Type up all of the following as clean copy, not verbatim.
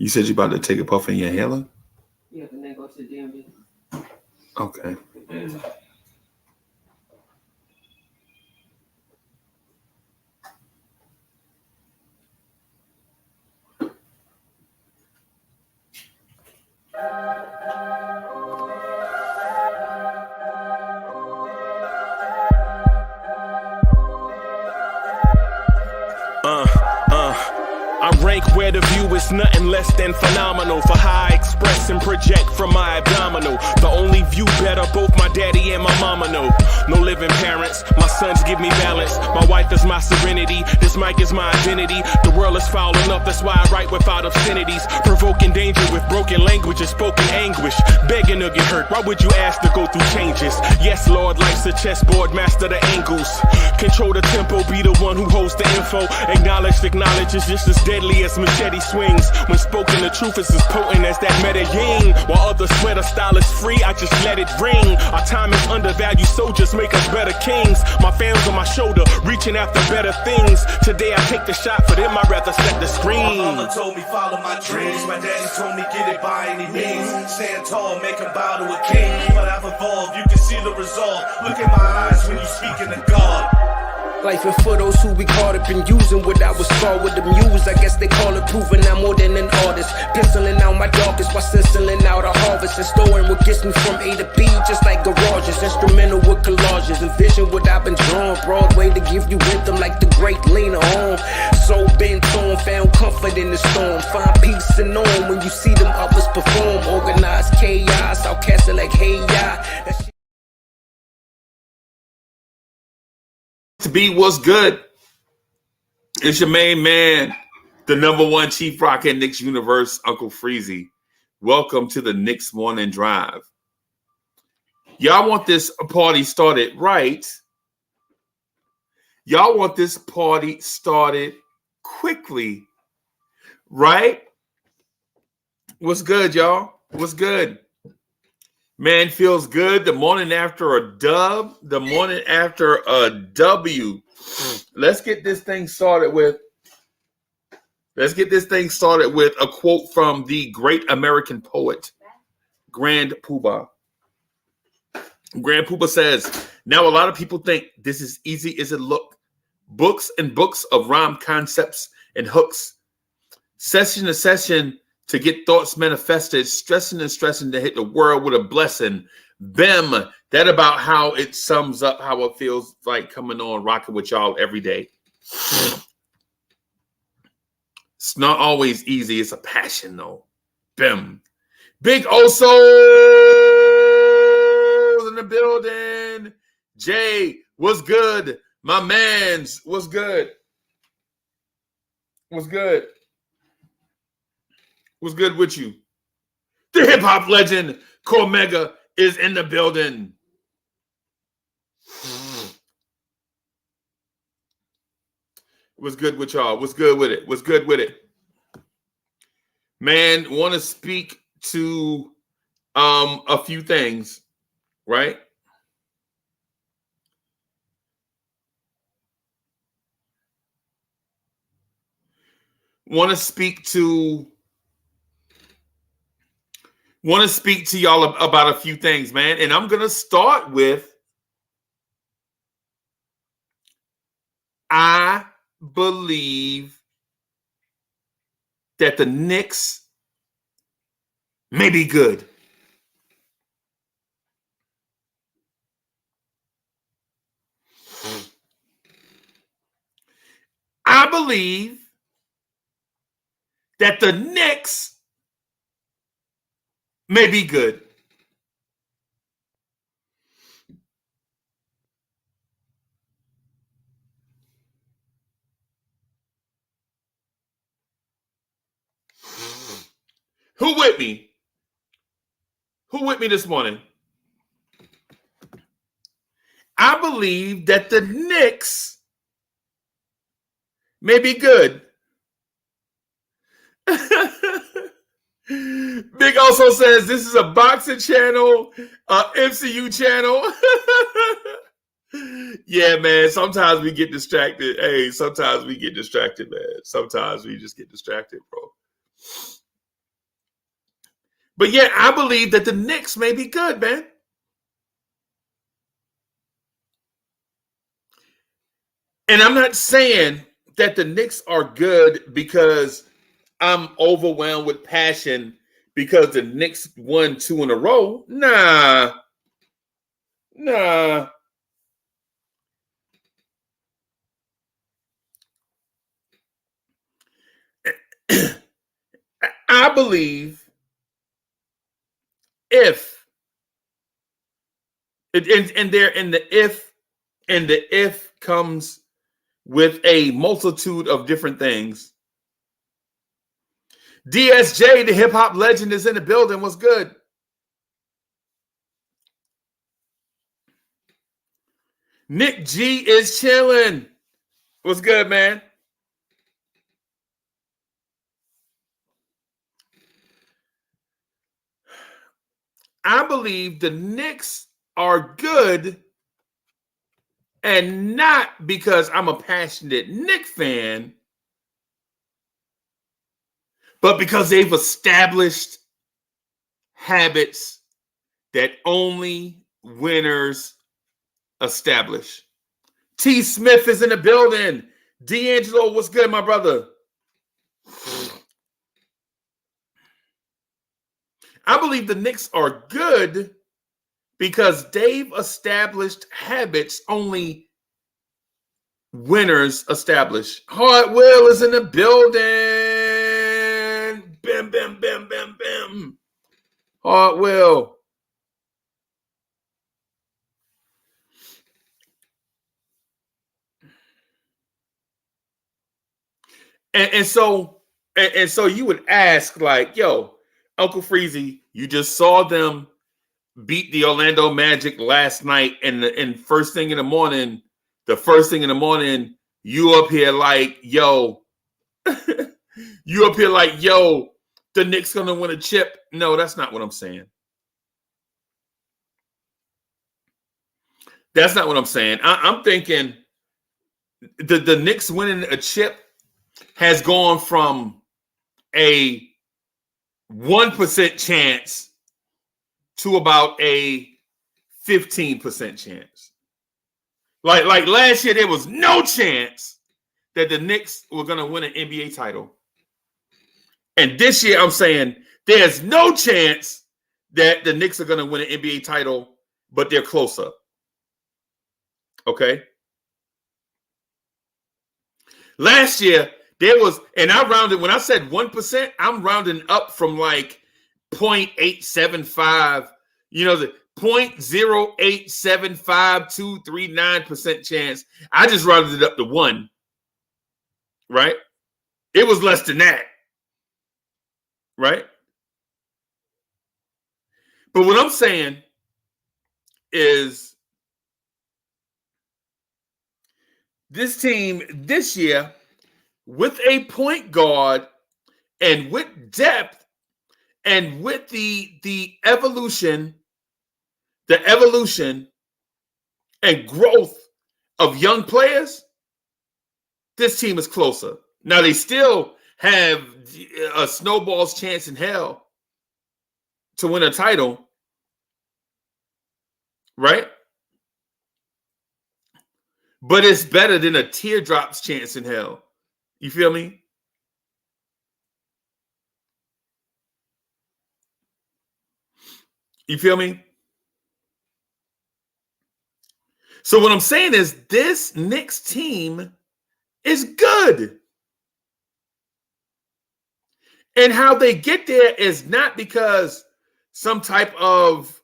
You said you about to take a puff in your inhaler? Yeah, and then go to the DMV. Okay. I rank where the view is nothing less than phenomenal. For how I express and project from my abdominal. The only view better, both my daddy and my mama know. No living parents, my sons give me balance. My wife is my serenity, this mic is my identity. The world is foul enough, that's why I write without obscenities. Provoking danger with broken language and spoken anguish. Begging to get hurt, why would you ask to go through changes? Yes, Lord, life's a chessboard, master the angles. Control the tempo, be the one who holds the info. Acknowledge is just as deadly as machete swings. When spoken, the truth is as potent as that Medellin. While others swear the style is free, I just let it ring. Our time is undervalued, soldiers make us better kings. My fans on my shoulder, reaching after better things. Today I take the shot, for them I'd rather set the screen. My mama told me follow my dreams. My daddy told me get it by any means. Stand tall, make him bow to a king. But I've evolved, you can see the resolve. Look in my eyes when you speaking to God. Life and for those who we caught up in using what I was taught with the muse. I guess they call it proving I'm more than an artist. Penciling out my darkest while sizzling out a harvest. And storing what gets me from A to B, just like garages. Instrumental with collages. Envision what I've been drawing. Broadway to give you rhythm like the great Lena Horne. So bent on, found comfort in the storm. Find peace and on when you see them others perform. Organized chaos, outcasted like hey ya. To be what's good. It's your main man, the number one chief rock in Knicks universe, Uncle Freezy. Welcome to the Knicks Morning Drive. Y'all want this party started right. Y'all want this party started quickly, right? What's good, y'all? What's good? Man, feels good. The morning after a dub. The morning after a W. Let's get this thing started with a quote from the great American poet, Grand Poobah. Grand Poobah says, now a lot of people think this is easy as it look. Books and books of rhyme concepts and hooks. Session to session to get thoughts manifested, stressing and stressing to hit the world with a blessing. Bim, that about how it sums up how it feels like coming on, rocking with y'all every day. It's not always easy. It's a passion, though. Bim. Big Oso in the building. Jay, what's good? My mans, what's good? What's good? What's good with you? The hip-hop legend, Cormega, is in the building. What's good with y'all? What's good with it? What's good with it? Man, want to speak to a few things, right? Want to speak to y'all about a few things, man. And I'm going to start with, I believe that the Knicks may be good. I believe that the Knicks may be good. Who with me? Who with me this morning? I believe that the Knicks may be good. Big also says this is a boxing channel, MCU channel. Yeah, man. Sometimes we get distracted. Hey, sometimes we get distracted, man. Sometimes we just get distracted, bro. But yeah, I believe that the Knicks may be good, man. And I'm not saying that the Knicks are good because I'm overwhelmed with passion because the Knicks won 2 in a row. Nah. I believe if the if comes with a multitude of different things. DSJ, the hip hop legend, is in the building. What's good? Nick G is chilling. What's good, man? I believe the Knicks are good, and not because I'm a passionate Knicks fan, but because they've established habits that only winners establish. T. Smith is in the building. D'Angelo, what's good, my brother? I believe the Knicks are good because they've established habits only winners establish. Hard Will is in the building. Bam, bam, bam, bam, bam. Hard Will. And so you would ask, like, yo, Uncle Freezy, you just saw them beat the Orlando Magic last night, and first thing in the morning, you up here like, yo, the Knicks gonna win a chip. No, that's not what I'm saying. That's not what I'm saying. I'm thinking the Knicks winning a chip has gone from a 1% chance to about a 15% chance. Like last year, there was no chance that the Knicks were going to win an NBA title. And this year, I'm saying there's no chance that the Knicks are going to win an NBA title, but they're closer. Okay? Last year, there was, and I rounded, when I said 1%, I'm rounding up from like 0.875, the 0.0875239% chance. I just rounded it up to 1, right? It was less than that, right? But what I'm saying is this team this year, with a point guard and with depth and with the evolution and growth of young players, this team is closer. Now, they still have a snowball's chance in hell to win a title, right? But it's better than a teardrop's chance in hell. You feel me? You feel me? So what I'm saying is this Knicks team is good. And how they get there is not because some type of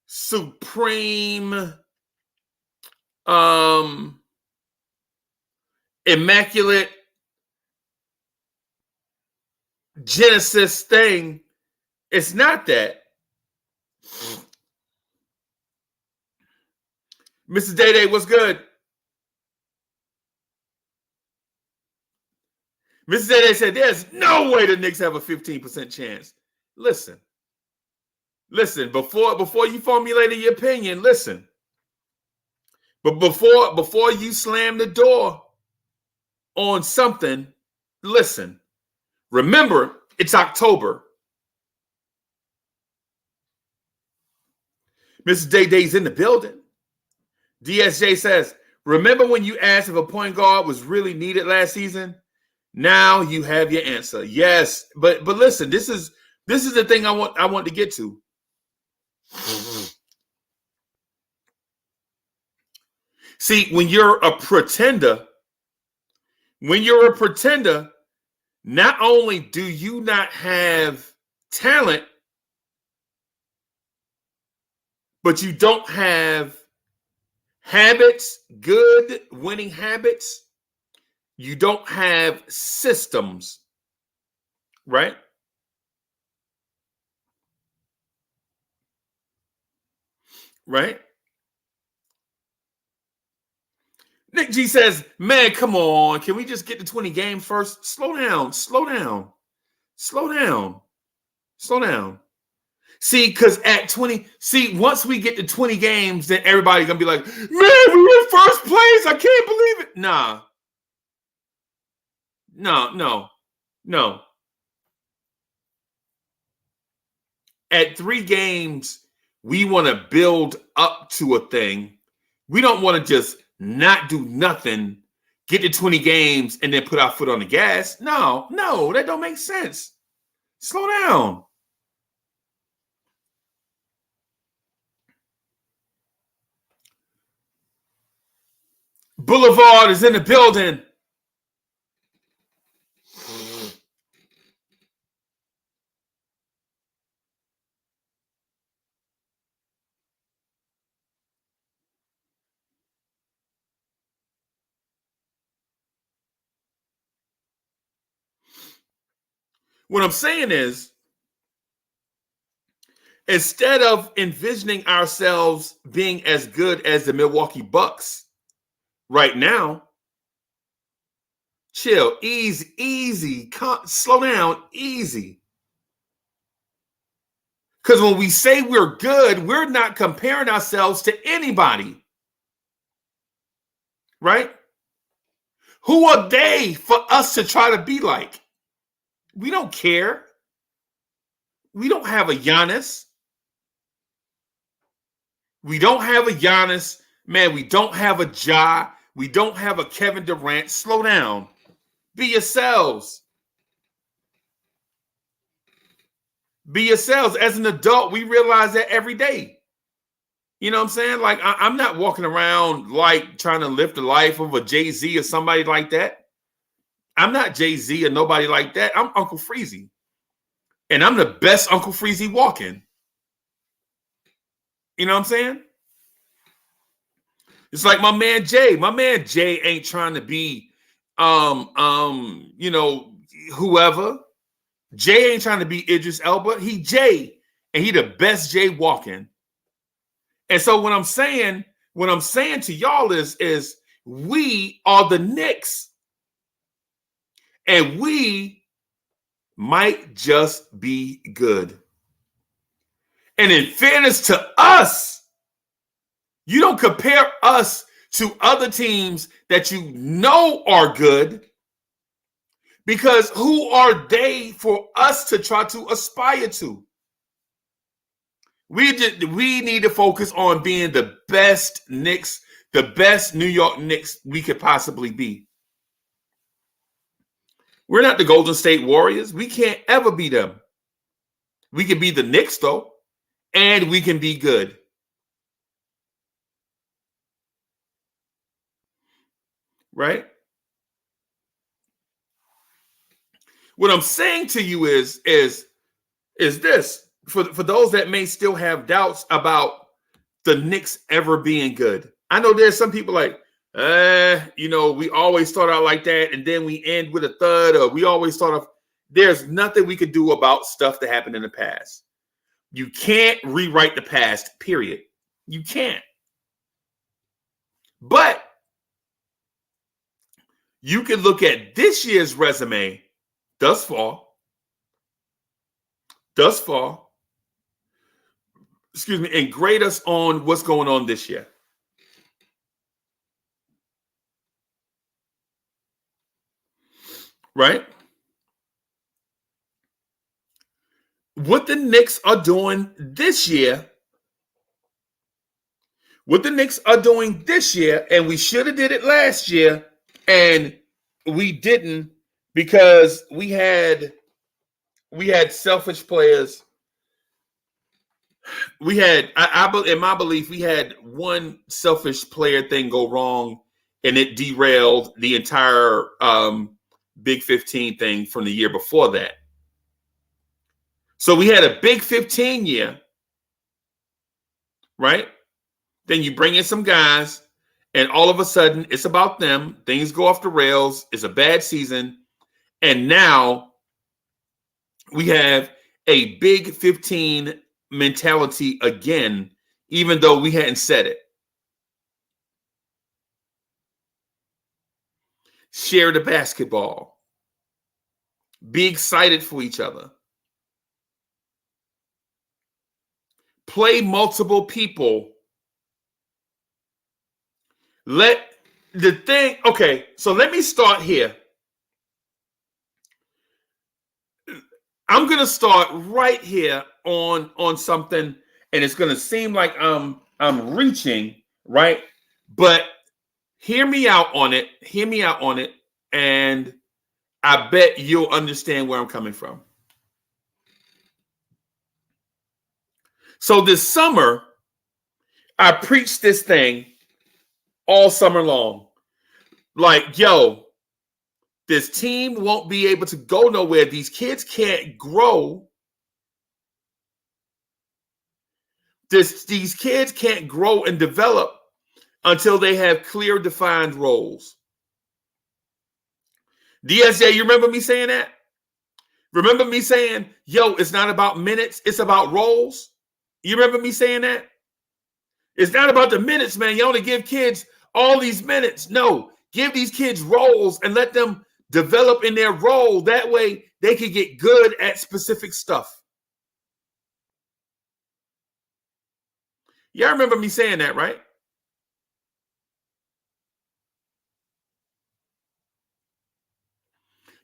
supreme immaculate Genesis thing. It's not that. Mr. Day-Day, what's good? Mr. Day-Day said, there's no way the Knicks have a 15% chance. Listen, before you formulate your opinion, listen. But before you slam the door on something, listen. Remember, it's October. Mr. Day's in the building. DSJ says, remember when you asked if a point guard was really needed last season? Now you have your answer. Yes, but listen, this is the thing I want to get to. See, when you're a pretender, not only do you not have talent, but you don't have habits, good winning habits. You don't have systems, right? Right? Nick G says, man, come on. Can we just get to 20 games first? Slow down. See, because at 20, once we get to 20 games, then everybody's going to be like, man, we were in first place. I can't believe it. Nah. No. At 3 games, we want to build up to a thing. We don't want to just not do nothing, get to 20 games, and then put our foot on the gas. No, that don't make sense. Slow down. Boulevard is in the building. What I'm saying is, instead of envisioning ourselves being as good as the Milwaukee Bucks right now, chill, easy, slow down, easy. Because when we say we're good, we're not comparing ourselves to anybody, right? Who are they for us to try to be like? We don't care. We don't have a Giannis. We don't have a Giannis. Man, we don't have a Ja. We don't have a Kevin Durant. Slow down. Be yourselves. Be yourselves. As an adult, we realize that every day. You know what I'm saying? Like, I'm not walking around like trying to live the life of a Jay-Z or somebody like that. I'm not Jay-Z or nobody like that. I'm Uncle Freezy. And I'm the best Uncle Freezy walking. You know what I'm saying? It's like my man Jay. My man Jay ain't trying to be whoever. Jay ain't trying to be Idris Elba. He Jay, and he the best Jay walking. And so what I'm saying to y'all is we are the Knicks. And we might just be good. And in fairness to us, you don't compare us to other teams that you know are good, because who are they for us to try to aspire to? We need to focus on being the best Knicks, the best New York Knicks we could possibly be. We're not the Golden State Warriors. We can't ever be them. We can be the Knicks, though, and we can be good. Right? What I'm saying to you is this, for those that may still have doubts about the Knicks ever being good. I know there's some people like, we always start out like that, and then we end with a thud, or we always start off. There's nothing we can do about stuff that happened in the past. You can't rewrite the past, period. You can't. But you can look at this year's resume thus far, and grade us on what's going on this year. Right? What the Knicks are doing this year what the Knicks are doing this year, and we should have did it last year, and we didn't because we had selfish players. We had, in my belief, we had one selfish player thing go wrong, and it derailed the entire Big 15 thing from the year before that. So we had a Big 15 year, right? Then you bring in some guys, and all of a sudden it's about them. Things go off the rails. It's a bad season. And now we have a Big 15 mentality again, even though we hadn't said it. Share the basketball. Be excited for each other. Play multiple people. Okay, so let me start here. I'm going to start right here on something, and it's going to seem like I'm reaching, right? But hear me out on it. Hear me out on it, and I bet you'll understand where I'm coming from. So this summer, I preached this thing all summer long. Like, yo, this team won't be able to go nowhere. These kids can't grow. These kids can't grow and develop until they have clear, defined roles. DSJ, you remember me saying that? Remember me saying, yo, it's not about minutes, it's about roles? You remember me saying that? It's not about the minutes, man. You only give kids all these minutes. No, give these kids roles and let them develop in their role. That way they can get good at specific stuff. Y'all remember me saying that, right?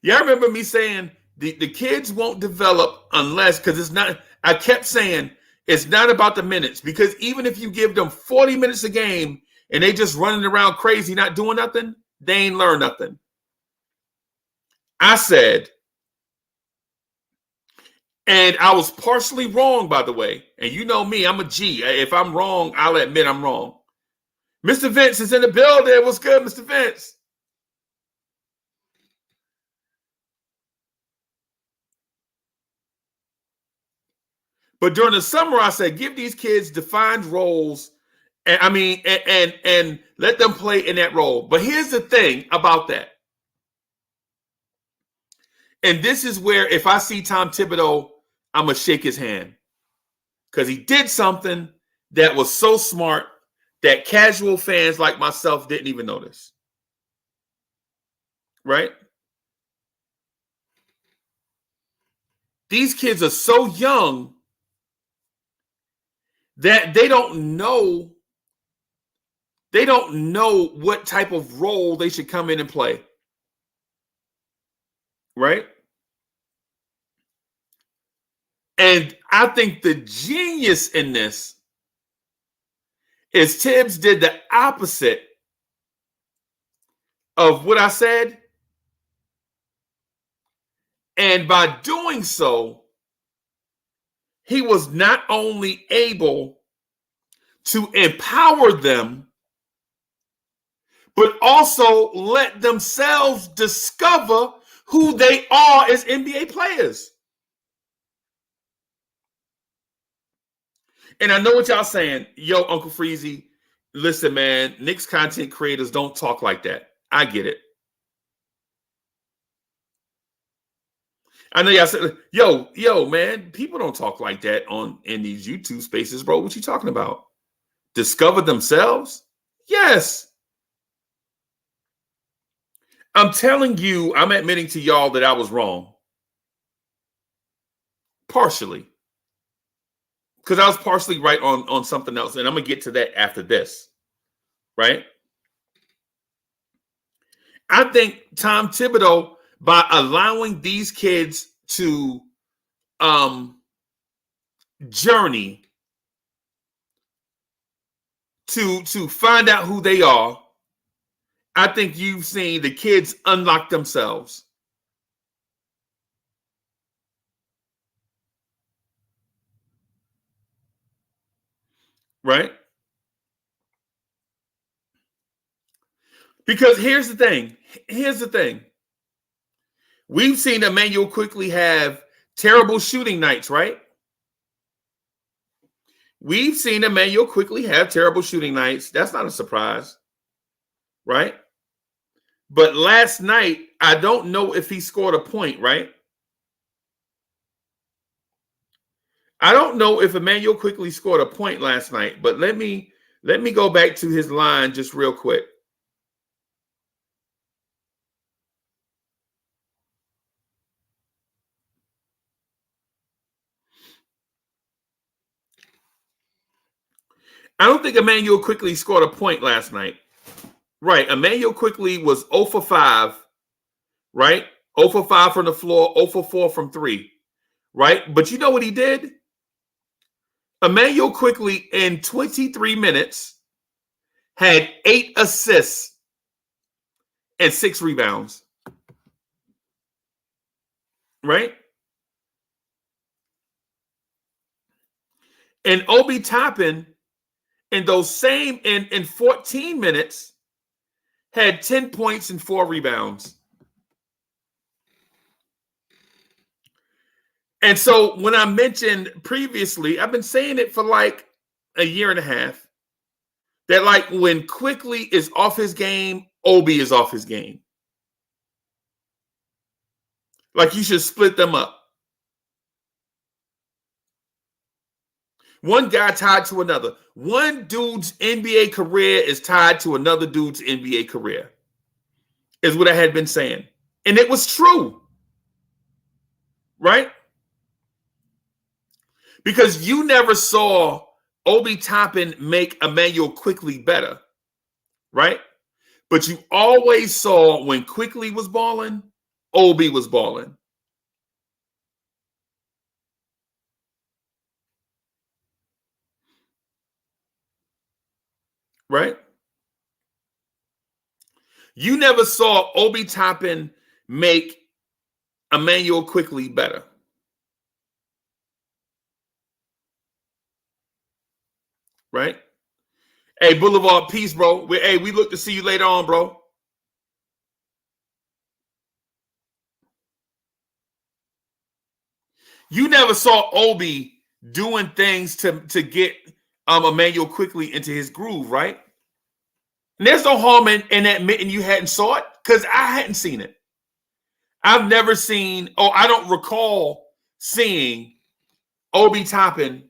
Y'all remember me saying the kids won't develop unless, because it's not, I kept saying it's not about the minutes, because even if you give them 40 minutes a game and they just running around crazy, not doing nothing, they ain't learn nothing. I said, and I was partially wrong, by the way. And you know me, I'm a G. If I'm wrong, I'll admit I'm wrong. Mr. Vince is in the building. What's good, Mr. Vince? But during the summer, I said, give these kids defined roles, and let them play in that role. But here's the thing about that. And this is where, if I see Tom Thibodeau, I'm going to shake his hand. Because he did something that was so smart that casual fans like myself didn't even notice. Right? These kids are so young that they don't know what type of role they should come in and play. Right? And I think the genius in this is Tibbs did the opposite of what I said. And by doing so, he was not only able to empower them, but also let themselves discover who they are as NBA players. And I know what y'all saying. Yo, Uncle Freezy, listen, man, Knicks content creators don't talk like that. I get it. I know y'all said, yo, man, people don't talk like that in these YouTube spaces, bro. What you talking about? Discover themselves? Yes. I'm telling you, I'm admitting to y'all that I was wrong. Partially. Because I was partially right on something else. And I'm going to get to that after this. Right? I think Tom Thibodeau, by allowing these kids to journey to find out who they are, I think you've seen the kids unlock themselves. Right? Because here's the thing. We've seen Emmanuel Quickly have terrible shooting nights, right? We've seen Emmanuel Quickly have terrible shooting nights. That's not a surprise, right? But last night, I don't know if he scored a point, right? I don't know if Emmanuel Quickly scored a point last night, but let me go back to his line just real quick. I don't think Emmanuel Quickly scored a point last night. Right. Emmanuel Quickly was 0 for 5, right? 0 for 5 from the floor, 0 for 4 from 3, right? But you know what he did? Emmanuel Quickly in 23 minutes had 8 assists and 6 rebounds, right? And Obi Toppin in those same in 14 minutes had 10 points and 4 rebounds. And so when I mentioned previously, I've been saying it for like a year and a half, that like when Quickly is off his game, Obi is off his game. Like you should split them up. One guy tied to another. One dude's NBA career is tied to another dude's NBA career, is what I had been saying. And it was true. Right? Because you never saw Obi Toppin make Emmanuel Quickly better. Right? But you always saw when Quickly was balling, Obi was balling. Right? You never saw Obi Toppin make Emmanuel Quickly better. Right? Hey, Boulevard, peace, bro. We look to see you later on, bro. You never saw Obi doing things to get Emmanuel Quickly into his groove, right? And there's no harm in admitting you hadn't saw it, because I hadn't seen it. I've never seen, I don't recall seeing Obi Toppin.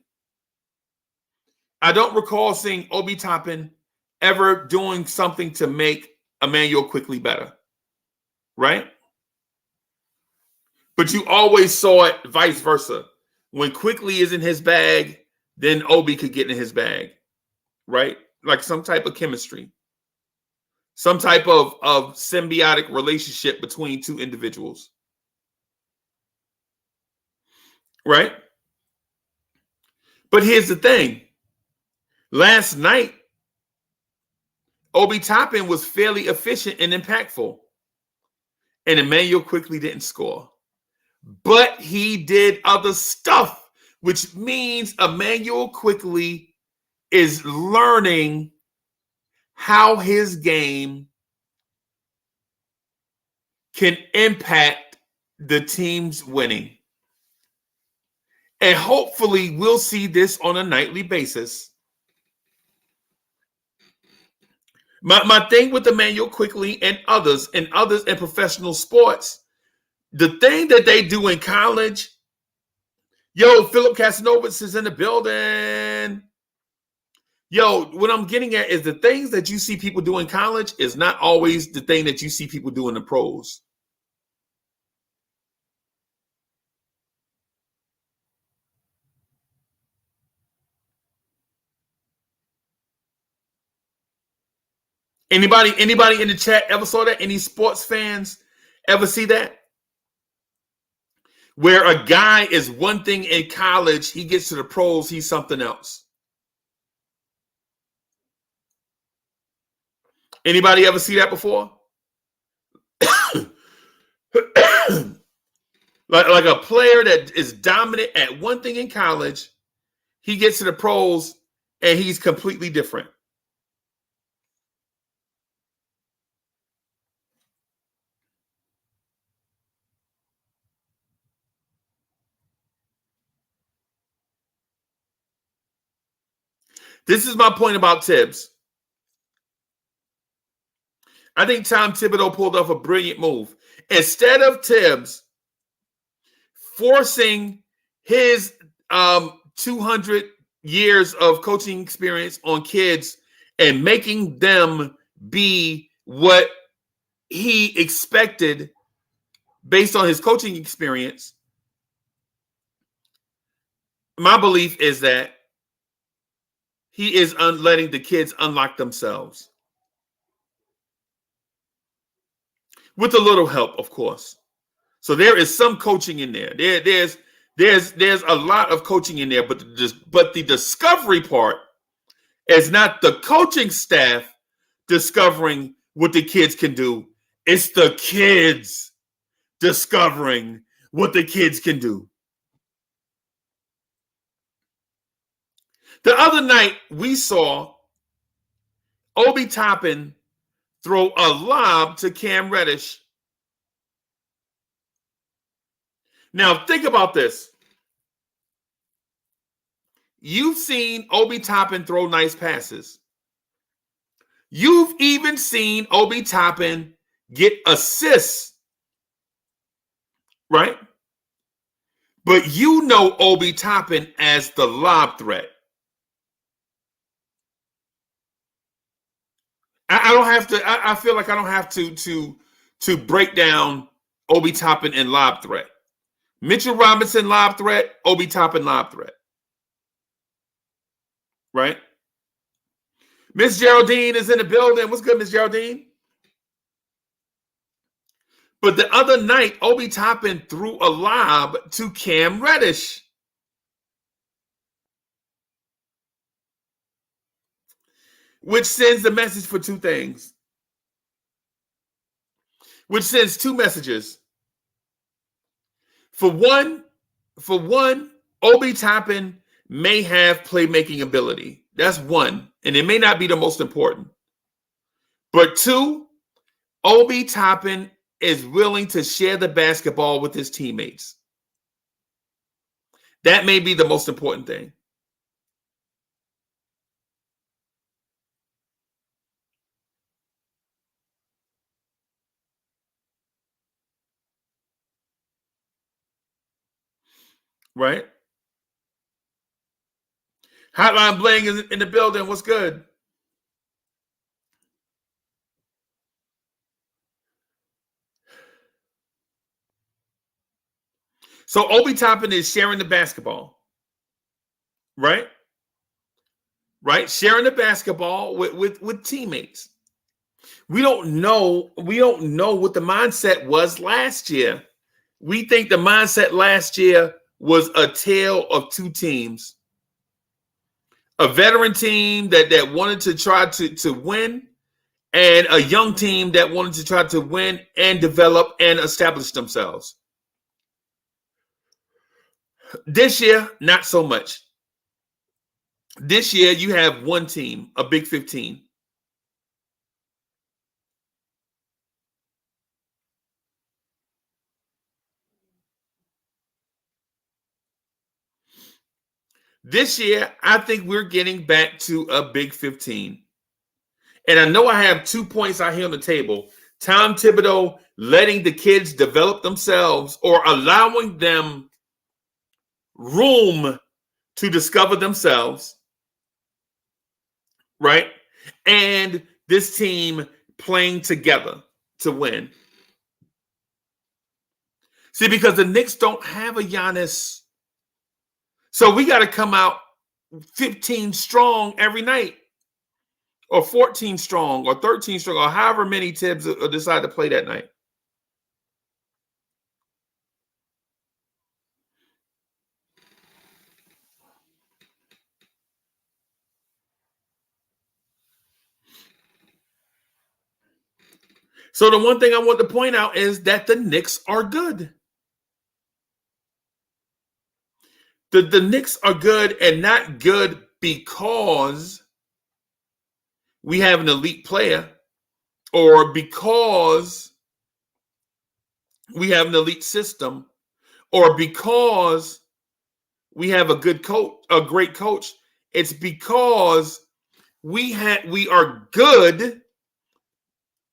I don't recall seeing Obi Toppin ever doing something to make Emmanuel Quickly better, right? But you always saw it vice versa. When Quickly is in his bag, then Obi could get in his bag, right? Like some type of chemistry, some type of symbiotic relationship between two individuals, right? But here's the thing. Last night, Obi Toppin was fairly efficient and impactful, and Emmanuel Quickly didn't score. But he did other stuff, which means Emmanuel Quickly is learning how his game can impact the team's winning. And hopefully we'll see this on a nightly basis. My thing with Emmanuel Quickly and others in professional sports, the thing that they do in college, Philip Casanovas is in the building. What I'm getting at is the things that you see people do in college is not always the thing that you see people do in the pros. Anybody in the chat ever saw that? Any sports fans ever see that? Where a guy is one thing in college, he gets to the pros, he's something else. Anybody ever see that before? like a player that is dominant at one thing in college, he gets to the pros and he's completely different. This is my point about Tibbs. I think Tom Thibodeau pulled off a brilliant move. Instead of Tibbs forcing his 200 years of coaching experience on kids and making them be what he expected based on his coaching experience, my belief is that he is letting the kids unlock themselves. With a little help, of course. So there is some coaching in there. There's a lot of coaching in there, but the discovery part is not the coaching staff discovering what the kids can do. It's the kids discovering what the kids can do. The other night, we saw Obi Toppin throw a lob to Cam Reddish. Now, think about this. You've seen Obi Toppin throw nice passes. You've even seen Obi Toppin get assists, right? But you know Obi Toppin as the lob threat. I don't have to. I feel like I don't have to break down Obi Toppin and lob threat. Mitchell Robinson lob threat, Obi Toppin lob threat. Right? Miss Geraldine is in the building. What's good, Miss Geraldine? But the other night, Obi Toppin threw a lob to Cam Reddish. Which sends a message for two things. Which sends two messages. For one, Obi Toppin may have playmaking ability. That's one. And it may not be the most important. But two, Obi Toppin is willing to share the basketball with his teammates. That may be the most important thing. Right? Hotline Bling is in the building. What's good? So Obi Toppin is sharing the basketball. Right? Right? Sharing the basketball with teammates. We don't know what the mindset was last year. We think the mindset last year was a tale of two teams. A veteran team that wanted to try to win, and a young team that wanted to try to win and develop and establish themselves. This year, not so much. This year, you have one team, a Big 15. This year, I think we're getting back to a Big 15. And I know I have 2 points out here on the table. Tom Thibodeau letting the kids develop themselves or allowing them room to discover themselves. Right? And this team playing together to win. See, because the Knicks don't have a Giannis. So we got to come out 15 strong every night, or 14 strong, or 13 strong, or however many Tibbs decide to play that night. So the one thing I want to point out is that the Knicks are good. The Knicks are good, and not good because we have an elite player or because we have an elite system or because we have a good coach, a great coach. It's because we are good.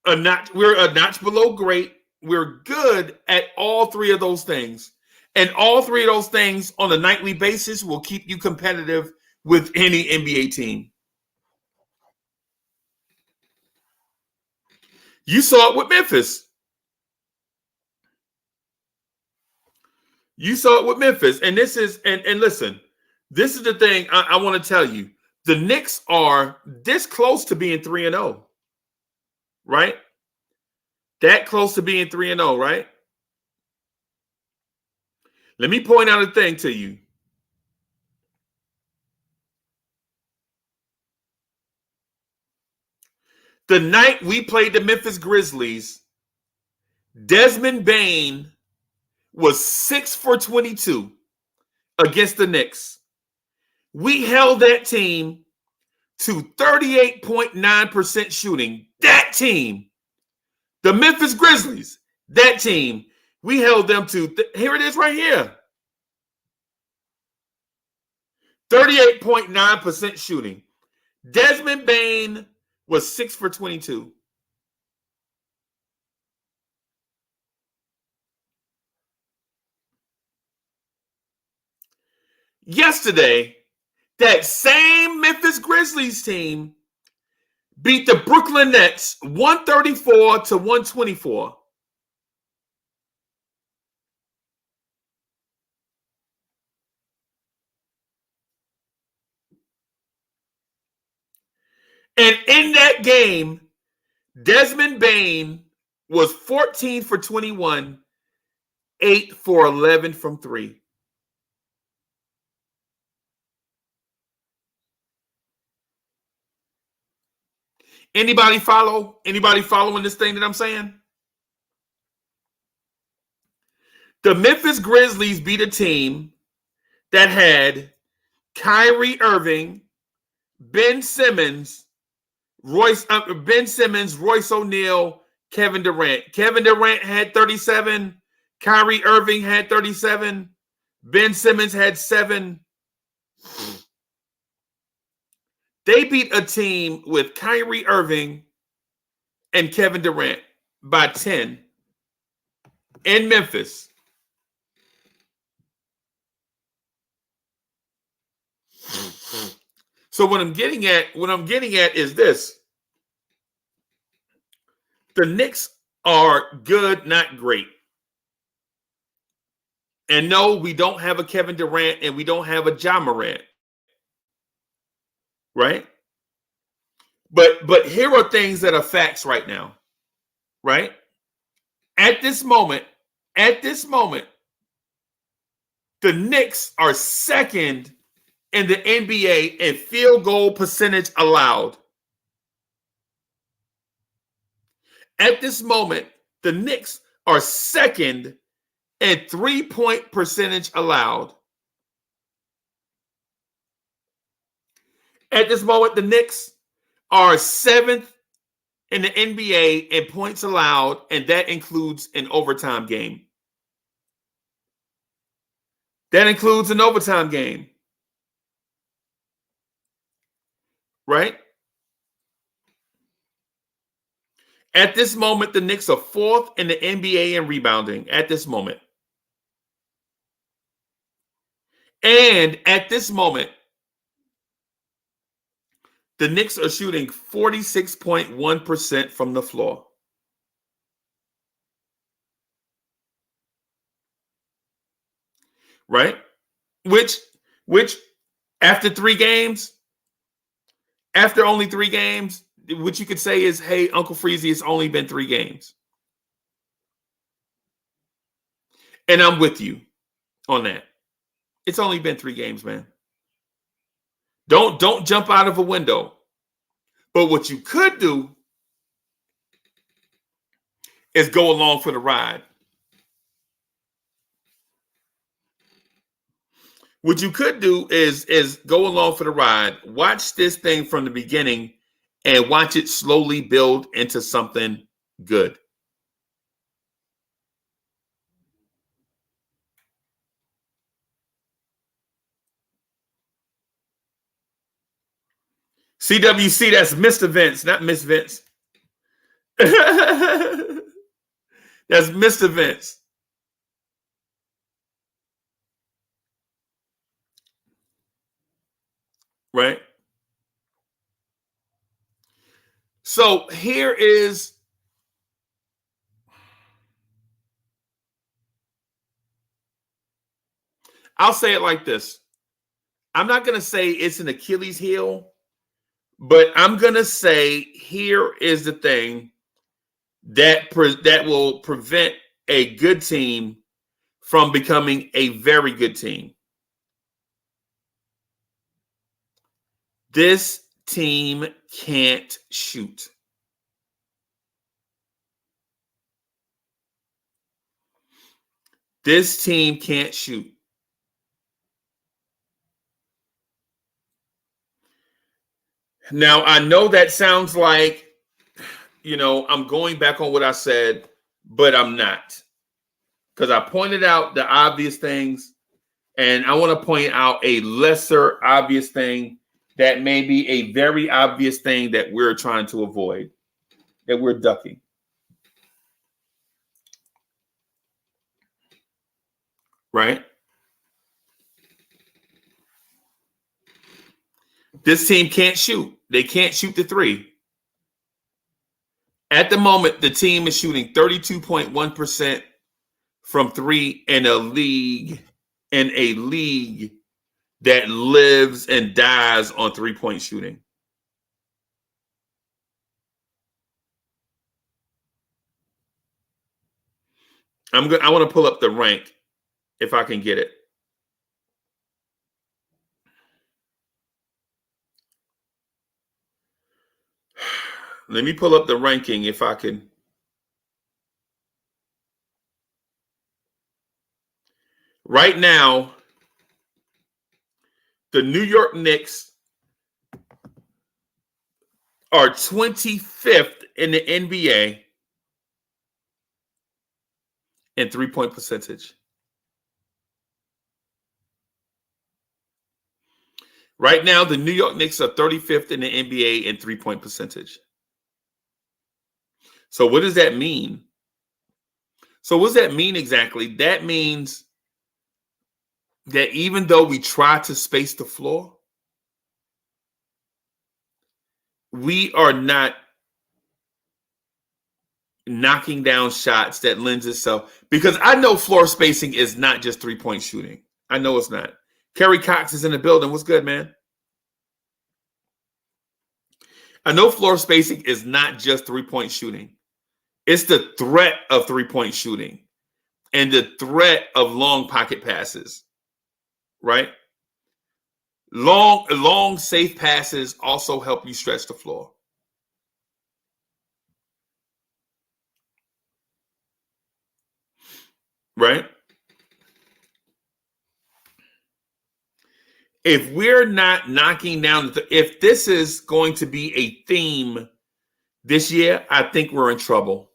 We're a notch below great. We're good at all three of those things. And all three of those things on a nightly basis will keep you competitive with any NBA team. You saw it with Memphis. You saw it with Memphis. And this is, and listen, this is the thing I want to tell you. The Knicks are this close to being 3-0, right? That close to being 3-0, right? Let me point out a thing to you. The night we played the Memphis Grizzlies, Desmond Bane was 6 for 22 against the Knicks. We held that team to 38.9% shooting. That team, the Memphis Grizzlies, that team, we held them to, here it is right here, 38.9% shooting. Desmond Bane was 6 for 22. Yesterday, that same Memphis Grizzlies team beat the Brooklyn Nets 134 to 124. And in that game, Desmond Bane was 14 for 21, 8 for 11 from 3. Anybody follow? Anybody following this thing that I'm saying? The Memphis Grizzlies beat a team that had Kyrie Irving, Ben Simmons, Royce O'Neal, Kevin Durant. Kevin Durant had 37. Kyrie Irving had 37. Ben Simmons had 7. They beat a team with Kyrie Irving and Kevin Durant by 10 in Memphis. So what I'm getting at is this. The Knicks are good, not great. And no, we don't have a Kevin Durant and we don't have a Ja Morant. Right? But here are things that are facts right now. Right? At this moment, the Knicks are second in the NBA in field goal percentage allowed. At this moment, the Knicks are second in 3-point percentage allowed. At this moment, the Knicks are 7th in the NBA in points allowed, and that includes an overtime game. That includes an overtime game. Right? At this moment, the Knicks are 4th in the NBA in rebounding at this moment. And at this moment, the Knicks are shooting 46.1% from the floor. Right? Which after 3 games, after only 3 games, what you could say is, hey, Uncle Freezy, it's only been 3 games. And I'm with you on that. It's only been 3 games, man. Don't jump out of a window. But what you could do is go along for the ride. What you could do is go along for the ride, watch this thing from the beginning, and watch it slowly build into something good. CWC, that's Mr. Vince, not Miss Vince. That's Mr. Vince. Right? So here is I'll say it like this. I'm not going to say it's an Achilles heel, but I'm going to say here is the thing that will prevent a good team from becoming a very good team. This team can't shoot. This team can't shoot. Now, I know that sounds like, I'm going back on what I said, but I'm not. Because I pointed out the obvious things, and I want to point out a lesser obvious thing that may be a very obvious thing that we're trying to avoid, that we're ducking. Right? This team can't shoot. They can't shoot the three. At the moment, the team is shooting 32.1% from three in a league that lives and dies on 3-point shooting. I want to pull up the rank if I can get it. Let me pull up the ranking if I can. Right now, the New York Knicks are 25th in the NBA in 3-point percentage. Right now, the New York Knicks are 35th in the NBA in 3-point percentage. So what does that mean? So what does that mean exactly? That means that even though we try to space the floor, we are not knocking down shots that lends itself. Because I know floor spacing is not just 3-point shooting. I know it's not. Kerry Cox is in the building. What's good, man? I know floor spacing is not just 3-point shooting. It's the threat of 3-point shooting and the threat of long pocket passes, right? Long safe passes also help you stretch the floor. Right? If we're not knocking down, if this is going to be a theme this year, I think we're in trouble.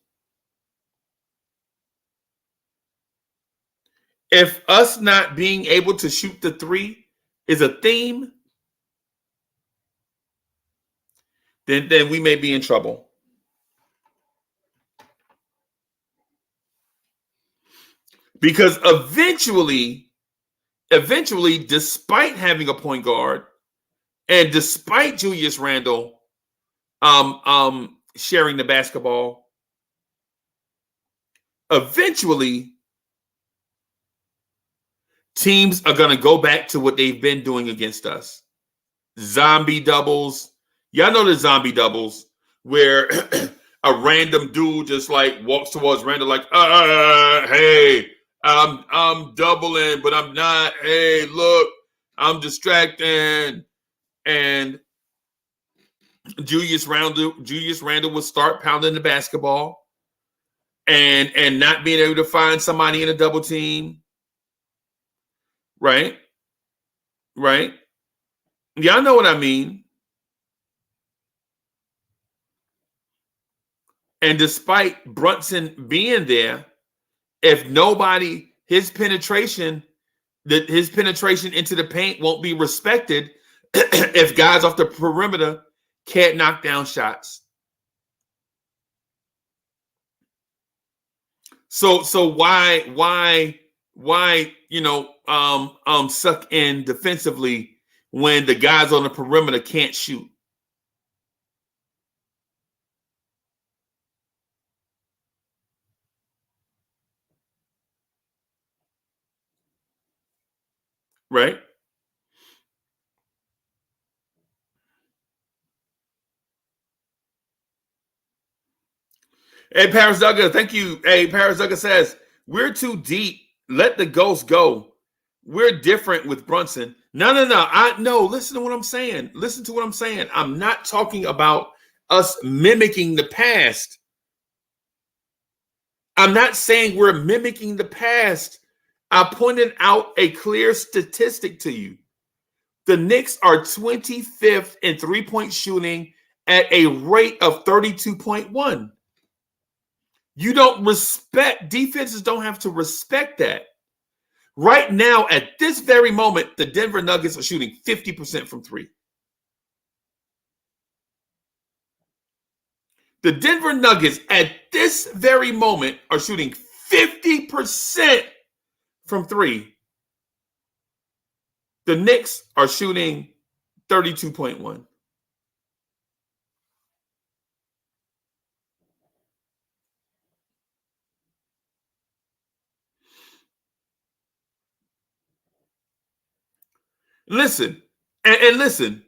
If us not being able to shoot the three is a theme, then we may be in trouble. Because eventually, despite having a point guard and despite Julius Randle sharing the basketball, eventually teams are going to go back to what they've been doing against us. Zombie doubles. Y'all know the zombie doubles where a random dude just like walks towards Randall like, hey, I'm doubling, but I'm not. Hey, look, I'm distracting. And Julius Randle would start pounding the basketball. and not being able to find somebody in a double team. Right? Right? Y'all know what I mean. And despite Brunson being there, if nobody, his penetration into the paint won't be respected if guys off the perimeter can't knock down shots. So why suck in defensively when the guys on the perimeter can't shoot? Right? Hey, Paris Duggar, thank you. Hey, Paris Duggar says, we're too deep. Let the ghost go. We're different with Brunson. No. Listen to what I'm saying. Listen to what I'm saying. I'm not talking about us mimicking the past. I'm not saying we're mimicking the past. I pointed out a clear statistic to you. The Knicks are 25th in three-point shooting at a rate of 32.1. You don't respect, defenses don't have to respect that. Right now, at this very moment, the Denver Nuggets are shooting 50% from three. The Denver Nuggets at this very moment are shooting 50% from three. The Knicks are shooting 32.1. Listen, and listen,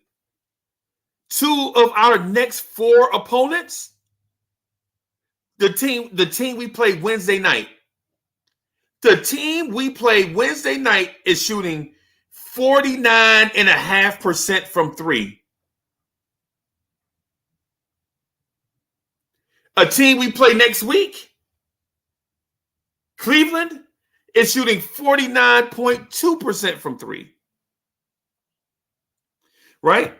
two of our next four opponents, the team we play Wednesday night. The team we play Wednesday night is shooting 49.5% from three. A team we play next week, Cleveland, is shooting 49.2% from three. Right?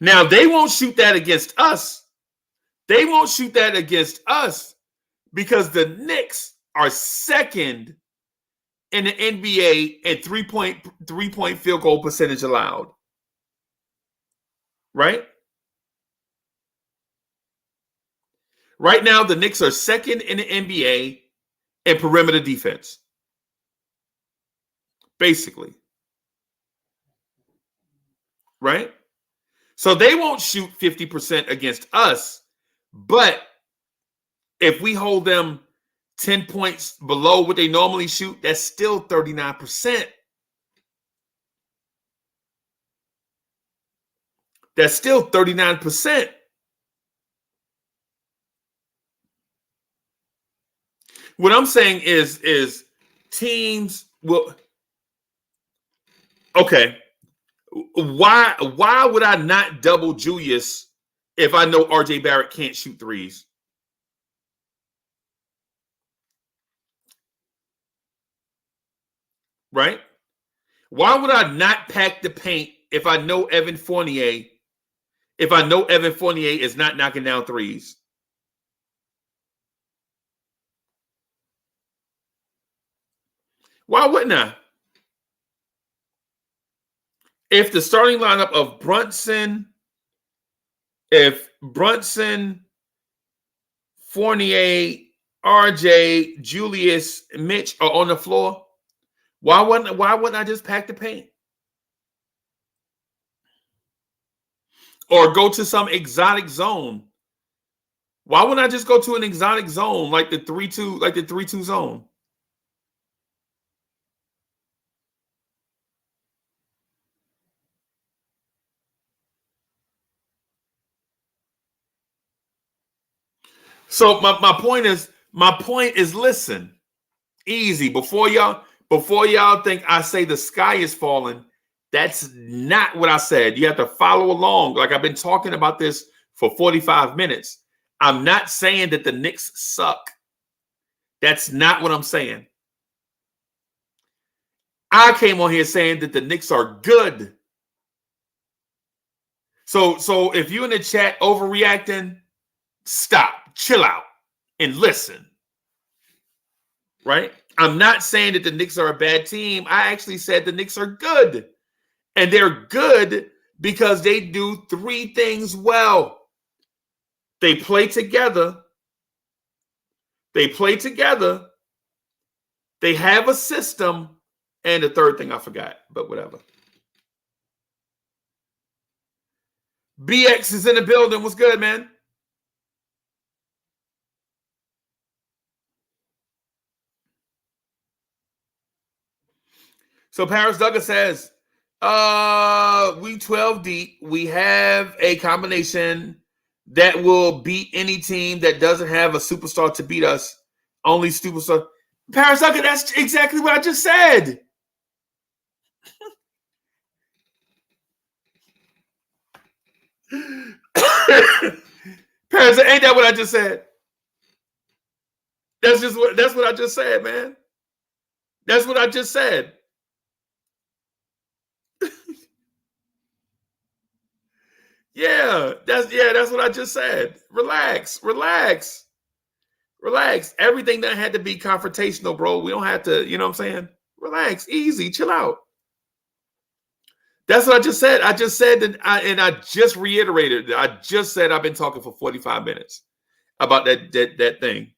Now, they won't shoot that against us. They won't shoot that against us because the Knicks are second in the NBA at three-point field goal percentage allowed. Right? Right now, the Knicks are second in the NBA in perimeter defense. Basically. Right? So they won't shoot 50% against us, but if we hold them 10 points below what they normally shoot, that's still 39%. That's still 39%. What I'm saying is teams will. Okay. Why would I not double Julius if I know RJ Barrett can't shoot threes? Right? Why would I not pack the paint if I know Evan Fournier is not knocking down threes? Why wouldn't I? If the starting lineup of Brunson, Fournier, RJ, Julius, Mitch are on the floor, why wouldn't I just pack the paint? Or go to some exotic zone? Why wouldn't I just go to an exotic zone like the 3-2 zone? So my point is, listen, easy. Before y'all think I say the sky is falling, That's not what I said. You have to follow along. Like I've been talking about this for 45 minutes. I'm not saying that the Knicks suck. That's not what I'm saying. I came on here saying that the Knicks are good. So if you're in the chat overreacting, stop, chill out, and listen. Right? I'm not saying that the Knicks are a bad team. I actually said the Knicks are good. And they're good because they do three things well. They play together. They have a system. And the third thing I forgot, but whatever. BX is in the building. What's good, man? So Paris Douglas says, we 12 deep. We have a combination that will beat any team that doesn't have a superstar to beat us. Only superstar. Paris Douglas, that's exactly what I just said. Paris, ain't that what I just said? That's what I just said, man. That's what I just said. That's what I just said. Relax. Everything that had to be confrontational, bro. We don't have to, you know what I'm saying? Relax, easy, chill out. That's what I just said. I just said that, I just reiterated. I just said I've been talking for 45 minutes about that thing.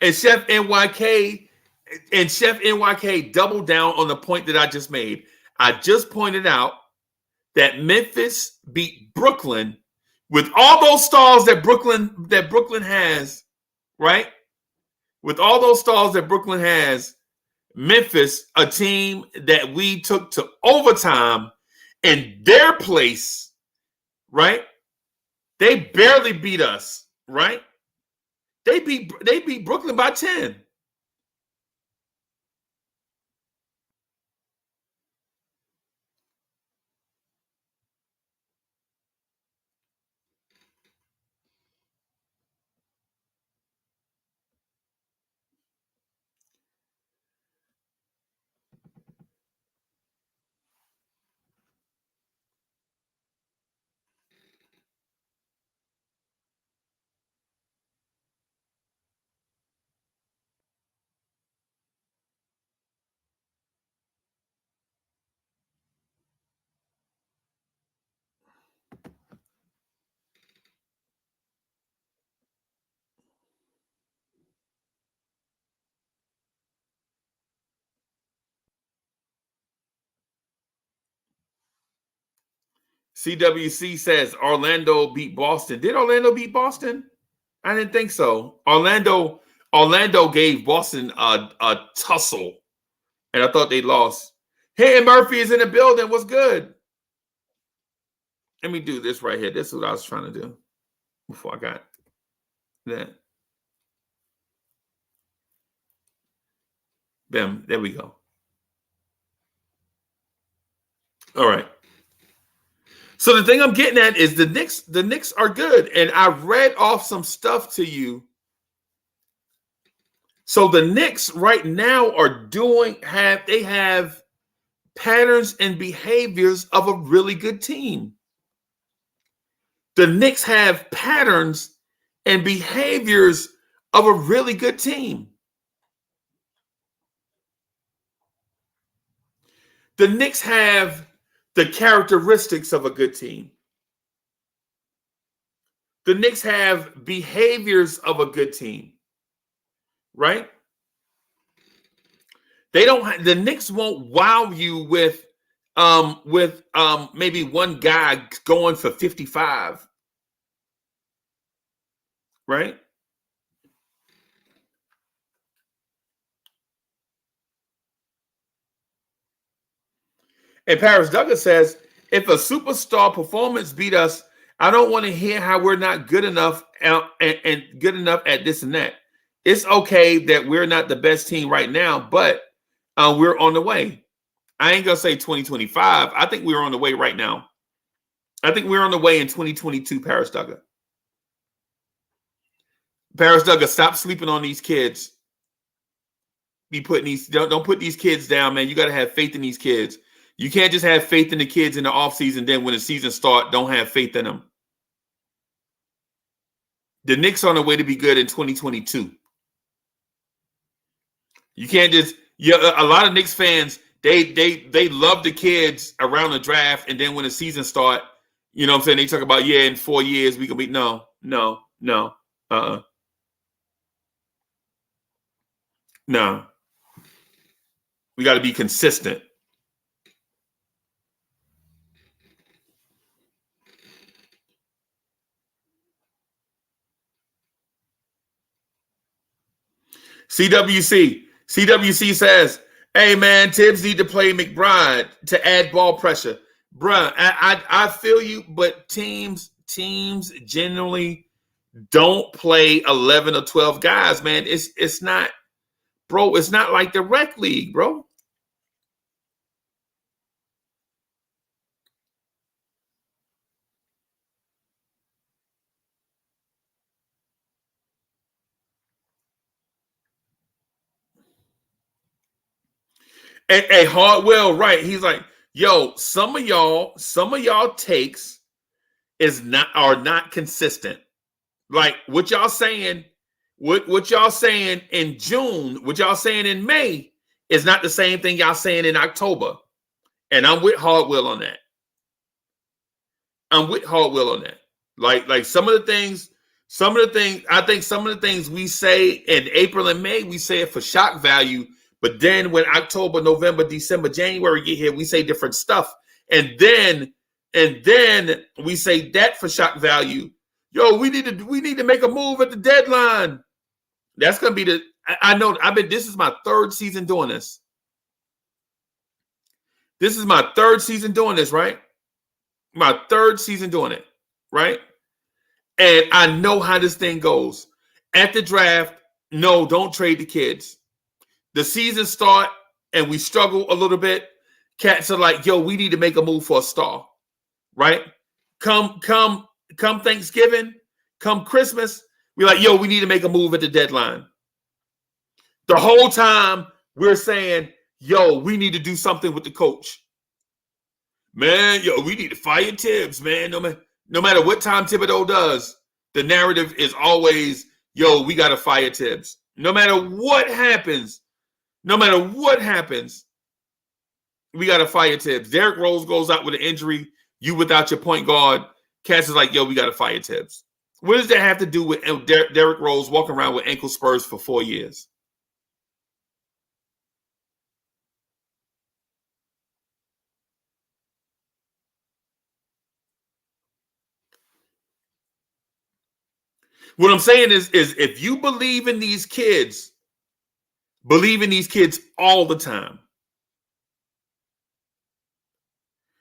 And Chef NYK doubled down on the point that I just made. I just pointed out that Memphis beat Brooklyn with all those stars that Brooklyn has, right? With all those stars that Brooklyn has, Memphis, a team that we took to overtime in their place, right? They barely beat us, right? They beat Brooklyn by 10. CWC says Orlando beat Boston. Did Orlando beat Boston? I didn't think so. Orlando gave Boston a tussle, and I thought they lost. Hey, Murphy is in the building. What's good? Let me do this right here. This is what I was trying to do before I got that. Bam, there we go. All right. So the thing I'm getting at is the Knicks are good. And I read off some stuff to you. So the Knicks right now are they have patterns and behaviors of a really good team. The Knicks have patterns and behaviors of a really good team. The Knicks have the characteristics of a good team. The Knicks have behaviors of a good team, right? The Knicks won't wow you with maybe one guy going for 55, right? And Paris Douglas says, if a superstar performance beat us, I don't want to hear how we're not good enough and good enough at this and that. It's okay that we're not the best team right now, but We're on the way. I ain't gonna say 2025. I think we're on the way right now. I think we're on the way in 2022, Paris Duggar. Paris Duggar, stop sleeping on these kids. Be putting these, don't put these kids down, man. You got to have faith in these kids. You can't just have faith in the kids in the offseason, then when the season starts, don't have faith in them. The Knicks are on the way to be good in 2022. You can't just, a lot of Knicks fans, they love the kids around the draft, and then when the season starts, you know what I'm saying, they talk about, in 4 years we can be, no. No. We got to be consistent. CWC says, hey, man, Tibbs need to play McBride to add ball pressure. Bruh, I feel you, but teams generally don't play 11 or 12 guys, man. It's not, bro, it's not like the rec league, bro. And Hardwell, right? He's like, yo, some of y'all takes are not consistent. Like what y'all saying, what y'all saying in June, what y'all saying in May is not the same thing y'all saying in October. And I'm with Hardwell on that. Like some of the things, I think some of the things we say in April and May, we say it for shock value. But then when October, November, December, January get here, we say different stuff. And then we say that for shock value. Yo, we need to make a move at the deadline. That's gonna be this is my third season doing this. This is my third season doing this, right? My third season doing it, right? And I know how this thing goes. At the draft, no, don't trade the kids. The season start and we struggle a little bit. Cats are like, yo, we need to make a move for a star, right? Come Thanksgiving, come Christmas, we're like, yo, we need to make a move at the deadline. The whole time we're saying, yo, we need to do something with the coach. Man, yo, we need to fire Tibbs, man. No matter what time Thibodeau does, the narrative is always, yo, we got to fire Tibbs. No matter what happens, we got to fire Tibbs. Derrick Rose goes out with an injury. You without your point guard. Cass is like, yo, we got to fire Tibbs. What does that have to do with Derrick Rose walking around with ankle spurs for 4 years? What I'm saying is if you believe in these kids all the time.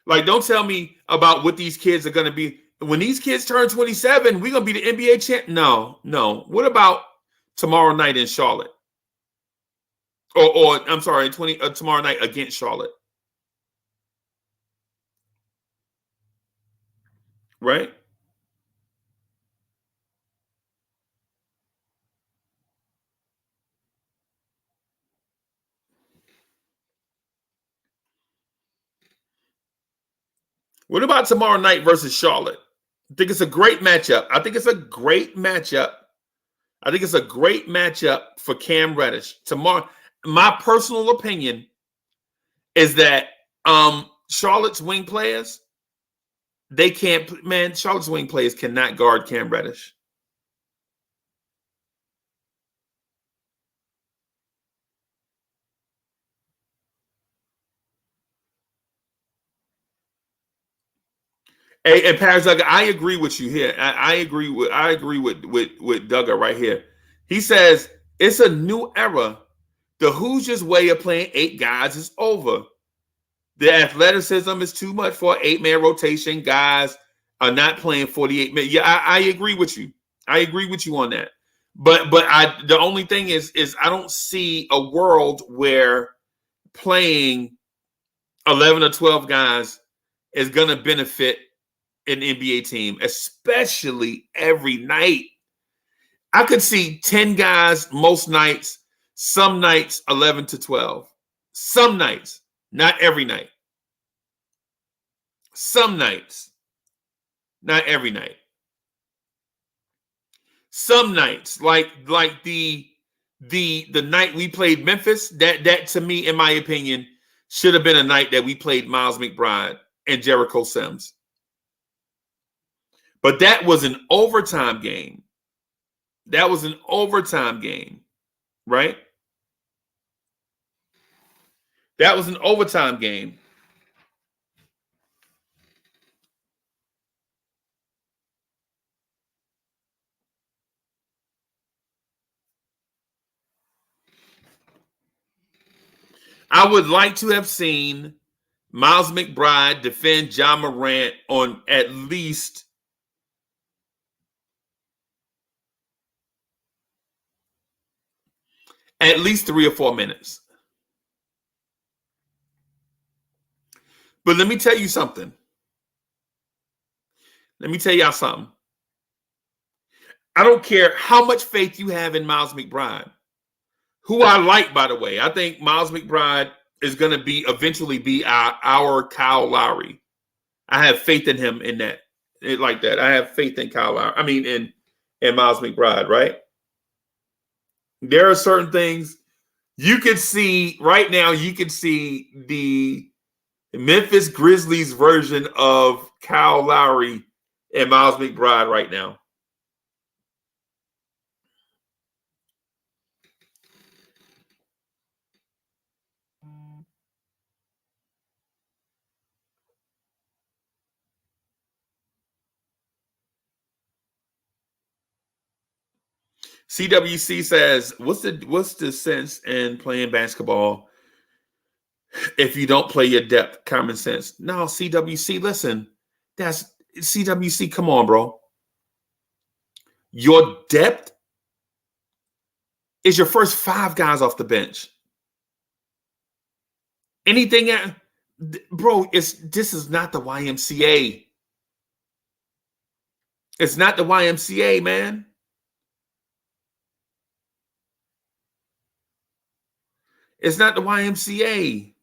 Like, don't tell me about what these kids are going to be. When these kids turn 27, we're going to be the NBA champ. No. What about tomorrow night in Charlotte? Or I'm sorry, tomorrow night against Charlotte. Right? What about tomorrow night versus Charlotte? I think it's a great matchup. I think it's a great matchup for Cam Reddish. Tomorrow, my personal opinion is that Charlotte's wing players, Charlotte's wing players cannot guard Cam Reddish. Hey, and Paris Duggar, I agree with you here. I agree with Duggar right here. He says it's a new era. The Hoosiers' way of playing 8 guys is over. The athleticism is too much for an 8-man rotation. Guys are not playing 48 minutes. Yeah, I agree with you. I agree with you on that. But the only thing is I don't see a world where playing 11 or 12 guys is going to benefit an NBA team, especially every night. I could see 10 guys most nights, some nights 11 to 12. Some nights, not every night. Some nights, not every night. Some nights, like the night we played Memphis, that to me, in my opinion, should have been a night that we played Miles McBride and Jericho Sims. But that was an overtime game. That was an overtime game, right? That was an overtime game. I would like to have seen Miles McBride defend Ja Morant on at least 3 or 4 minutes. But let me tell you something. Let me tell y'all something. I don't care how much faith you have in Miles McBride, who I like, by the way. I think Miles McBride is going to eventually be our Kyle Lowry. I have faith in him in that. Like that. I have faith in Kyle Lowry. I mean, in Miles McBride, right? There are certain things you can see right now. You can see the Memphis Grizzlies version of Kyle Lowry and Miles McBride right now. CWC says, what's the sense in playing basketball if you don't play your depth? Common sense. No, CWC, listen. That's CWC, come on, bro. Your depth is your first 5 guys off the bench. Anything, bro, this is not the YMCA. It's not the YMCA, man. It's not the YMCA.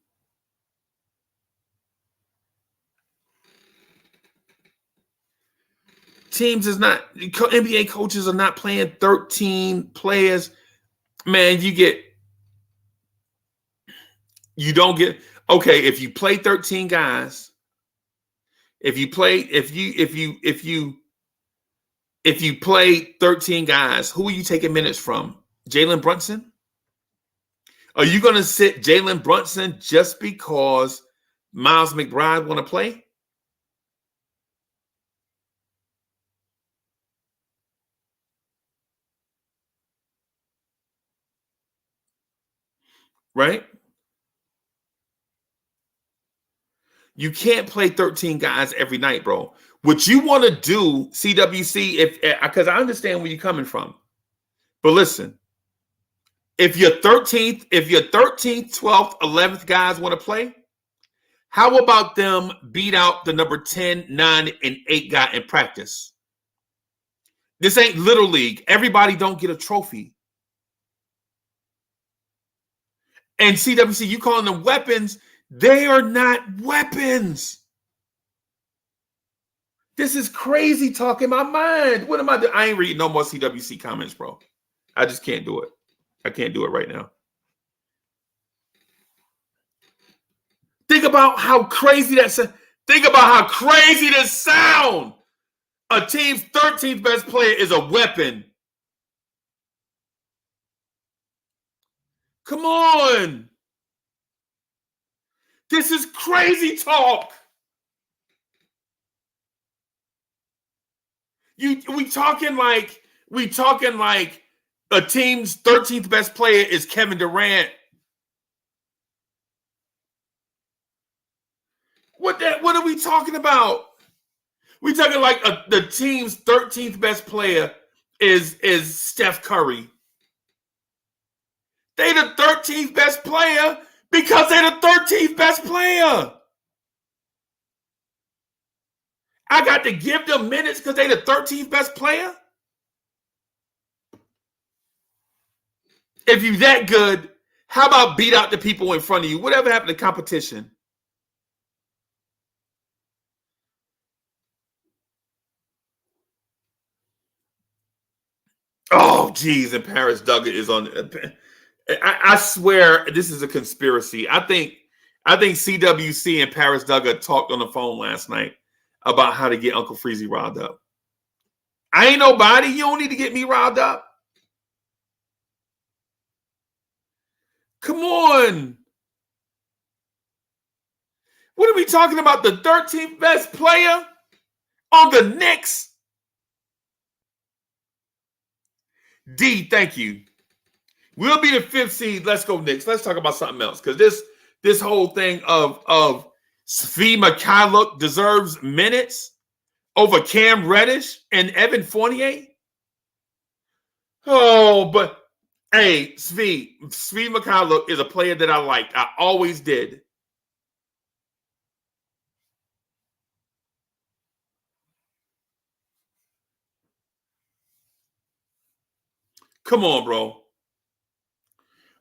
Teams is not, NBA coaches are not playing 13 players. Man, you don't get, okay, if you play 13 guys, if you play 13 guys, who are you taking minutes from? Jalen Brunson? Are you going to sit Jalen Brunson just because Miles McBride want to play? Right? You can't play 13 guys every night, bro. What you want to do, CWC, because I understand where you're coming from. But listen, if your 13th, 12th, 11th guys want to play, how about them beat out the number 10, 9, and 8 guy in practice? This ain't Little League. Everybody don't get a trophy. And CWC, you calling them weapons. They are not weapons. This is crazy talk in my mind. What am I doing? I ain't reading no more CWC comments, bro. I just can't do it. I can't do it right now. Think about how crazy that. Think about how crazy this sound. A team's 13th best player is a weapon. Come on. This is crazy talk. We talking like a team's 13th best player is Kevin Durant. What are we talking about? We talking like the team's 13th best player is Steph Curry. They the 13th best player Because they're the 13th best player. I got to give them minutes because they're the 13th best player? If you're that good, how about beat out the people in front of you? Whatever happened to competition? Oh, geez, and Paris Duggar is on. I swear this is a conspiracy. I think CWC and Paris Duggar talked on the phone last night about how to get Uncle Freezy riled up. I ain't nobody. You don't need to get me riled up. Come on. What are we talking about? The 13th best player on the Knicks? D, thank you. We'll be the 5th seed. Let's go, Knicks. Let's talk about something else. Because this whole thing of Svi Mykhailiuk deserves minutes over Cam Reddish and Evan Fournier. Oh, but hey, Svi Mykhailiuk is a player that I liked. I always did. Come on, bro.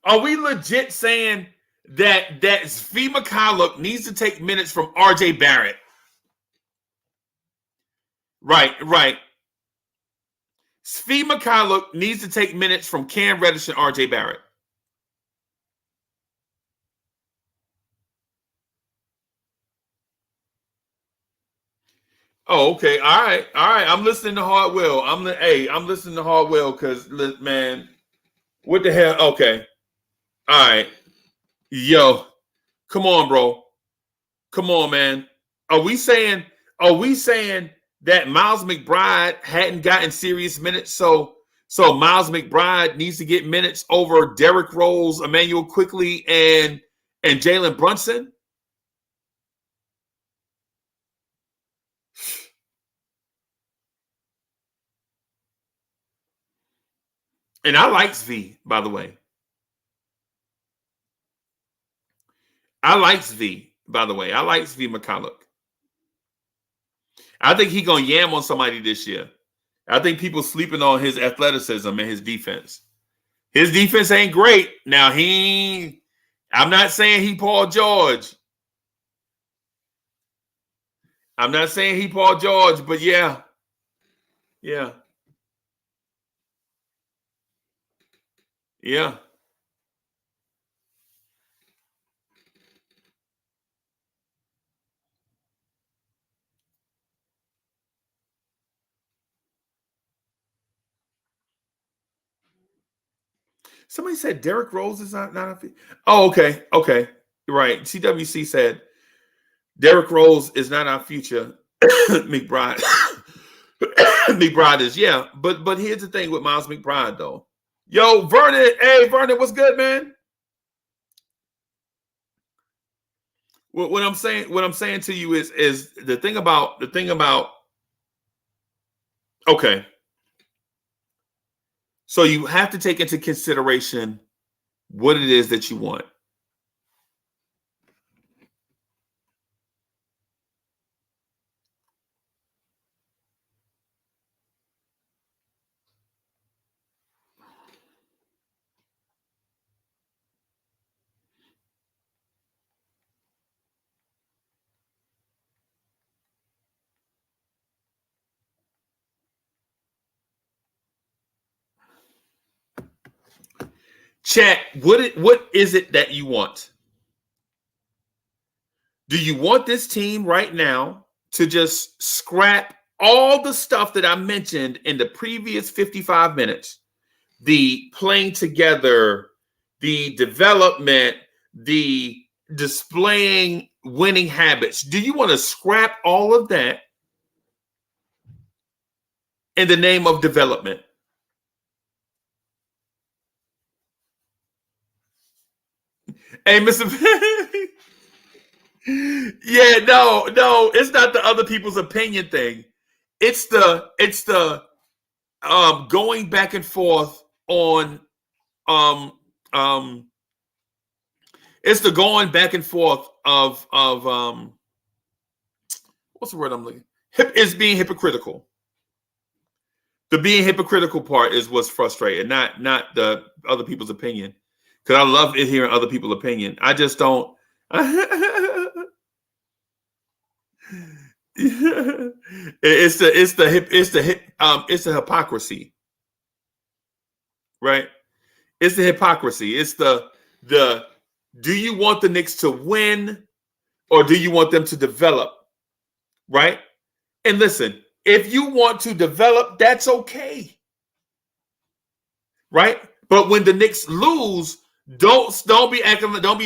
Are we legit saying that Svi Mykhailiuk needs to take minutes from RJ Barrett? Right. Svi Mykhailiuk needs to take minutes from Cam Reddish and RJ Barrett. Oh, okay. All right. I'm listening to Hardwell. I'm listening to Hardwell because, man, what the hell? Okay. All right. Yo, come on, bro. Come on, man. Are we saying that Miles McBride hadn't gotten serious minutes? So Miles McBride needs to get minutes over Derrick Rose, Emmanuel Quickley, and Jalen Brunson? And I like Svi, by the way. I like Svi Mykhailiuk. I think he's going to yam on somebody this year. I think people sleeping on his athleticism and his defense. His defense ain't great. Now, I'm not saying he Paul George. But yeah. Somebody said Derrick Rose is not a. Oh, okay. Right. CWC said Derrick Rose is not our future. McBride. McBride is, yeah. But here's the thing with Miles McBride, though. Yo, Vernon. Hey, Vernon, what's good, man? What I'm saying to you is the thing about okay. So you have to take into consideration what it is that you want. Chat, what is it that you want? Do you want this team right now to just scrap all the stuff that I mentioned in the previous 55 minutes? The playing together, the development, the displaying winning habits. Do you want to scrap all of that in the name of development? Hey, Mr. Yeah, no, it's not the other people's opinion thing. It's the going back and forth on It's the going back and forth of what's the word I'm looking? It's being hypocritical. The being hypocritical part is what's frustrating, not the other people's opinion. Because I love it hearing other people's opinion. I just don't. It's the hypocrisy, right? It's the hypocrisy. It's the do you want the Knicks to win or do you want them to develop, right? And listen, if you want to develop, that's okay, right? But when the Knicks lose, don't be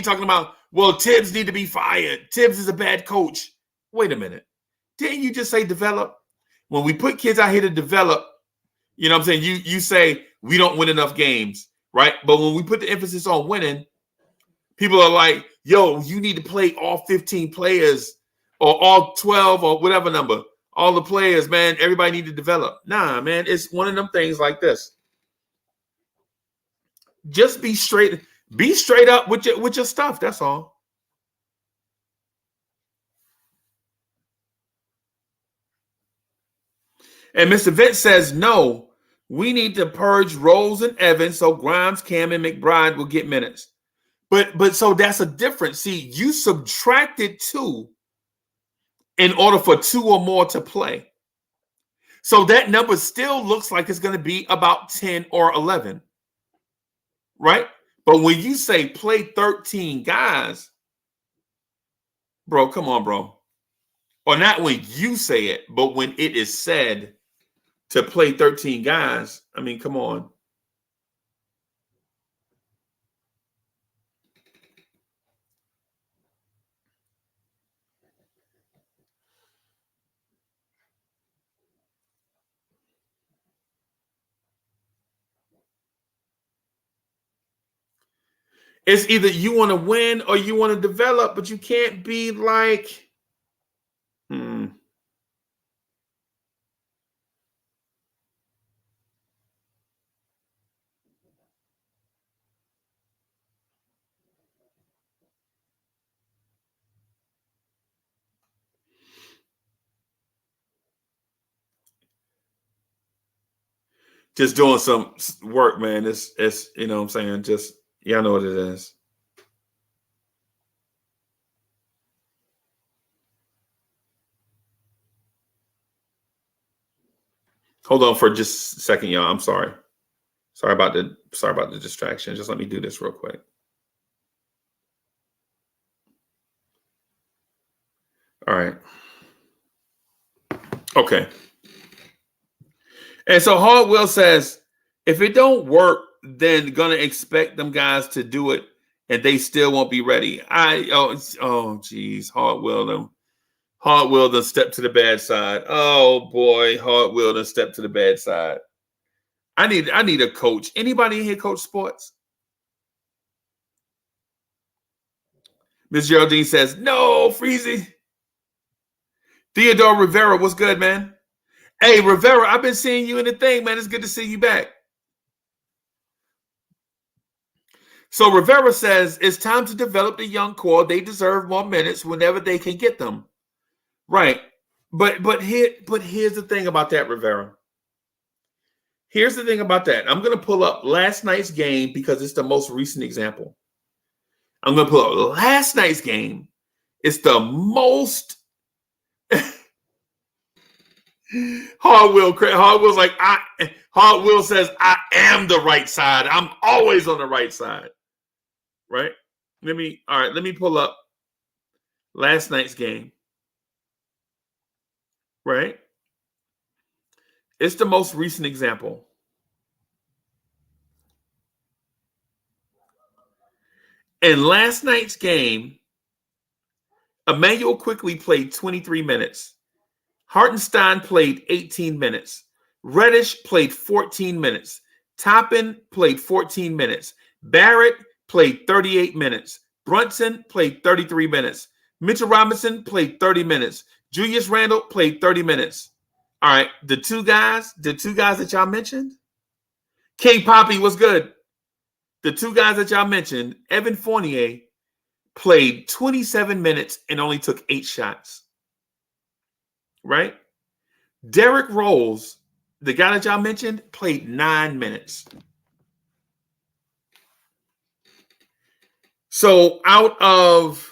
talking about, well, Tibbs need to be fired. Tibbs is a bad coach. Wait a minute. Didn't you just say develop? When we put kids out here to develop, you know what I'm saying? You say we don't win enough games, right? But when we put the emphasis on winning, people are like, yo, you need to play all 15 players or all 12 or whatever number. All the players, man, everybody need to develop. Nah, man, it's one of them things like this. Just be straight up with your stuff. That's all. And Mr. Vince says, no, we need to purge Rose and Evans so Grimes, Cam, and McBride will get minutes. But so that's a difference. See, you subtracted 2 in order for 2 or more to play. So that number still looks like it's going to be about 10 or 11, right? But when you say play 13 guys, bro, come on, bro. Or not when you say it, but when it is said to play 13 guys, I mean, come on. It's either you want to win or you want to develop, but you can't be like, just doing some work, man. It's you know what I'm saying? Just, y'all know what it is. Hold on for just a second, y'all. I'm sorry. Sorry about the distraction. Just let me do this real quick. All right. Okay. And so Hardwell says, if it don't work, then gonna expect them guys to do it, and they still won't be ready. Geez, Hardwell done step to the bad side. Oh boy, Hardwell done step to the bad side. I need a coach. Anybody in here coach sports? Miss Geraldine says, no, Freezy. Theodore Rivera, what's good, man? Hey, Rivera, I've been seeing you in the thing, man. It's good to see you back. So Rivera says, it's time to develop the young core. They deserve more minutes whenever they can get them. Right. But here's the thing about that, Rivera. Here's the thing about that. I'm going to pull up last night's game because it's the most recent example. I'm going to pull up last night's game. It's the most Hardwell says, I am the right side. I'm always on the right side. Right? Let me pull up last night's game. Right? It's the most recent example. In last night's game, Emmanuel Quickly played 23 minutes. Hartenstein played 18 minutes. Reddish played 14 minutes. Toppin played 14 minutes. Barrett played 38 minutes. Brunson played 33 minutes. Mitchell Robinson played 30 minutes. Julius Randle played 30 minutes. All right, the two guys that y'all mentioned, King Poppy was good. The 2 guys that y'all mentioned, Evan Fournier played 27 minutes and only took 8 shots. Right? Derrick Rose, the guy that y'all mentioned, played 9 minutes. So out of,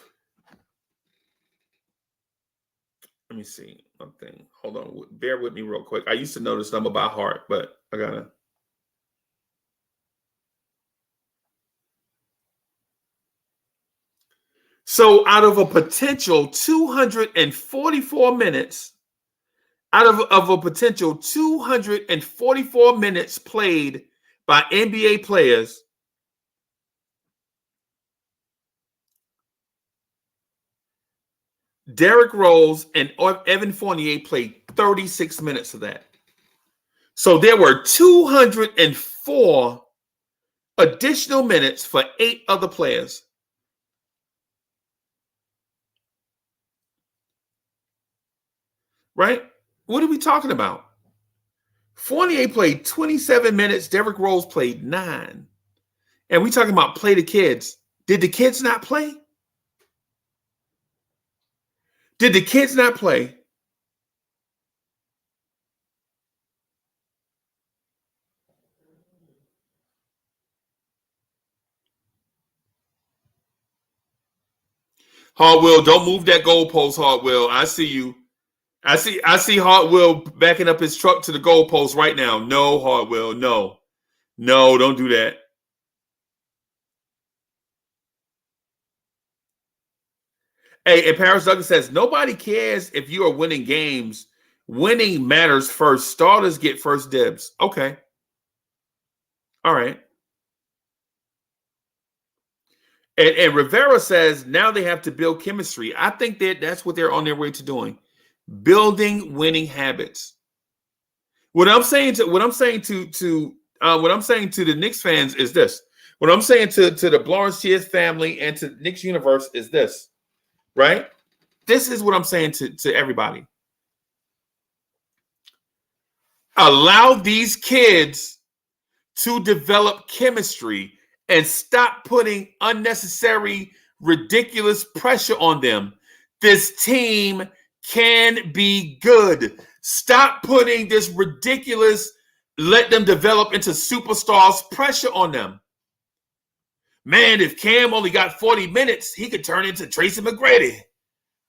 let me see one thing. Hold on. Bear with me real quick. I used to know this number by heart, but I gotta. So out of a potential 244 minutes, out of a potential 244 minutes played by NBA players, Derrick Rose and Evan Fournier played 36 minutes of that. So there were 204 additional minutes for 8 other players. Right? What are we talking about? Fournier played 27 minutes. Derrick Rose played 9. And we talking about play the kids. Did the kids not play? Did the kids not play? Hardwill, don't move that goalpost, Hardwill. I see you. I see Hardwill backing up his truck to the goalpost right now. No, Hardwill, no. No, don't do that. Hey, and Paris Douglas says, nobody cares if you are winning games. Winning matters first. Starters get first dibs. Okay. All right. And Rivera says, now they have to build chemistry. I think that's what they're on their way to doing. Building winning habits. What I'm saying to the Knicks fans is this. What I'm saying to the Blorange Tears family and to Knicks universe is this, right? This is what I'm saying to everybody. Allow these kids to develop chemistry and stop putting unnecessary, ridiculous pressure on them. This team can be good. Stop putting this ridiculous, let them develop into superstars pressure on them. Man, if Cam only got 40 minutes, he could turn into Tracy McGrady.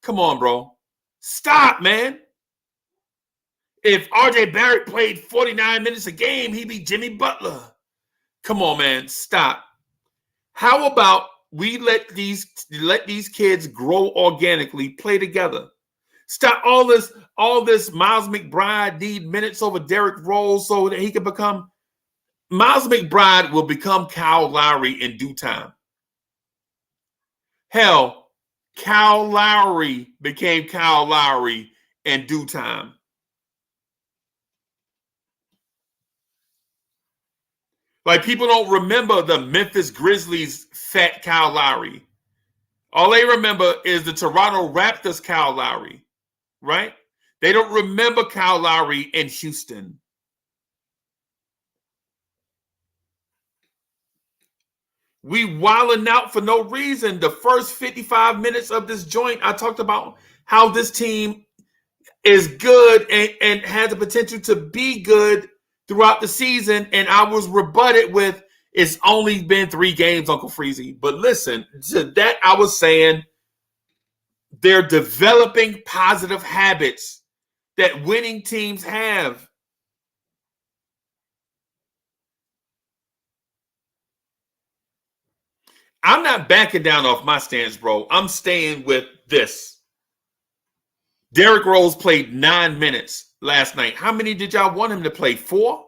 Come on, bro. Stop, man. If RJ Barrett played 49 minutes a game, he'd be Jimmy Butler. Come on, man. Stop. How about we let these kids grow organically, play together? Stop all this Miles McBride need minutes over Derrick Rose so that he can become Miles McBride will become Kyle Lowry in due time. Hell, Kyle Lowry became Kyle Lowry in due time. Like, people don't remember the Memphis Grizzlies fat Kyle Lowry. All they remember is the Toronto Raptors Kyle Lowry, right? They don't remember Kyle Lowry in Houston. We wilding out for no reason. The first 55 minutes of this joint, I talked about how this team is good and has the potential to be good throughout the season, and I was rebutted with, it's only been 3 games, Uncle Freezy. But listen, to that I was saying, they're developing positive habits that winning teams have. I'm not backing down off my stance, bro. I'm staying with this. Derrick Rose played 9 minutes last night. How many did y'all want him to play? 4?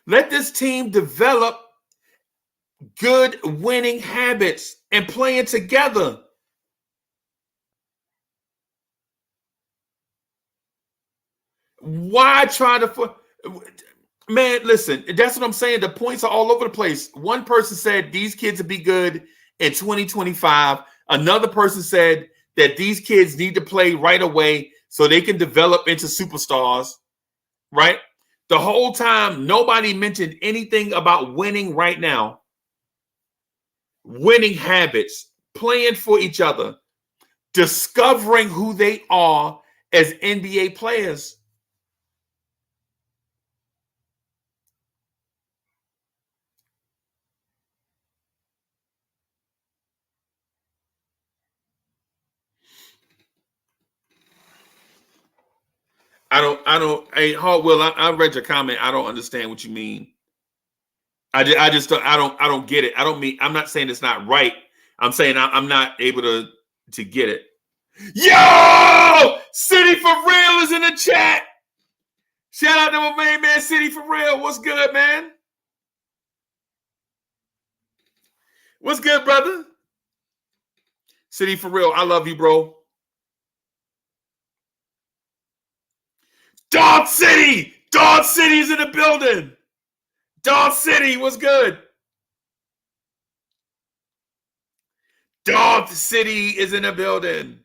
Let this team develop good winning habits and playing together. Why try to... Man, listen, that's what I'm saying. The points are all over the place. One person said these kids will be good in 2025. Another person said that these kids need to play right away so they can develop into superstars, right? The whole time, nobody mentioned anything about winning right now. winning habits, playing for each other, discovering who they are as NBA players. Hey, Hardwell, I read your comment. I don't understand what you mean. I don't get it. I'm not saying it's not right. I'm saying I'm not able to get it. Yo, City for Real is in the chat. Shout out to my main man, City for Real. What's good, man? What's good, brother? City for Real, I love you, bro. Dog City is in the building. Dog City, what's good? Dog City is in the building.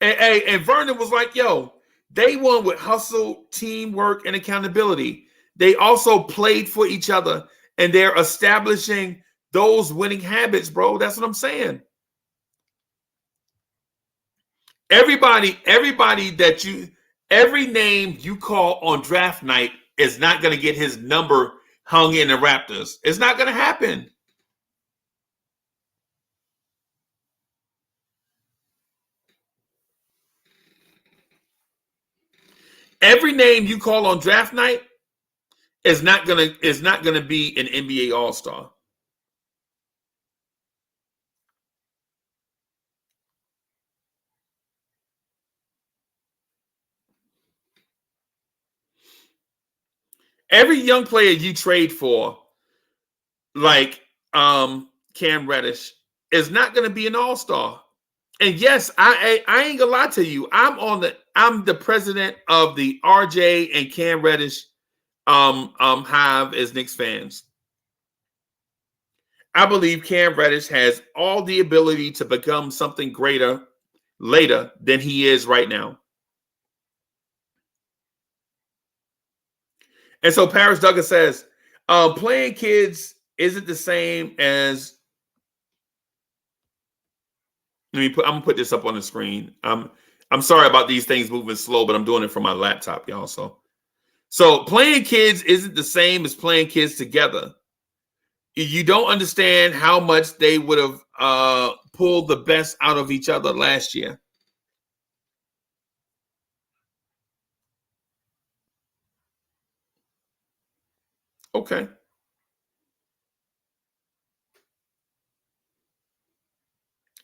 And Vernon was like, yo, they won with hustle, teamwork, and accountability. They also played for each other, and they're establishing those winning habits, bro. That's what I'm saying. Every name you call on draft night is not going to get his number hung in the Raptors. It's not going to happen. Every name you call on draft night is not gonna be an NBA All-Star. Every young player you trade for, like Cam Reddish, is not going to be an all-star. And yes, I ain't gonna lie to you. I'm the president of the RJ and Cam Reddish hive as Knicks fans. I believe Cam Reddish has all the ability to become something greater later than he is right now. And so Paris Douglas says, playing kids isn't the same as. I'm gonna put this up on the screen. I'm sorry about these things moving slow, but I'm doing it from my laptop, y'all. So playing kids isn't the same as playing kids together. You don't understand how much they would have pulled the best out of each other last year. Okay.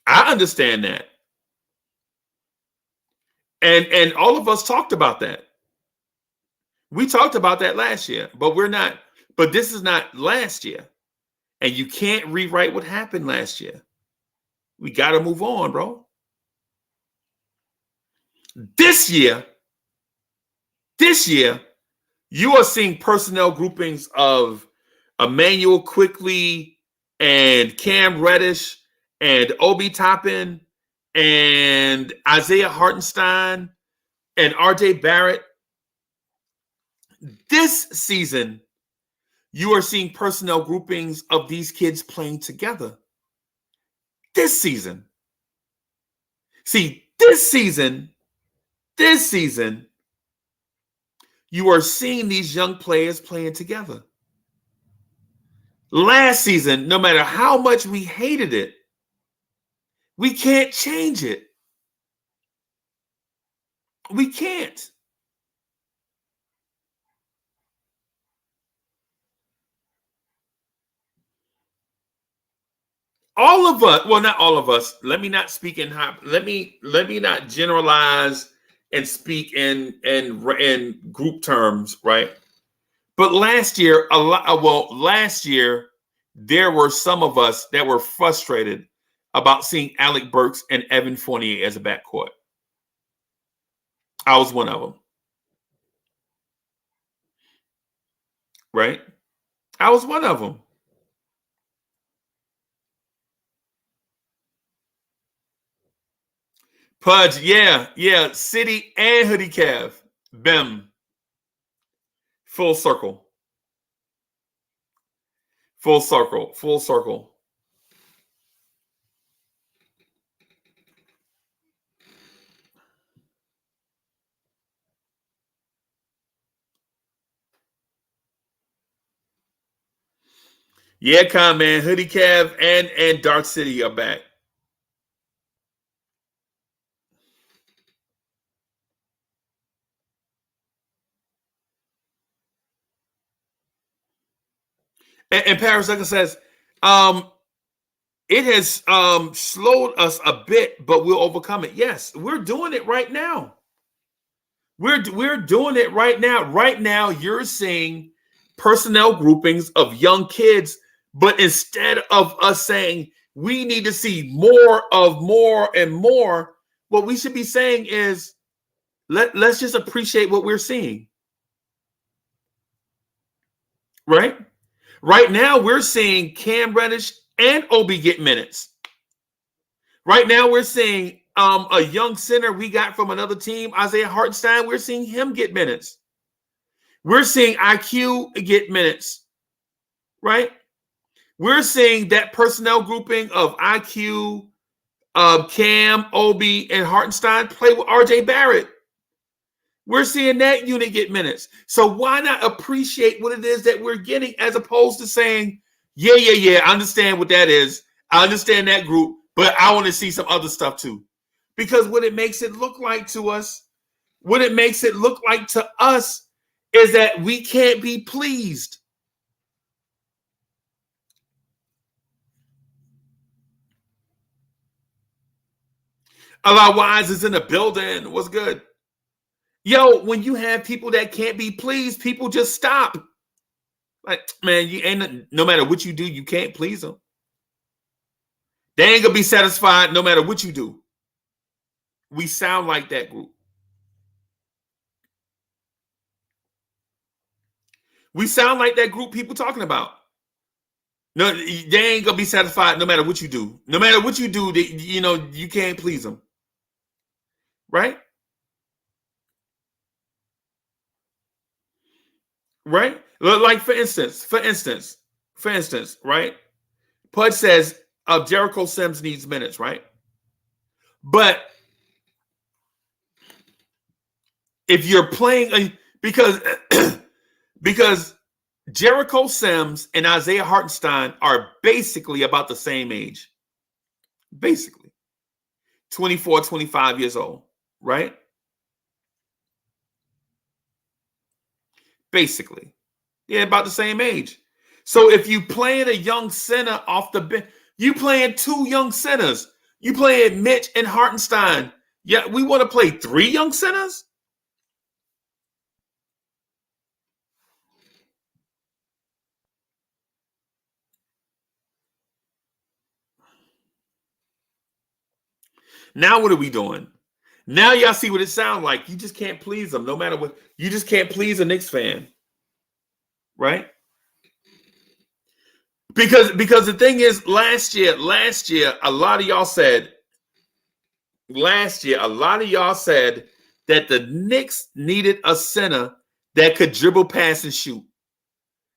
I understand that. And all of us talked about that. We talked about that last year, but this is not last year. And you can't rewrite what happened last year. We got to move on, bro. This year, you are seeing personnel groupings of Emmanuel Quickly and Cam Reddish and Obi Toppin and Isaiah Hartenstein and RJ Barrett. This season, you are seeing personnel groupings of these kids playing together. This season. See, this season, you are seeing these young players playing together. Last season, no matter how much we hated it, we can't change it. We can't. All of us, well, not all of us. Let me not speak in let me not generalize and speak in group terms, right? But last year, there were some of us that were frustrated about seeing Alec Burks and Evan Fournier as a backcourt. I was one of them. Right? I was one of them. Pudge, yeah. City and Hoodie Cav. Bim. Full circle. Full circle. Full circle. Yeah, Con, man. Hoodie Cav and Dark City are back. And Paris Sucker says, it has slowed us a bit, but we'll overcome it. Yes, we're doing it right now. We're doing it right now. Right now, you're seeing personnel groupings of young kids, but instead of us saying we need to see more and more, what we should be saying is let's just appreciate what we're seeing. Right? Right now, we're seeing Cam Reddish and Obi get minutes. Right now, we're seeing a young center we got from another team, Isaiah Hartenstein. We're seeing him get minutes. We're seeing IQ get minutes. Right? We're seeing that personnel grouping of IQ, Cam, Obi, and Hartenstein play with RJ Barrett. We're seeing that unit get minutes. So why not appreciate what it is that we're getting as opposed to saying, yeah, I understand what that is. I understand that group, but I want to see some other stuff too. Because what it makes it look like to us, is that we can't be pleased. Allah Wise is in the building. What's good? Yo, when you have people that can't be pleased, people just stop. Like, man, you ain't, no matter what you do, you can't please them. They ain't gonna be satisfied no matter what you do. We sound like that group. We sound like that group people talking about. No, they ain't gonna be satisfied no matter what you do. No matter what you do, you can't please them. Right? Right? Like for instance, right? Pudge says Jericho Sims needs minutes, right? But if you're playing because Jericho Sims and Isaiah Hartenstein are basically about the same age. Basically. 24, 25 years old, right? Basically. Yeah, about the same age. So if you playing a young center off the bench, you playing two young centers. You playing Mitch and Hartenstein. Yeah, we want to play three young centers? Now what are we doing? Now y'all see what it sounds like. You just can't please them no matter what. You just can't please a Knicks fan. Right? Because the thing is, last year, a lot of y'all said that the Knicks needed a center that could dribble, pass, and shoot.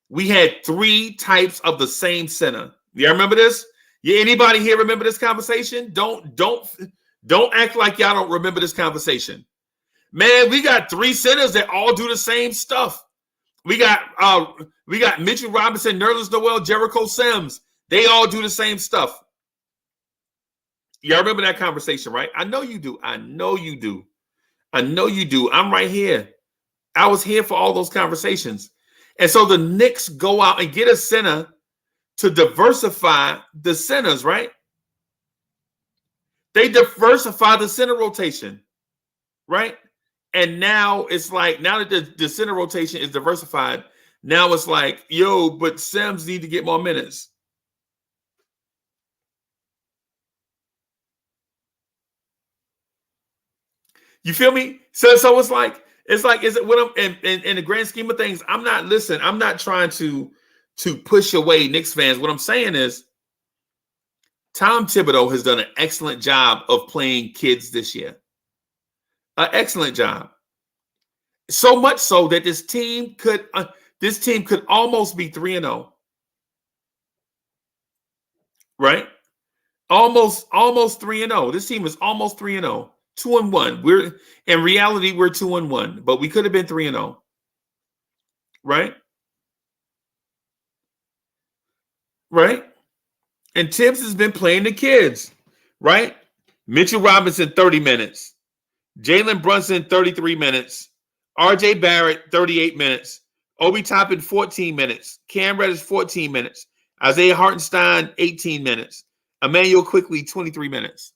We had three types of the same center. Y'all remember this? Yeah, anybody here remember this conversation? Don't act like y'all don't remember this conversation. Man, we got three centers that all do the same stuff. We got Mitchell Robinson, Nerlens Noel, Jericho Sims. They all do the same stuff. Y'all remember that conversation, right? I know you do. I'm right here. I was here for all those conversations. And so the Knicks go out and get a center to diversify the centers, right? They diversify the center rotation, right? And now it's like, now that the center rotation is diversified, now it's like, yo, but Sims need to get more minutes. You feel me? So it's like, is it what I'm in the grand scheme of things? I'm not trying to push away Knicks fans. What I'm saying is Tom Thibodeau has done an excellent job of playing kids this year. An excellent job. So much so that this team could almost be 3-0. right? Almost 3-0. This team is almost 3-0. 2-1. We're in reality, we're 2-1, but we could have been 3-0. Right? Right? And Tibbs has been playing the kids, right? Mitchell Robinson, 30 minutes. Jalen Brunson, 33 minutes. RJ Barrett, 38 minutes. Obi Toppin, 14 minutes. Cam Reddish, 14 minutes. Isaiah Hartenstein, 18 minutes. Emmanuel Quickly, 23 minutes.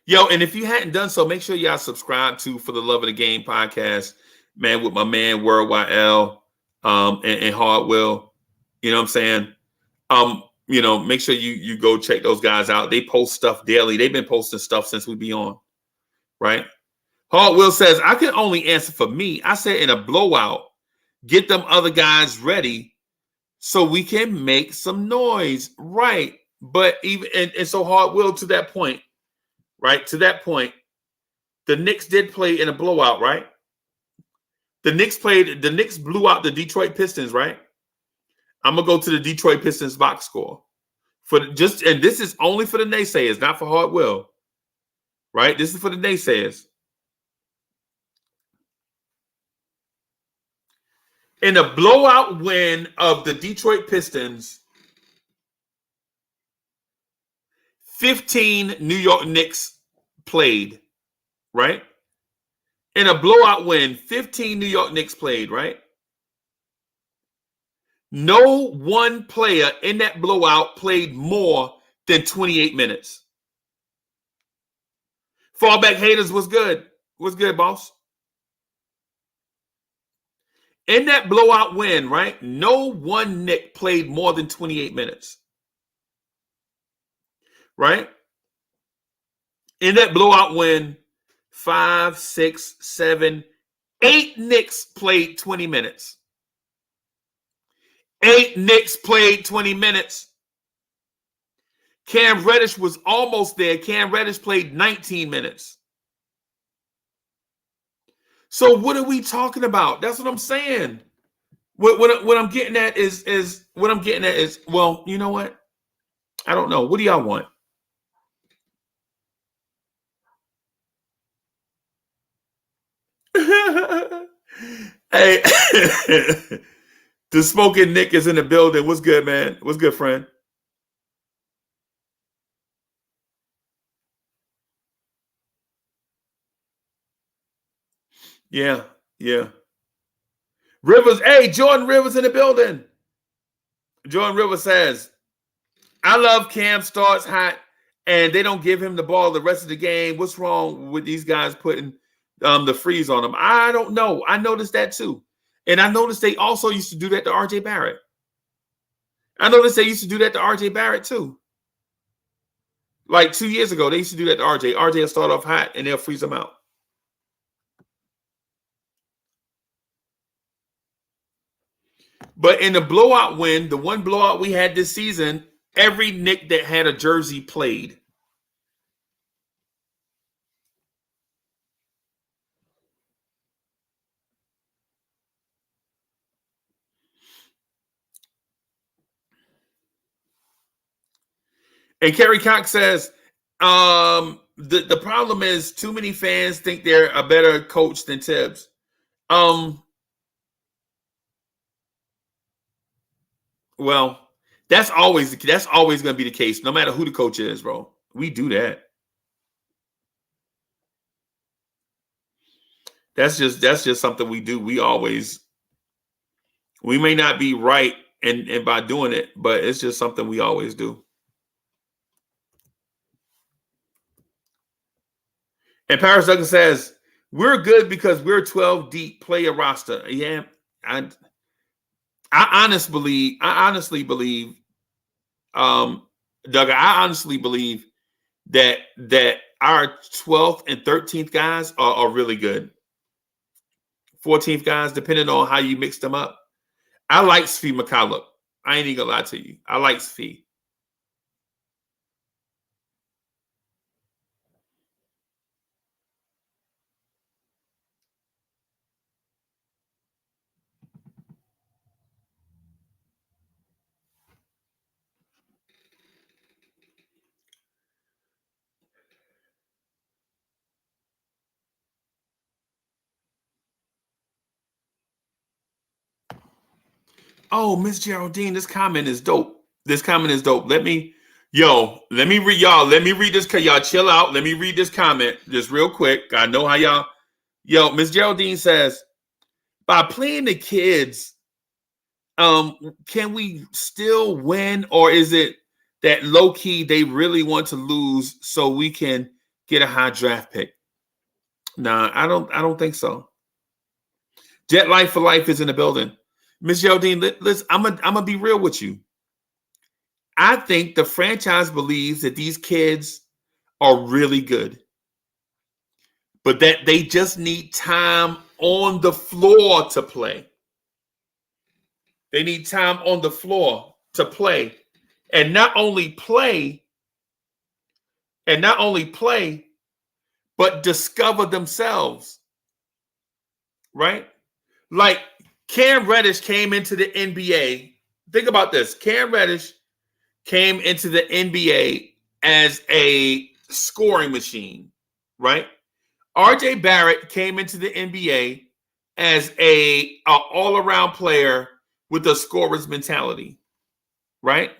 Yo, and if you hadn't done so, make sure y'all subscribe to For the Love of the Game podcast, man, with my man Worldwide L and Hardwell. You know what I'm saying? Make sure you go check those guys out. They post stuff daily. They've been posting stuff since we be on, right? Hardwell says, I can only answer for me. I said in a blowout, get them other guys ready so we can make some noise, right? But even and so Hardwell, to that point, right? To that point, the Knicks did play in a blowout, right? The Knicks blew out the Detroit Pistons, right? I'm gonna go to the Detroit Pistons box score and this is only for the naysayers, not for Hardwell, right? This is for the naysayers. In a blowout win of the Detroit Pistons, 15 New York Knicks played, right? In a blowout win, 15 New York Knicks played, right? No one player in that blowout played more than 28 minutes. Fallback haters was good. Was good, boss. In that blowout win, right? No one Knick played more than 28 minutes. Right? In that blowout win, 5, 6, 7, 8 Knicks played 20 minutes. 8 Knicks played 20 minutes. Cam Reddish was almost there. Cam Reddish played 19 minutes. So what are we talking about? That's what I'm saying. What I'm getting at is well, you know what? I don't know. What do y'all want? Hey, the smoking Nick is in the building. What's good, man? What's good, friend? Yeah. Rivers, hey, Jordan Rivers in the building. Jordan Rivers says, I love Cam starts hot and they don't give him the ball the rest of the game. What's wrong with these guys putting the freeze on him? I don't know. I noticed that too. And I noticed they also used to do that to RJ Barrett. Too. Like 2 years ago, they used to do that to RJ. RJ will start off hot and they'll freeze him out. But in the blowout win, the one blowout we had this season, every Knick that had a jersey played. And Kerry Cox says, the problem is too many fans think they're a better coach than Tibbs. Well, that's always going to be the case, no matter who the coach is, bro. We do that. That's just something we do. We may not be right and by doing it, but it's just something we always do. And Paris Duggan says, we're good because we're 12 deep player roster. Yeah, I honestly believe, Doug, I honestly believe that our 12th and 13th guys are really good. 14th guys, depending on how you mix them up. I like Svi McCullough. I ain't even gonna lie to you. I like Fee. Oh, Miss Geraldine, this comment is dope. This comment is dope. Let me read y'all. Let me read this. Y'all chill out. Let me read this comment just real quick. I know how y'all. Miss Geraldine says, by playing the kids, can we still win, or is it that low key they really want to lose so we can get a high draft pick? Nah, I don't think so. Jet Life for Life is in the building. Miss Geraldine, listen, I'm gonna be real with you. I think the franchise believes that these kids are really good, but that they just need time on the floor to play. They need time on the floor to play, and not only play, but discover themselves. Right? Like Cam Reddish came into the NBA. Think about this. Cam Reddish came into the NBA as a scoring machine, right? RJ Barrett came into the NBA as a all-around player with a scorer's mentality, right?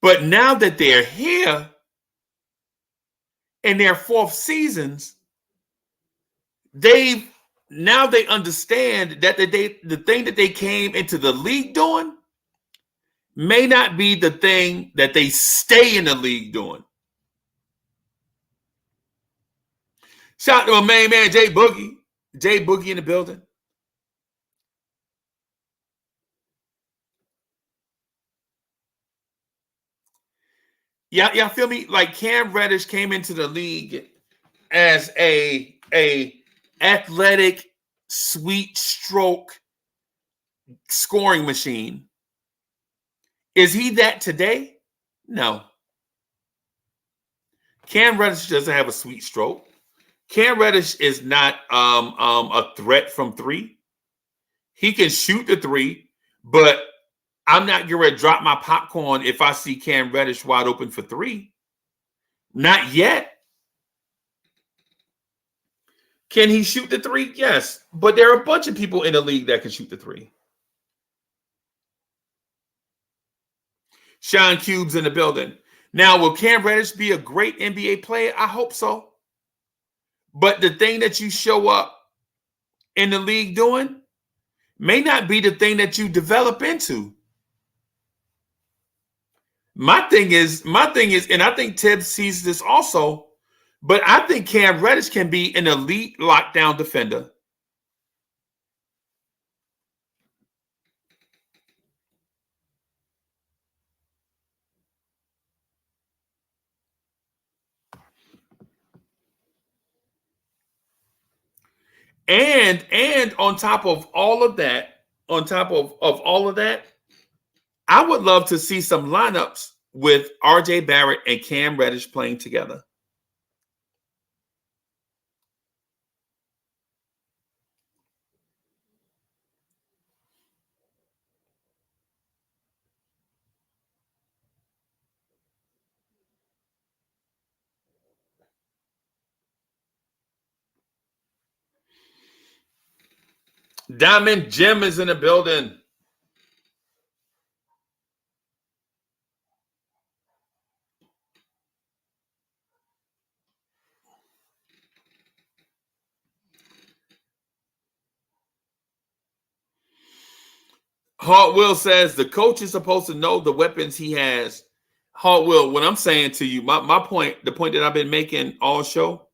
But now that they're here in their fourth seasons, they understand that the thing that they came into the league doing may not be the thing that they stay in the league doing. Shout out to my main man, Jay Boogie. Jay Boogie in the building. Y'all feel me? Like Cam Reddish came into the league as a athletic, sweet stroke scoring machine. Is he that today? No. Cam Reddish doesn't have a sweet stroke. Cam Reddish is not a threat from three. He can shoot the three, but I'm not going to drop my popcorn if I see Cam Reddish wide open for three. Not yet. Can he shoot the three? Yes. But there are a bunch of people in the league that can shoot the three. Sean Cube's in the building. Now, will Cam Reddish be a great NBA player? I hope so. But the thing that you show up in the league doing may not be the thing that you develop into. My thing is, and I think Tibbs sees this also, but I think Cam Reddish can be an elite lockdown defender. And on top of all of that, I would love to see some lineups with RJ Barrett and Cam Reddish playing together. Diamond Jim is in the building. Hartwell says the coach is supposed to know the weapons he has. Hartwell, what I'm saying to you, my point, the point that I've been making all show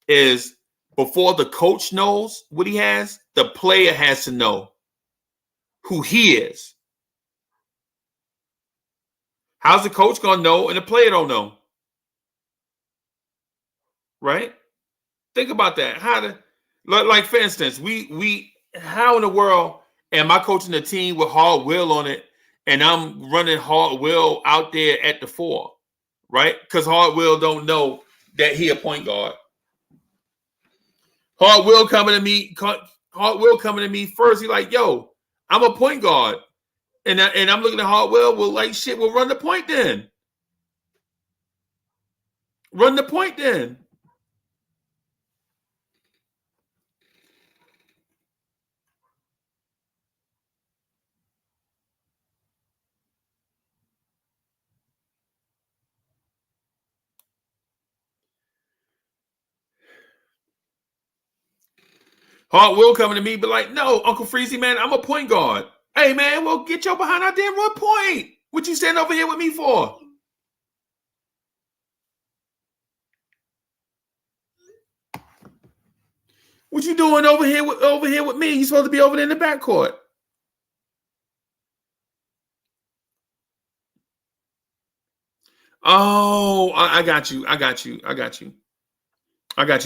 is before the coach knows what he has, the player has to know who he is. How's the coach going to know and the player don't know? Right? Think about that. Like for instance, how in the world am I coaching a team with Hard Will on it, and I'm running Hard Will out there at the 4, right? Because Hard Will don't know that he a point guard. Hard Will coming to me first. He's like, yo, I'm a point guard. And I'm looking at Hard Will, well, like, shit, we'll run the point then. Run the point then. Hard Will coming to me, but like, no, Uncle Freezy, man, I'm a point guard. Hey, man, well, get your behind out there and run point. What you standing over here with me for? What you doing over here with me? You supposed to be over there in the backcourt. Oh, I got you,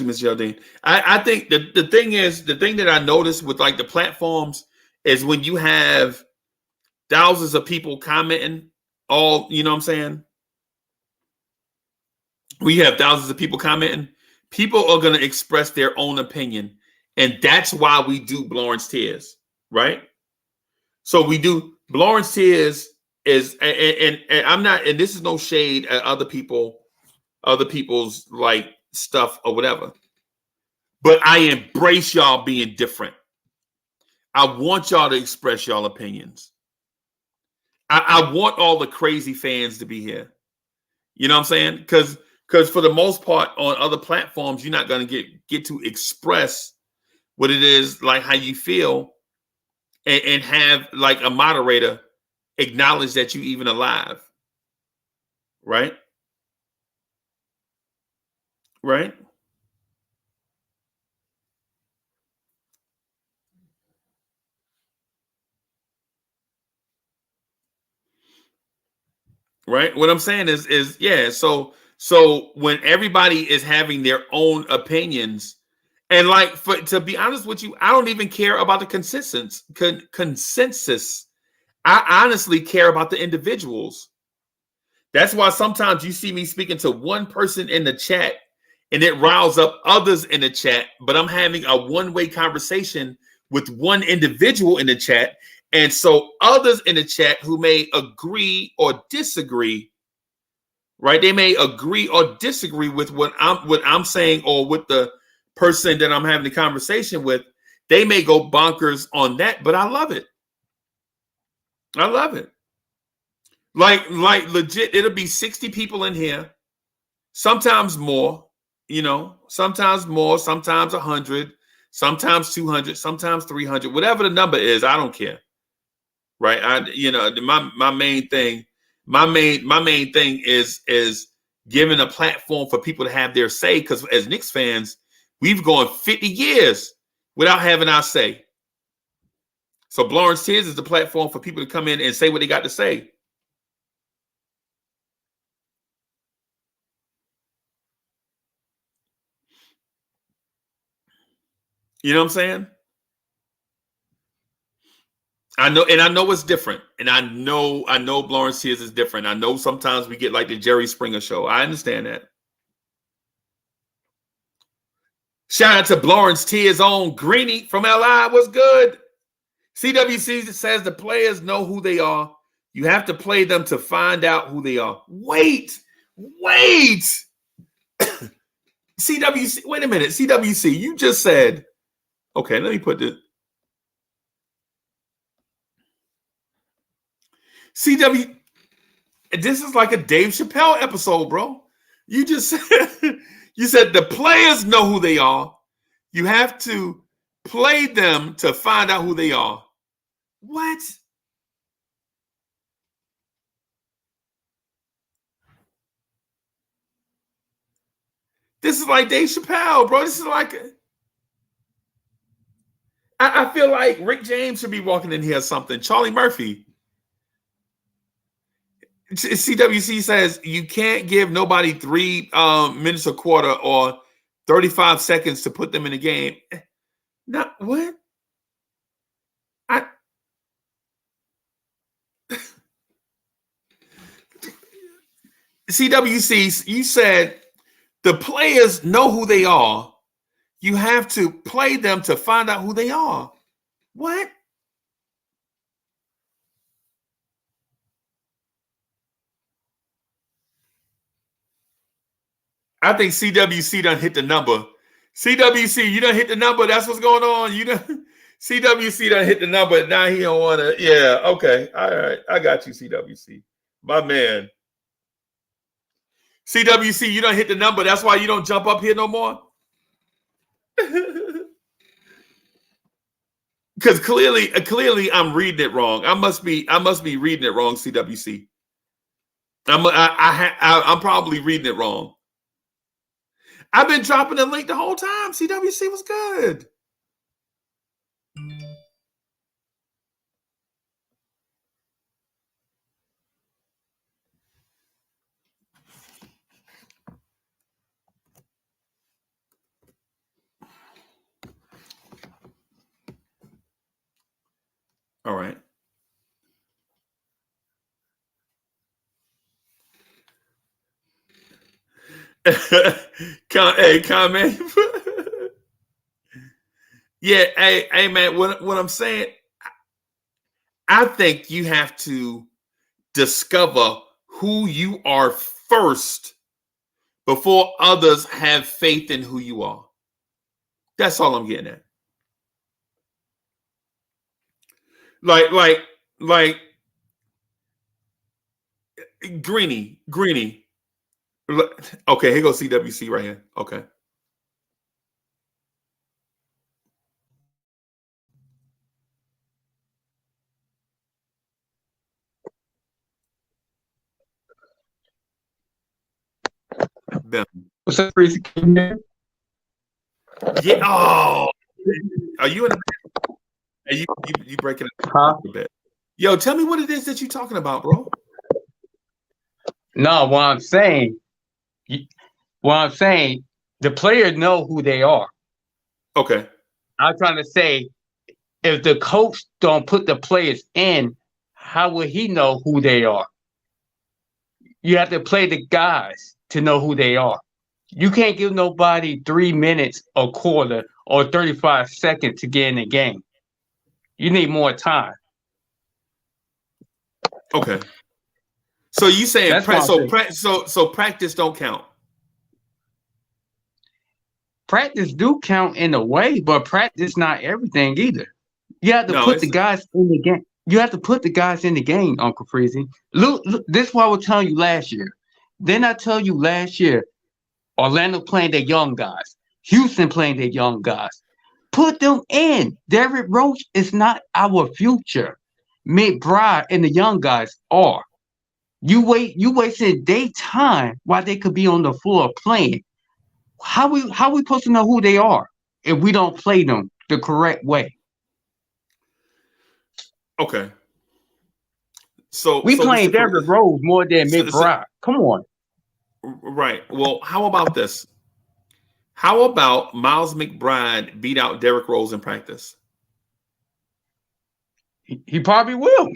Miss Geraldine. I think the thing that I noticed with like the platforms is when you have thousands of people commenting, all, you know what I'm saying? We have thousands of people commenting. People are going to express their own opinion. And that's why we do Blorange Tears, right? So we do Blorange Tears is, and I'm not, and this is no shade at other people's like stuff or whatever. But I embrace y'all being different. I want y'all to express y'all opinions. I want all the crazy fans to be here. You know what I'm saying? Because for the most part on other platforms, you're not going to get to express what it is, like how you feel, and have like a moderator acknowledge that you even alive. Right? Right? Right? What I'm saying is yeah, so when everybody is having their own opinions, and like, to be honest with you, I don't even care about the consensus. I honestly care about the individuals. That's why sometimes you see me speaking to one person in the chat and it riles up others in the chat, but I'm having a one-way conversation with one individual in the chat. And so others in the chat who may agree or disagree, right? They may agree or disagree with what I'm saying, or with the person that I'm having the conversation with. They may go bonkers on that, but I love it. I love it. Like legit, it'll be 60 people in here, sometimes more, you know, sometimes more, sometimes 100, sometimes 200, sometimes 300, whatever the number is, I don't care. Right? My main thing is giving a platform for people to have their say, because as Knicks fans, we've gone 50 years without having our say. So Blorange Tears is the platform for people to come in and say what they got to say. You know what I'm saying? I know it's different. And I know Blorange Tears is different. I know sometimes we get like the Jerry Springer show. I understand that. Shout out to Blorange Tears' own Greenie from LI. What's good? CWC says the players know who they are. You have to play them to find out who they are. Wait. CWC, wait a minute. CWC, you just said, okay, let me put this. CW, this is like a Dave Chappelle episode, bro. You just said, you said the players know who they are. You have to play them to find out who they are. What? This is like Dave Chappelle, bro. This is like, I feel like Rick James should be walking in here or something. Charlie Murphy. CWC says you can't give nobody 3 minutes a quarter or 35 seconds to put them in the game. Not what? CWC, you said the players know who they are. You have to play them to find out who they are. What? I think CWC done hit the number. CWC, you done hit the number. That's what's going on. You done CWC done hit the number. Now he don't want to. Yeah, okay. All right. I got you, CWC. My man. CWC, you done hit the number. That's why you don't jump up here no more. Because clearly I'm reading it wrong. I must be reading it wrong, CWC. I'm probably reading it wrong. I've been dropping the link the whole time. CWC was good. All right. Hey, comment. Yeah, hey, man. What I'm saying, I think you have to discover who you are first before others have faith in who you are. That's all I'm getting at. Like Greeny. Okay, here goes CWC right here. Okay. Them. What's up, Freezy? Yeah. Oh, are you in? Are you breaking it Huh? a bit? Yo, tell me what it is that you're talking about, bro. No, what I'm saying, the players know who they are. Okay. I'm trying to say, if the coach don't put the players in, how will he know who they are? You have to play the guys to know who they are. You can't give nobody 3 minutes, a quarter, or 35 seconds to get in the game. You need more time. Okay. So you saying That's what I'm saying. so practice don't count? Practice do count in a way, but practice not everything either. You have to put the guys in the game. You have to put the guys in the game, Uncle Freezy. Look, this is what I was telling you last year. Then I tell you last year, Orlando playing their young guys, Houston playing their young guys. Put them in. Derrick Rose is not our future. McBride and the young guys are. You wasting their time while they could be on the floor playing. How we supposed to know who they are if we don't play them the correct way? Okay. So we playing Derrick Rose more than McBride. Come on. Right. Well, how about this? How about Miles McBride beat out Derrick Rose in practice? He probably will.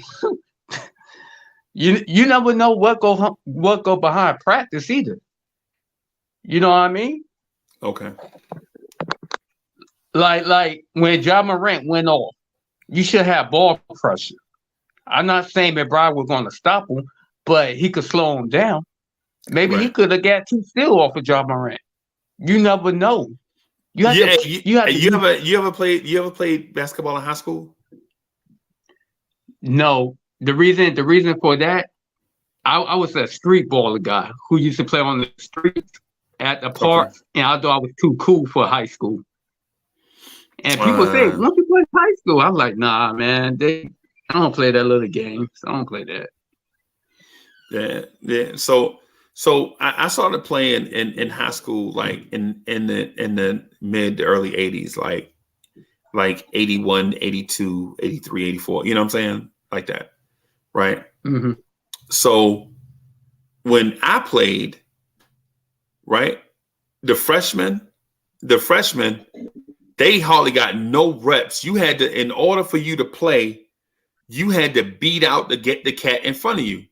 You never know what go behind practice either. You know what I mean? Okay. Like when Ja Morant went off, you should have ball pressure. I'm not saying McBride was going to stop him, but he could slow him down. Maybe he could have got 2 steals off of Ja Morant. You never know. You ever played basketball in high school? No. The reason for that, I was a street baller guy who used to play on the streets at the park, and I thought I was too cool for high school. And people say, "Why don't you play high school?" I'm like, "Nah, man. I don't play that little game. I don't play that." Yeah. So I started playing in high school, like in the mid to early 80s, like 81, 82, 83, 84. You know what I'm saying? Like that. Right. Mm-hmm. So when I played, right, the freshmen, they hardly got no reps. You had to, in order for you to play, you had to beat out to get the cat in front of you.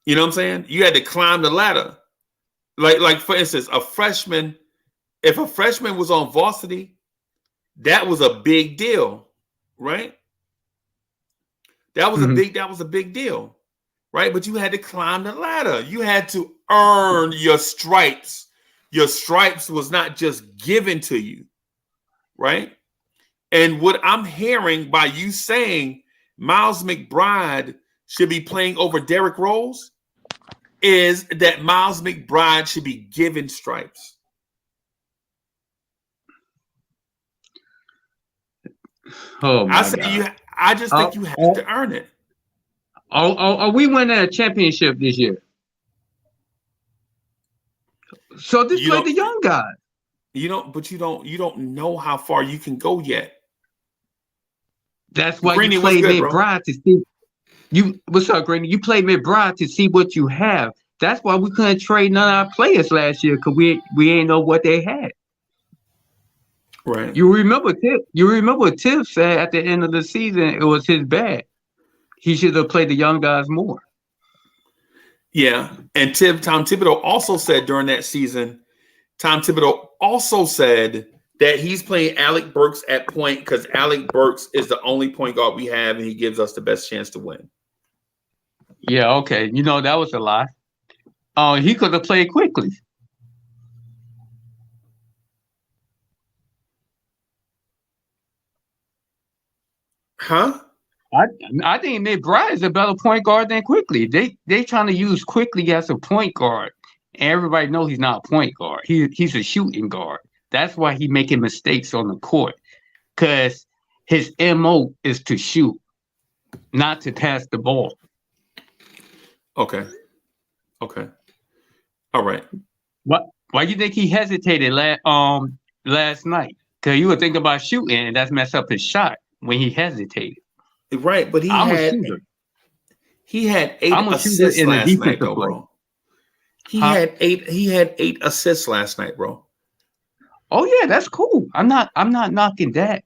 You know what I'm saying? You had to climb the ladder. Like for instance, if a freshman was on varsity, that was a big deal, right? That was a big deal, right? But you had to climb the ladder. You had to earn your stripes. Your stripes was not just given to you, right? And what I'm hearing by you saying Miles McBride should be playing over Derrick Rose is that Miles McBride should be given stripes. Oh my God. I just think you have to earn it. Are we winning a championship this year? So play the young guys. You don't know how far you can go yet. That's why you play McBride to see you. What's up, Granny? You play McBride to see what you have. That's why we couldn't trade none of our players last year because we ain't know what they had. Right. You remember what Tiff said at the end of the season? It was his bad. He should have played the young guys more. Yeah, and Tom Thibodeau also said during that season, Tom Thibodeau also said that he's playing Alec Burks at point because Alec Burks is the only point guard we have, and he gives us the best chance to win. Yeah, okay. That was a lie. He could have played quickly. Huh? I think McBride is a better point guard than Quickly. They trying to use Quickly as a point guard. And everybody knows he's not a point guard. He's a shooting guard. That's why he's making mistakes on the court. Because his MO is to shoot, not to pass the ball. Okay. All right. Why do you think he hesitated last night? Because you were thinking about shooting, and that's messed up his shot when he hesitated. Right, but he had 8 assists last night, though, bro. He had 8 assists last night, bro. Oh yeah, that's cool. I'm not knocking that.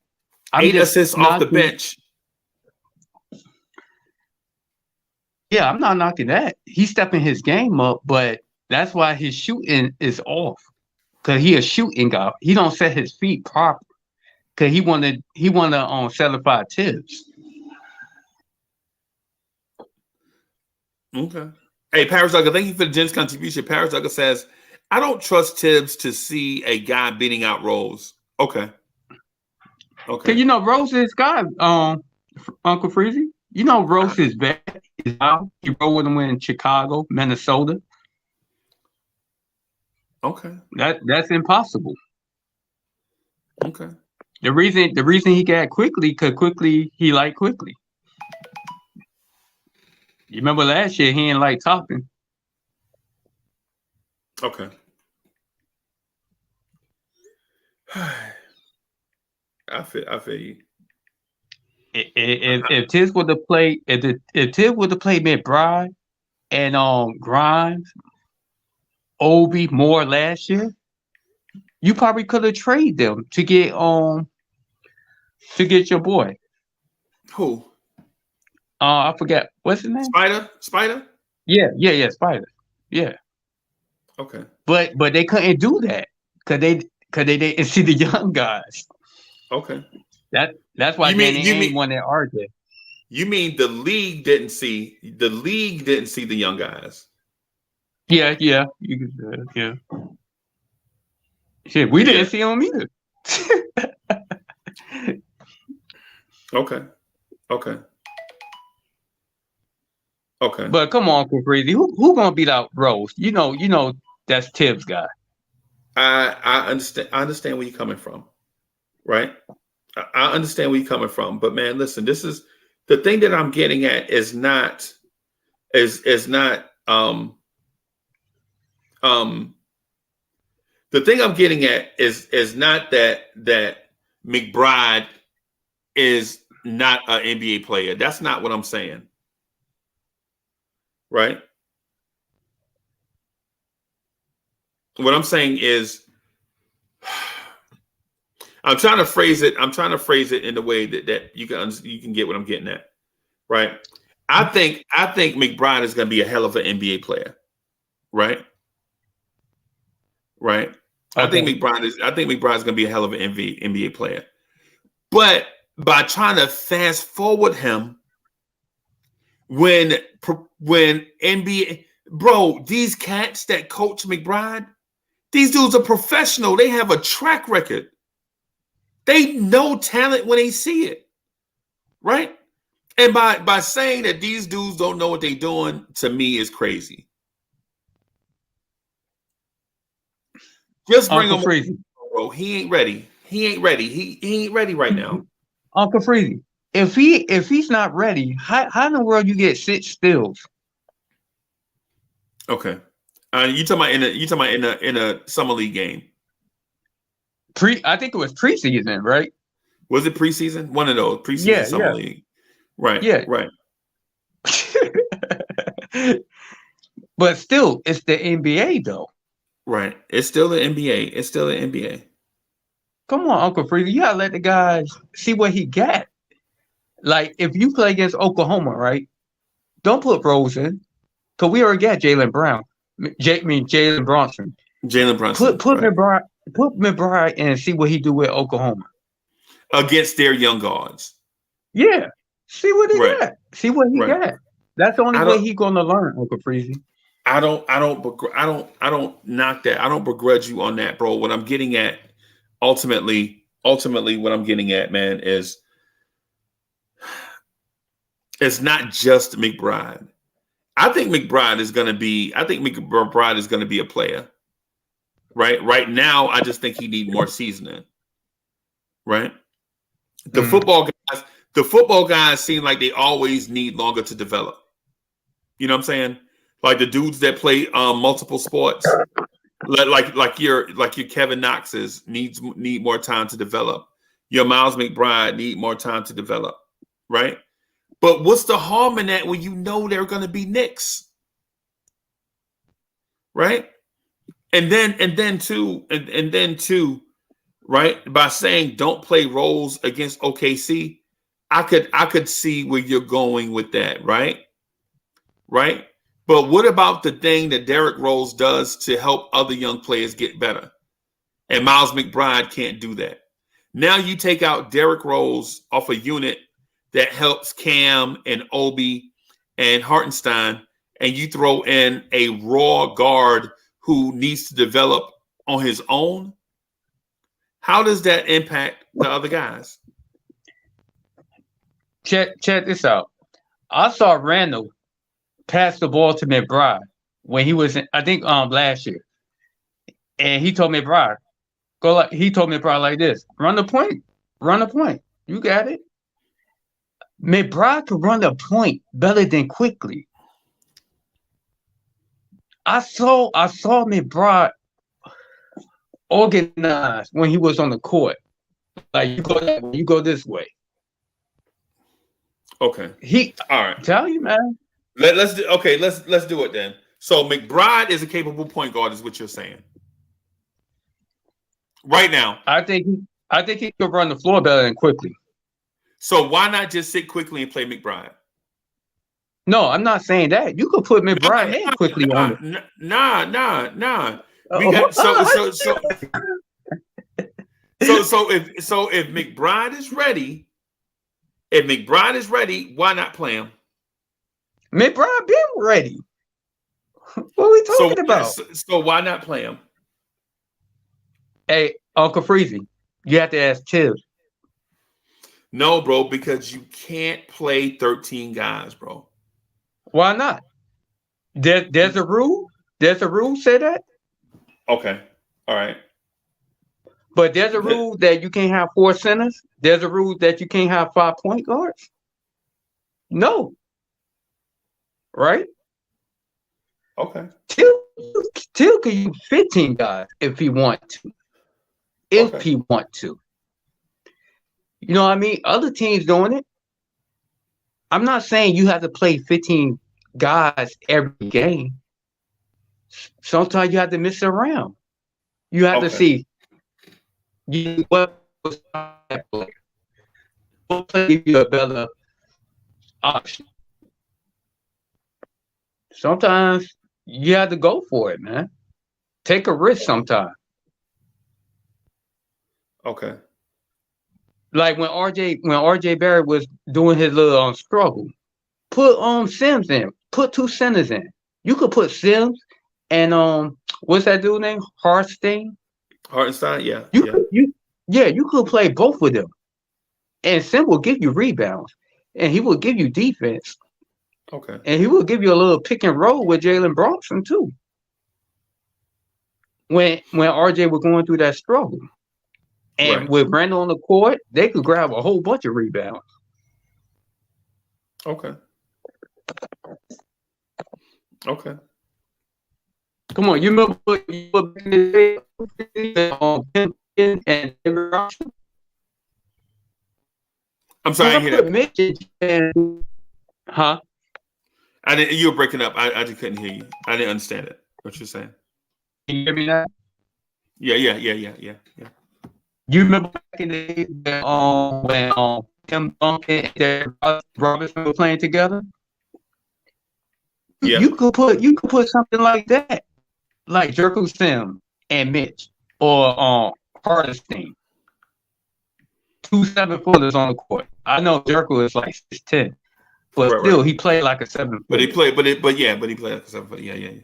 8 assists off the bench. Yeah, I'm not knocking that. He's stepping his game up, but that's why his shooting is off. Cause he a shooting guy. He don't set his feet proper. Cause he wanna certify Tibbs. Okay. Hey, Paris Duggar, thank you for the Jen's contribution. Paris Duggar says, I don't trust Tibbs to see a guy beating out Rose. Okay. Cause Rose is his guy, Uncle Freezy. Rose is bad. He rode with him in Chicago, Minnesota. Okay. That's impossible. Okay. The reason he got Quickly, because he liked Quickly. You remember last year he didn't like Toppin. Okay. I feel you. If Tibbs would have played, if Tibbs would have played McBride and Grimes, Obi Moore last year, you probably could have traded them to get your boy. Who? I forget what's his name. Spider. Yeah, Spider. Yeah. Okay. But they couldn't do that because they didn't see the young guys. Okay. That's why they won that argument. You mean the league didn't see the young guys? Yeah. You could, yeah. Shit, we didn't see them either. Okay. But come on, Uncle Breezy, who gonna beat out Rose? You know that's Tibbs' guy. I understand where you're coming from, right? I understand where you're coming from, but man, listen, this is the thing that I'm getting at is not the thing I'm getting at is not that McBride is not an NBA player. That's not what I'm saying. Right? What I'm saying is I'm trying to phrase it in the way that you can get what I'm getting at. Right? I think McBride is going to be a hell of an NBA player, right? Right. Okay. I think McBride's going to be a hell of an NBA player, but by trying to fast forward him, when NBA, bro, these cats that coach McBride, these dudes are professional. They have a track record. They know talent when they see it, right? And by saying that these dudes don't know what they're doing, to me is crazy. Just bring him, bro. He ain't ready. He ain't ready. He ain't ready right now. Uncle Freezy, if he's not ready, how in the world you get 6 steals? Okay, you talking about in a summer league game? I think it was preseason, right? Was it preseason? One of those preseason summer league, right? Yeah, right. But still, it's the NBA though. Right, it's still the NBA. It's still the NBA. Come on, Uncle Freezy, you gotta let the guys see what he got. Like, if you play against Oklahoma, right? Don't put Rose in, because we already got Jalen Bronson. Jalen Brunson. Put McBride in and see what he do with Oklahoma against their young guards. Yeah, see what he got. See what he got. That's the only way he's gonna learn, Uncle Freezy. I don't knock that. I don't begrudge you on that, bro. What I'm getting at, ultimately, what I'm getting at, man, is it's not just McBride. I think McBride is going to be a player. Right now, I just think he needs more seasoning. Right? The football guys seem like they always need longer to develop. You know what I'm saying? Like the dudes that play multiple sports, like your Kevin Knoxes need more time to develop. Your Miles McBride need more time to develop, right? But what's the harm in that when you know they're going to be Knicks, right? And then too, right? By saying don't play roles against OKC, I could see where you're going with that, right? Right? But what about the thing that Derrick Rose does to help other young players get better? And Miles McBride can't do that. Now you take out Derrick Rose off a unit that helps Cam and Obi and Hartenstein, and you throw in a raw guard who needs to develop on his own. How does that impact the other guys? Check this out. I saw Randall pass the ball to McBride when he was in, I think last year. And he told McBride, like this, run the point. You got it. McBride could run the point better than quickly. I saw McBride organize when he was on the court. Like, you go that way, you go this way. Okay. All right. Tell you, man. Let's do it then. So McBride is a capable point guard, is what you're saying. Right now. I think he could run the floor better than quickly. So why not just sit quickly and play McBride? No, I'm not saying that. You could put McBride in quickly on it. Nah. We got so if McBride is ready, why not play him? McBride been ready. What are we talking about? So why not play him? Hey, Uncle Freezy, you have to ask Tibbs. No, bro, because you can't play 13 guys, bro. Why not? There's a rule. There's a rule say that. Okay. All right. But there's a rule that you can't have 4 centers. There's a rule that you can't have 5 point guards. No. Right? Okay. Till can use 15 guys if he want to. If he want to. You know what I mean? Other teams doing it. I'm not saying you have to play 15 guys every game. Sometimes you have to mix around. You have to see what was that player. What player give you a better option? sometimes you have to go for it, man. Take a risk sometimes. Okay. Like when RJ Barrett was doing his little struggle, put Sims in, put 2 centers in. You could put Sims and what's that dude name? Hartenstein, yeah. You could play both of them, and Sim will give you rebounds, and he will give you defense. Okay. And he will give you a little pick and roll with Jalen Bronson too. When RJ was going through that struggle. And with Brandon on the court, they could grab a whole bunch of rebounds. Okay. Okay. Come on, you remember what you were and I'm sorry, I didn't hear that. Huh? I didn't. You were breaking up. I just couldn't hear you. I didn't understand it. What you're saying? Can you hear me now? Yeah. You remember back in the day when Tim Duncan and Robinson were playing together? Yeah. You could put something like that, like Jerko Sim and Mitch or Hartenstein. 2 7-footers on the court. I know Jerko is like 6'10", but still he played like a 7-footer. But he played like a 7-footer.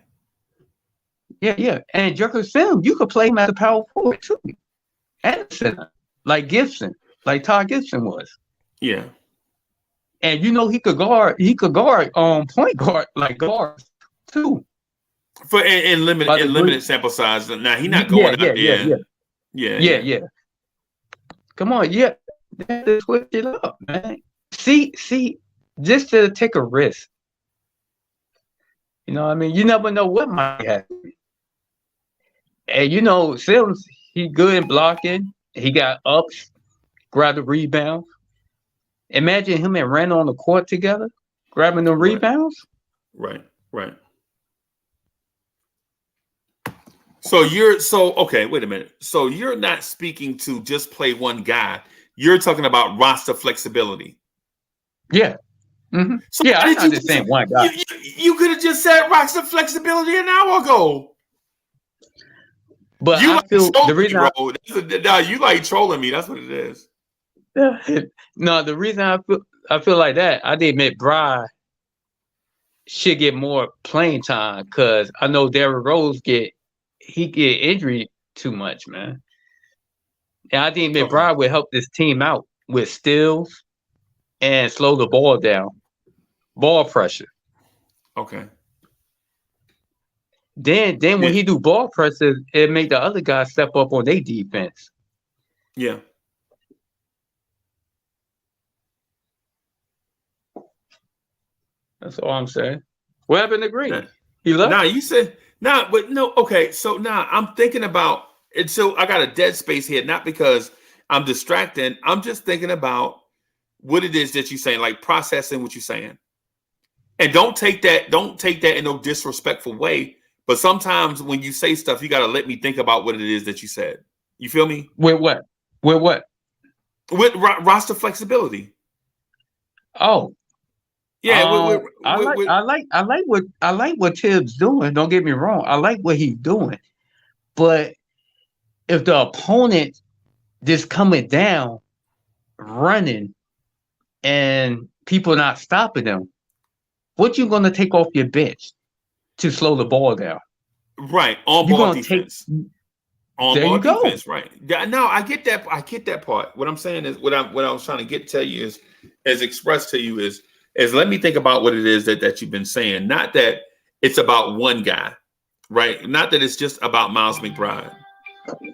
Yeah. And Jerko Sim, you could play him as a power forward too. And a center, like Gibson, like Todd Gibson was. Yeah. And he could guard point guard like guards too. For in limited sample size. Now he's not going out there. Yeah. Come on, they have to switch it up, man. See, just to take a risk. You know what I mean? You never know what might happen. And Sims, he good in blocking. He got ups, grabbed the rebound. Imagine him and Randall on the court together, grabbing the rebounds. Right. So okay, wait a minute. So you're not speaking to just play one guy. You're talking about roster flexibility. Yeah. Mm-hmm. So I'm not just saying one guy. You could have just said roster flexibility an hour ago. But I feel the reason you like trolling me. That's what it is. No, the reason I feel like that, I did admit Bry should get more playing time because I know Derrick Rose get injured too much, man. And I think McBride would help this team out with steals and slow the ball down, ball pressure. Okay. Then when he do ball pressure, it make the other guys step up on their defense. Yeah. That's all I'm saying. What happened to Green? He left? Nah, you said but no. Okay, so now I'm thinking about it. So I got a dead space here, not because I'm distracting. I'm just thinking about what it is that you're saying, like processing what you're saying. And don't take that in no disrespectful way. But sometimes when you say stuff, you got to let me think about what it is that you said. You feel me? With what? With roster flexibility. Oh. Yeah, I like what Tibbs doing. Don't get me wrong. I like what he's doing. But if the opponent just coming down, running, and people not stopping them, what you gonna take off your bench to slow the ball down? Right, on ball defense. On ball defense, right? No, I get that. I get that part. What I'm saying is, what I was trying to tell you is, as expressed to you is let me think about what it is that you've been saying. Not that it's about one guy, right? Not that it's just about Miles McBride.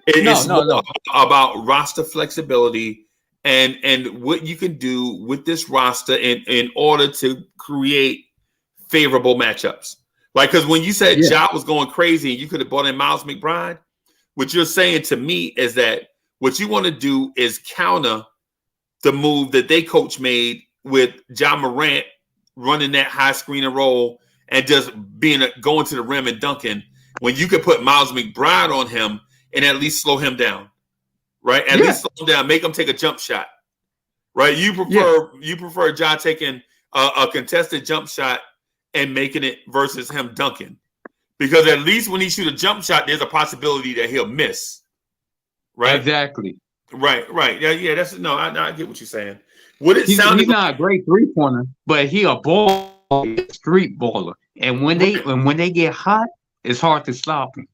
It's about roster flexibility and what you can do with this roster in order to create favorable matchups. Like, because when you said Ja was going crazy and you could have brought in Miles McBride, what you're saying to me is that what you want to do is counter the move that they coach made with Ja Morant running that high screen and roll and just going to the rim and dunking, when you could put Miles McBride on him and at least slow him down, right? At least slow him down, make him take a jump shot, right? You prefer Ja taking a contested jump shot and making it versus him dunking. Because at least when he shoot a jump shot, there's a possibility that he'll miss. Right? Exactly. Right. Yeah, that's no, I get what you're saying. What it sounded he's not a great 3-pointer, but he a street baller. And when they get hot, it's hard to stop him.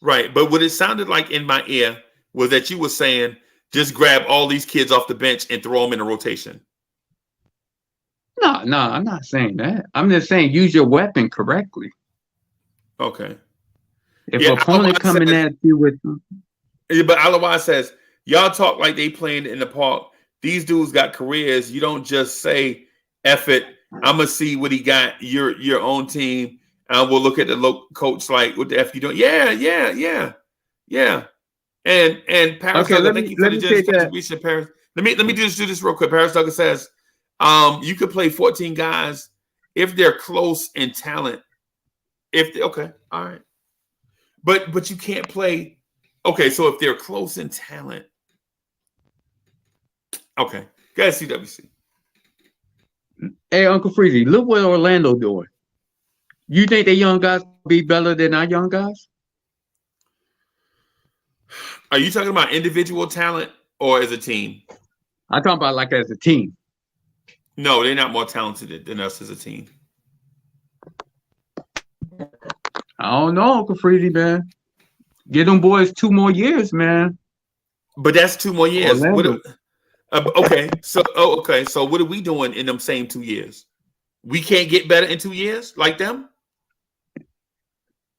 Right. But what it sounded like in my ear was that you were saying just grab all these kids off the bench and throw them in a rotation. No, I'm not saying that. I'm just saying use your weapon correctly. Okay. If an opponent coming at you with, but Alawai says y'all talk like they playing in the park. These dudes got careers. You don't just say F it. I'm gonna see what he got. Your own team. We'll look at the local coach like what the F you doing? Yeah. And Paris okay, Duggan, thank you for the generous contribution, Paris. Let me just do this real quick. Paris Duggan says, you could play 14 guys if they're close in talent. Okay, all right. But you can't play. Okay, so if they're close in talent. Okay, go ahead, CWC. Hey, Uncle Freezy, look what Orlando doing. You think the young guys be better than our young guys? Are you talking about individual talent or as a team? I'm talking about like as a team. No, they're not more talented than us as a team. I don't know, Uncle Freezy, man. Give them boys 2 more years, man. But that's 2 more years. Okay, so what are we doing in them same 2 years? We can't get better in 2 years like them?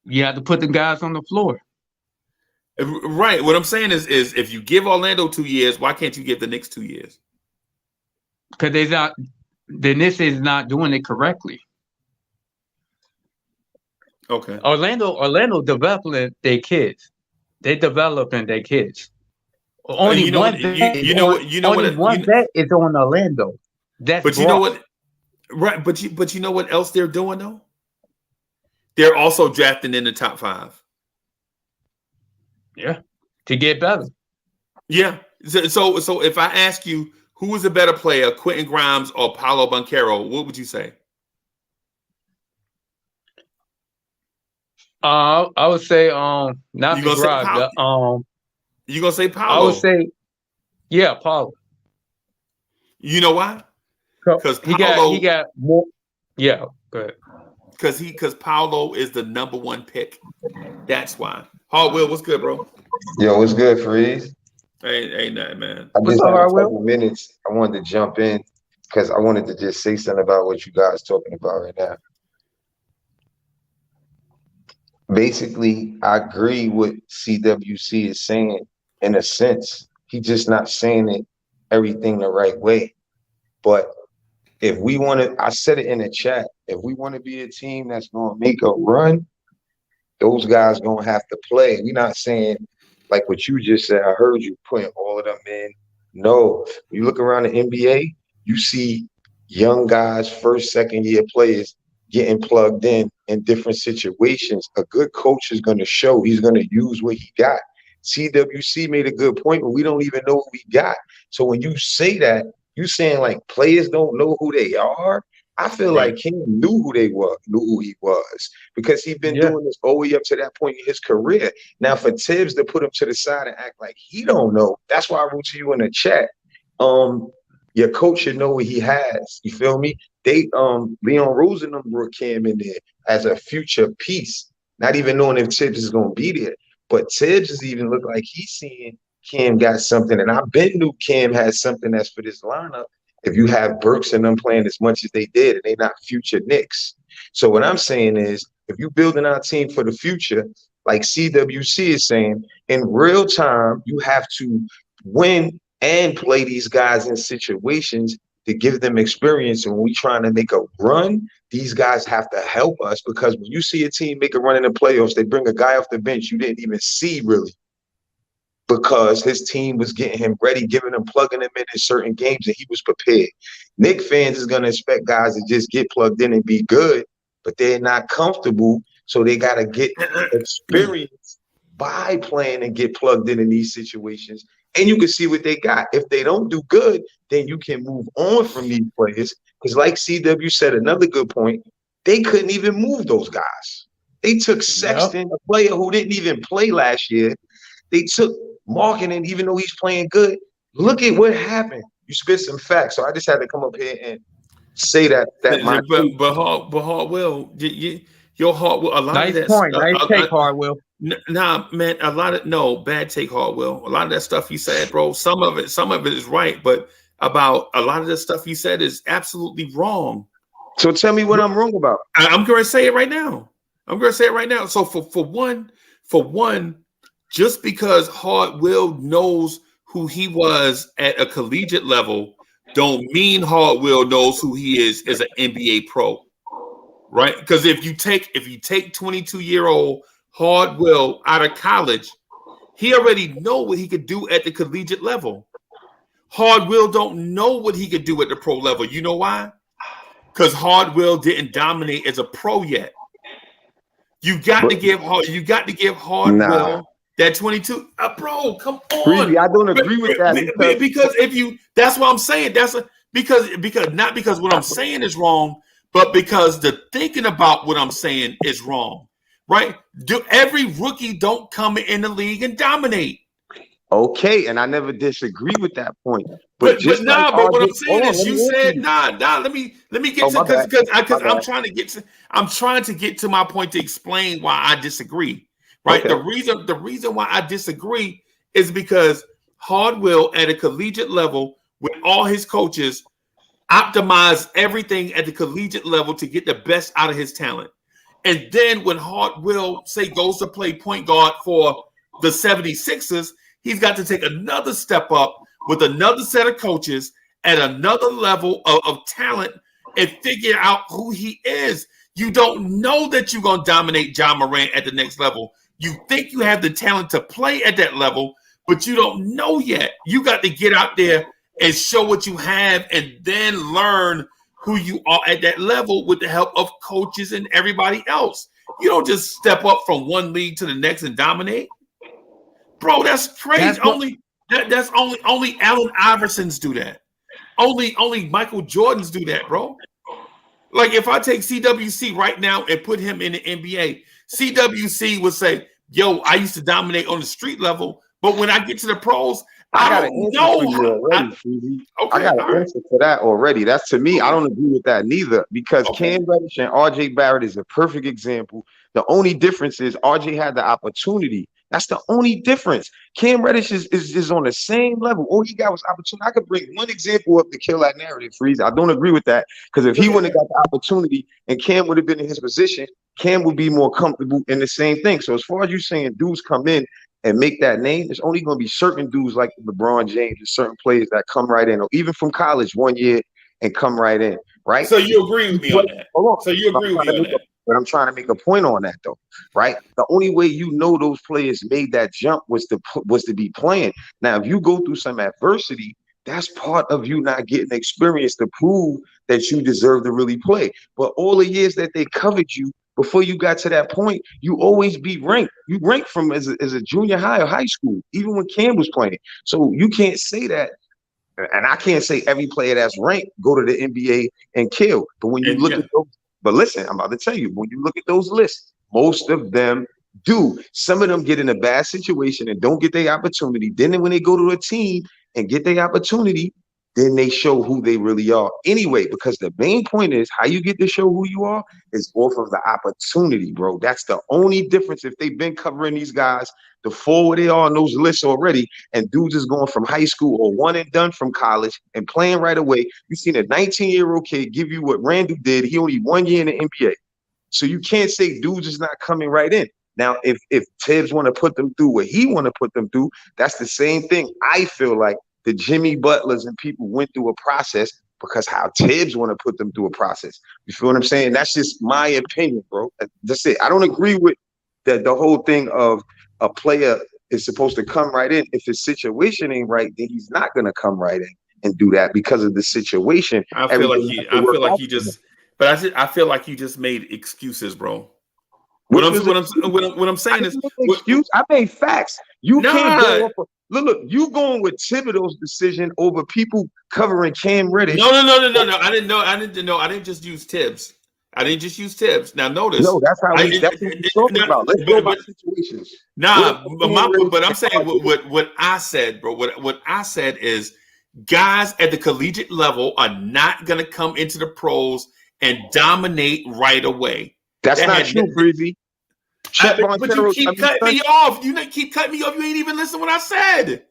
You have to put the guys on the floor. Right. What I'm saying is if you give Orlando 2 years, why can't you give the Knicks 2 years? Because the Knicks is not doing it correctly. Okay. Orlando developing their kids. They developing their kids. Only one bet is on Orlando. But you know what? Right. But you know what else they're doing though? They're also drafting in the top 5. Yeah. To get better. Yeah. So if I ask you who is a better player, Quentin Grimes or Paolo Banchero, what would you say? I would say not the Grimes. You gonna say Paolo? I would say, yeah, Paolo. You know why? Because he got more. Yeah, good. Because Paolo is the number 1 pick. That's why. Hard Will, what's good, bro? Yo, what's good, Freeze? Ain't nothing, man. I just had a couple minutes. I wanted to jump in because I wanted to just say something about what you guys talking about right now. Basically, I agree with CWC is saying in a sense. He's just not saying it everything the right way. But if we want to, I said it in the chat, if we want to be a team that's going to make a run, those guys going to have to play. We're not saying like what you just said. I heard you putting all of them in. No, you look around the NBA, you see young guys, first, second year players getting plugged in different situations. A good coach is going to show he's going to use what he got. CWC made a good point, but we don't even know what we got. So when you say that, you saying like players don't know who they are. I feel like King knew who he was because he's been doing this all the way up to that point in his career. Now for Tibbs to put him to the side and act like he don't know, that's why I wrote to you in the chat. Your coach should know what he has. You feel me? They Leon Rose and them brought Cam in there as a future piece, not even knowing if Tibbs is gonna be there. But Tibbs is even look like he's seeing Cam got something, and I bet knew Cam has something that's for this lineup. If you have Burks and them playing as much as they did, and they not future Knicks. So what I'm saying is, if you building our team for the future, like CWC is saying, in real time, you have to win and play these guys in situations to give them experience. And when we trying to make a run, these guys have to help us, because when you see a team make a run in the playoffs, they bring a guy off the bench you didn't even see really, because his team was getting him ready, giving him, plugging him in certain games, and he was prepared. Knick fans is going to expect guys to just get plugged in and be good, but they're not comfortable, so they got to get experience by playing and get plugged in these situations. And you can see what they got. If they don't do good, then you can move on from these players, because like CW said, another good point, they couldn't even move those guys. They took Sexton, a player who didn't even play last year. They took Marketing, even though he's playing good. Look at what happened. You spit some facts. So I just had to come up here and say that. But Hardwell, your Hardwell, a lot nice of that point. stuff, Nice take, Hardwell. Nah, man, bad take, Hardwell. A lot of that stuff you said, bro. Some of it is right, but about a lot of the stuff you said is absolutely wrong. So tell me what I'm wrong about. I'm going to say it right now. So for one, just because Hardwell knows who he was at a collegiate level, don't mean Hardwell knows who he is as an NBA pro, right? Because if you take 22-year-old Hardwell out of college, he already know what he could do at the collegiate level. Hardwell don't know what he could do at the pro level. You know why? Because Hardwell didn't dominate as a pro yet. You got to give Hardwell that 22. Bro, come on. I don't agree with that because that's what I'm saying. Because not because what I'm saying is wrong, but because the thinking about what I'm saying is wrong. Right? Every rookie don't come in the league and dominate. Okay, and I never disagree with that point. But what I'm saying is, you said Let me get to because I'm trying to get to my point to explain why I disagree. Right? Okay. The reason why I disagree is because Hardwell at a collegiate level with all his coaches optimize everything at the collegiate level to get the best out of his talent. And then when Hardwell goes to play point guard for the 76ers, he's got to take another step up with another set of coaches at another level of talent and figure out who he is. You don't know that you're going to dominate John Morant at the next level. You think you have the talent to play at that level, but you don't know yet. You got to get out there and show what you have and then learn who you are at that level with the help of coaches and everybody else. You don't just step up from one league to the next and dominate. Bro, that's crazy. Only Allen Iversons do that. Only Michael Jordans do that, bro. Like if I take CWC right now and put him in the NBA, CWC would say, "Yo, I used to dominate on the street level, but when I get to the pros, I don't know." I got an answer for that already. That's to me, I don't agree with that neither because Cam Reddish and RJ Barrett is a perfect example. The only difference is RJ had the opportunity. That's the only difference. Cam Reddish is on the same level. All he got was opportunity. I could bring one example up to kill that narrative, Freeze. I don't agree with that because if he wouldn't have got the opportunity and Cam would have been in his position, Cam would be more comfortable in the same thing. So as far as you saying dudes come in and make that name, there's only going to be certain dudes like LeBron James and certain players that come right in, or even from college 1 year and come right in, right? So you agree with me on that? So you agree with me on that? But I'm trying to make a point on that though, right? The only way you know those players made that jump was to be playing. Now, if you go through some adversity, that's part of you not getting experience to prove that you deserve to really play. But all the years that they covered you before you got to that point, you always be ranked. You ranked from as a junior high or high school, even when Cam was playing. So you can't say that. And I can't say every player that's ranked go to the NBA and kill. But when you look at those, but listen, I'm about to tell you, when you look at those lists, most of them do. Some of them get in a bad situation and don't get their opportunity. Then when they go to a team and get their opportunity, then they show who they really are. Anyway, because the main point is how you get to show who you are is off of the opportunity, bro. That's the only difference. If they've been covering these guys, the forward they are on those lists already, and dudes is going from high school or one and done from college and playing right away. You've seen a 19-year-old kid give you what Randall did. He only 1 year in the NBA. So you can't say dudes is not coming right in. Now, if Tibbs want to put them through what he want to put them through, that's the same thing. I feel like the Jimmy Butlers and people went through a process because how Tibbs want to put them through a process. You feel what I'm saying? That's just my opinion, bro. That's it. I don't agree with the whole thing of a player is supposed to come right in. If his situation ain't right, then he's not going to come right in and do that because of the situation. I feel like you just made excuses, bro. What I'm saying is, I made facts. You can't go off. Look, you going with Thibodeau's decision over people covering Cam Reddish. No. I didn't know. I didn't just use Tibbs. I didn't just use Tibbs. Now notice, No, that's how we. That's what we're talking about. Let's go by situations. But I'm saying what I said, bro. What I said is, guys at the collegiate level are not going to come into the pros and dominate right away. That's not true, Breezy. But you keep cutting me off. You keep cutting me off. You ain't even listen to what I said.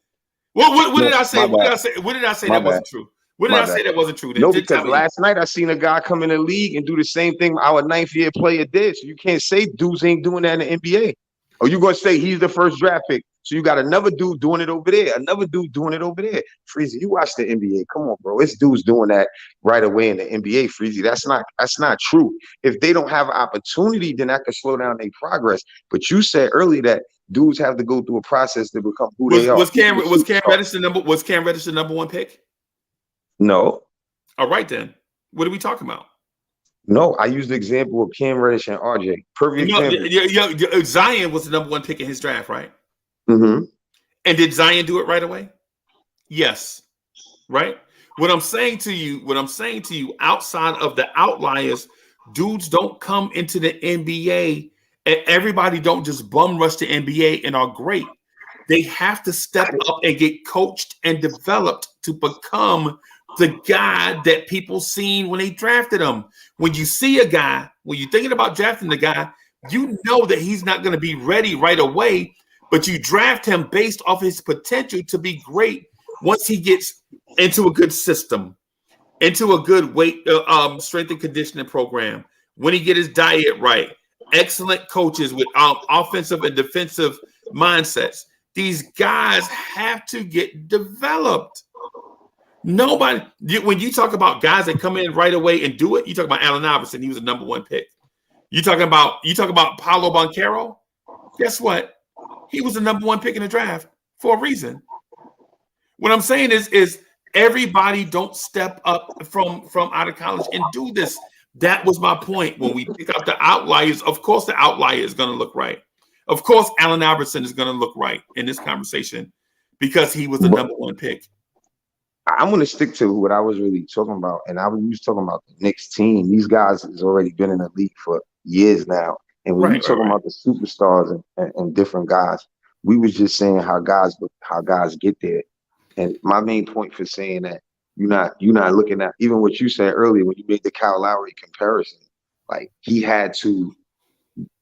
What did I say? What did I say that wasn't true? What did I say that wasn't true? No, because last night I seen a guy come in the league and do the same thing our 9th year player did. So you can't say dudes ain't doing that in the NBA. Or you gonna say he's the first draft pick. So you got another dude doing it over there, another dude doing it over there. Freezy, you watch the NBA. Come on, bro. It's dudes doing that right away in the NBA, Freezy. That's not true. If they don't have opportunity, then that could slow down their progress. But you said earlier that dudes have to go through a process to become who they are. Was Cam Reddish the number one pick? No. All right then. What are we talking about? No, I used the example of Cam Reddish and RJ. Perfect example. Zion was the number one pick in his draft, right? Mm-hmm. And did Zion do it right away? Yes. Right? What I'm saying to you, outside of the outliers, dudes don't come into the NBA, and everybody don't just bum rush the NBA and are great. They have to step up and get coached and developed to become the guy that people seen when they drafted him. When you see a guy, when you're thinking about drafting the guy, you know that he's not going to be ready right away, but you draft him based off his potential to be great once he gets into a good system, into a good weight, strength and conditioning program, when he get his diet right, excellent coaches with offensive and defensive mindsets. These guys have to get developed. Nobody, when you talk about guys that come in right away and do it, you talk about Allen Iverson. He was a number one pick. You talk about Paolo Banchero. Guess what? He was the number one pick in the draft for a reason. What I'm saying is everybody don't step up from out of college and do this. That was my point. When we pick up the outliers, of course the outlier is going to look right. Of course, Allen Iverson is going to look right in this conversation because he was the number one pick. I'm going to stick to what I was really talking about. And I was talking about the Knicks team. These guys has already been in the league for years now. And when you're talking about the superstars and different guys, we was just saying how guys get there. And my main point for saying that you're not looking at even what you said earlier when you made the Kyle Lowry comparison. Like he had to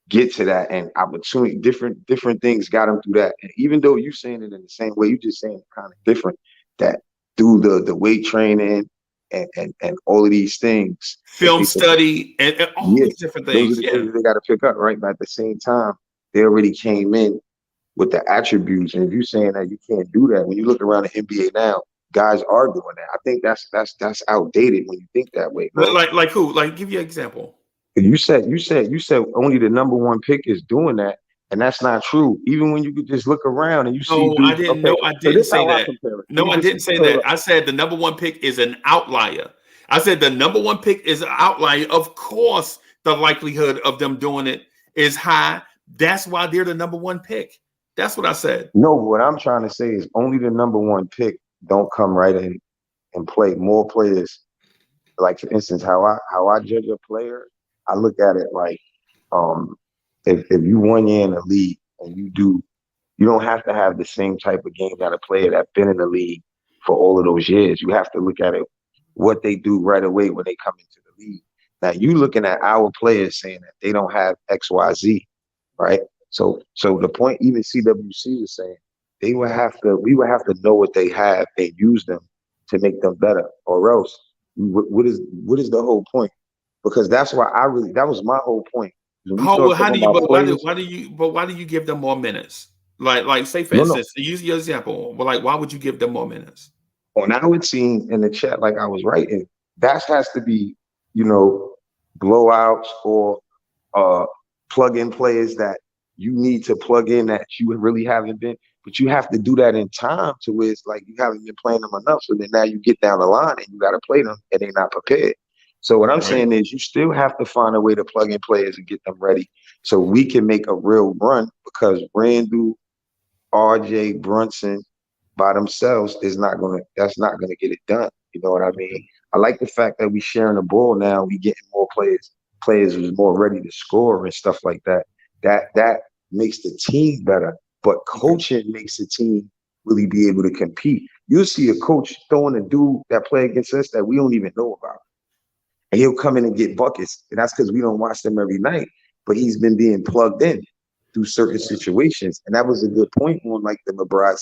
get to that, and opportunity, different things got him through that. And even though you're saying it in the same way, you're just saying it kind of different. That through the weight training and all of these things, film study and all these different things. Those are the things they got to pick up, right? But at the same time, they already came in with the attributes. And if you're saying that you can't do that, when you look around the NBA now, guys are doing that. I think that's outdated when you think that way, bro. Like who? Like give you an example. You said only the number one pick is doing that, and that's not true. Even when you could just look around and you see. I didn't say that. No, I didn't say that. I said the number one pick is an outlier. I said the number one pick is an outlier. Of course, the likelihood of them doing it is high. That's why they're the number one pick. That's what I said. No, what I'm trying to say is only the number one pick don't come right in and play. More players, like for instance, how I judge a player. I look at it like, if you 1 year in the league and you don't have to have the same type of game that a player that's been in the league for all of those years. You have to look at it, what they do right away when they come into the league. Now you looking at our players saying that they don't have X, Y, Z, right? So the point even CWC was saying, we would have to know what they have and use them to make them better, or else what is the whole point? Because that's why that was my whole point. Why do you give them more minutes? Like say for instance, use your example. But like, why would you give them more minutes? On our team in the chat, like I was writing, that has to be, blowouts or plug-in players that you need to plug in that you really haven't been. But you have to do that in time to where it's like you haven't been playing them enough. So then now you get down the line and you got to play them and they're not prepared. So what I'm saying is you still have to find a way to plug in players and get them ready so we can make a real run, because Randall, RJ, Brunson by themselves that's not gonna get it done. You know what I mean? I like the fact that we sharing the ball now. We getting more players players was more ready to score and stuff like that. That makes the team better. But coaching makes the team really be able to compete. You'll see a coach throwing a dude that play against us that we don't even know about. And he'll come in and get buckets. And that's because we don't watch them every night. But he's been being plugged in through certain situations. And that was a good point on like the McBride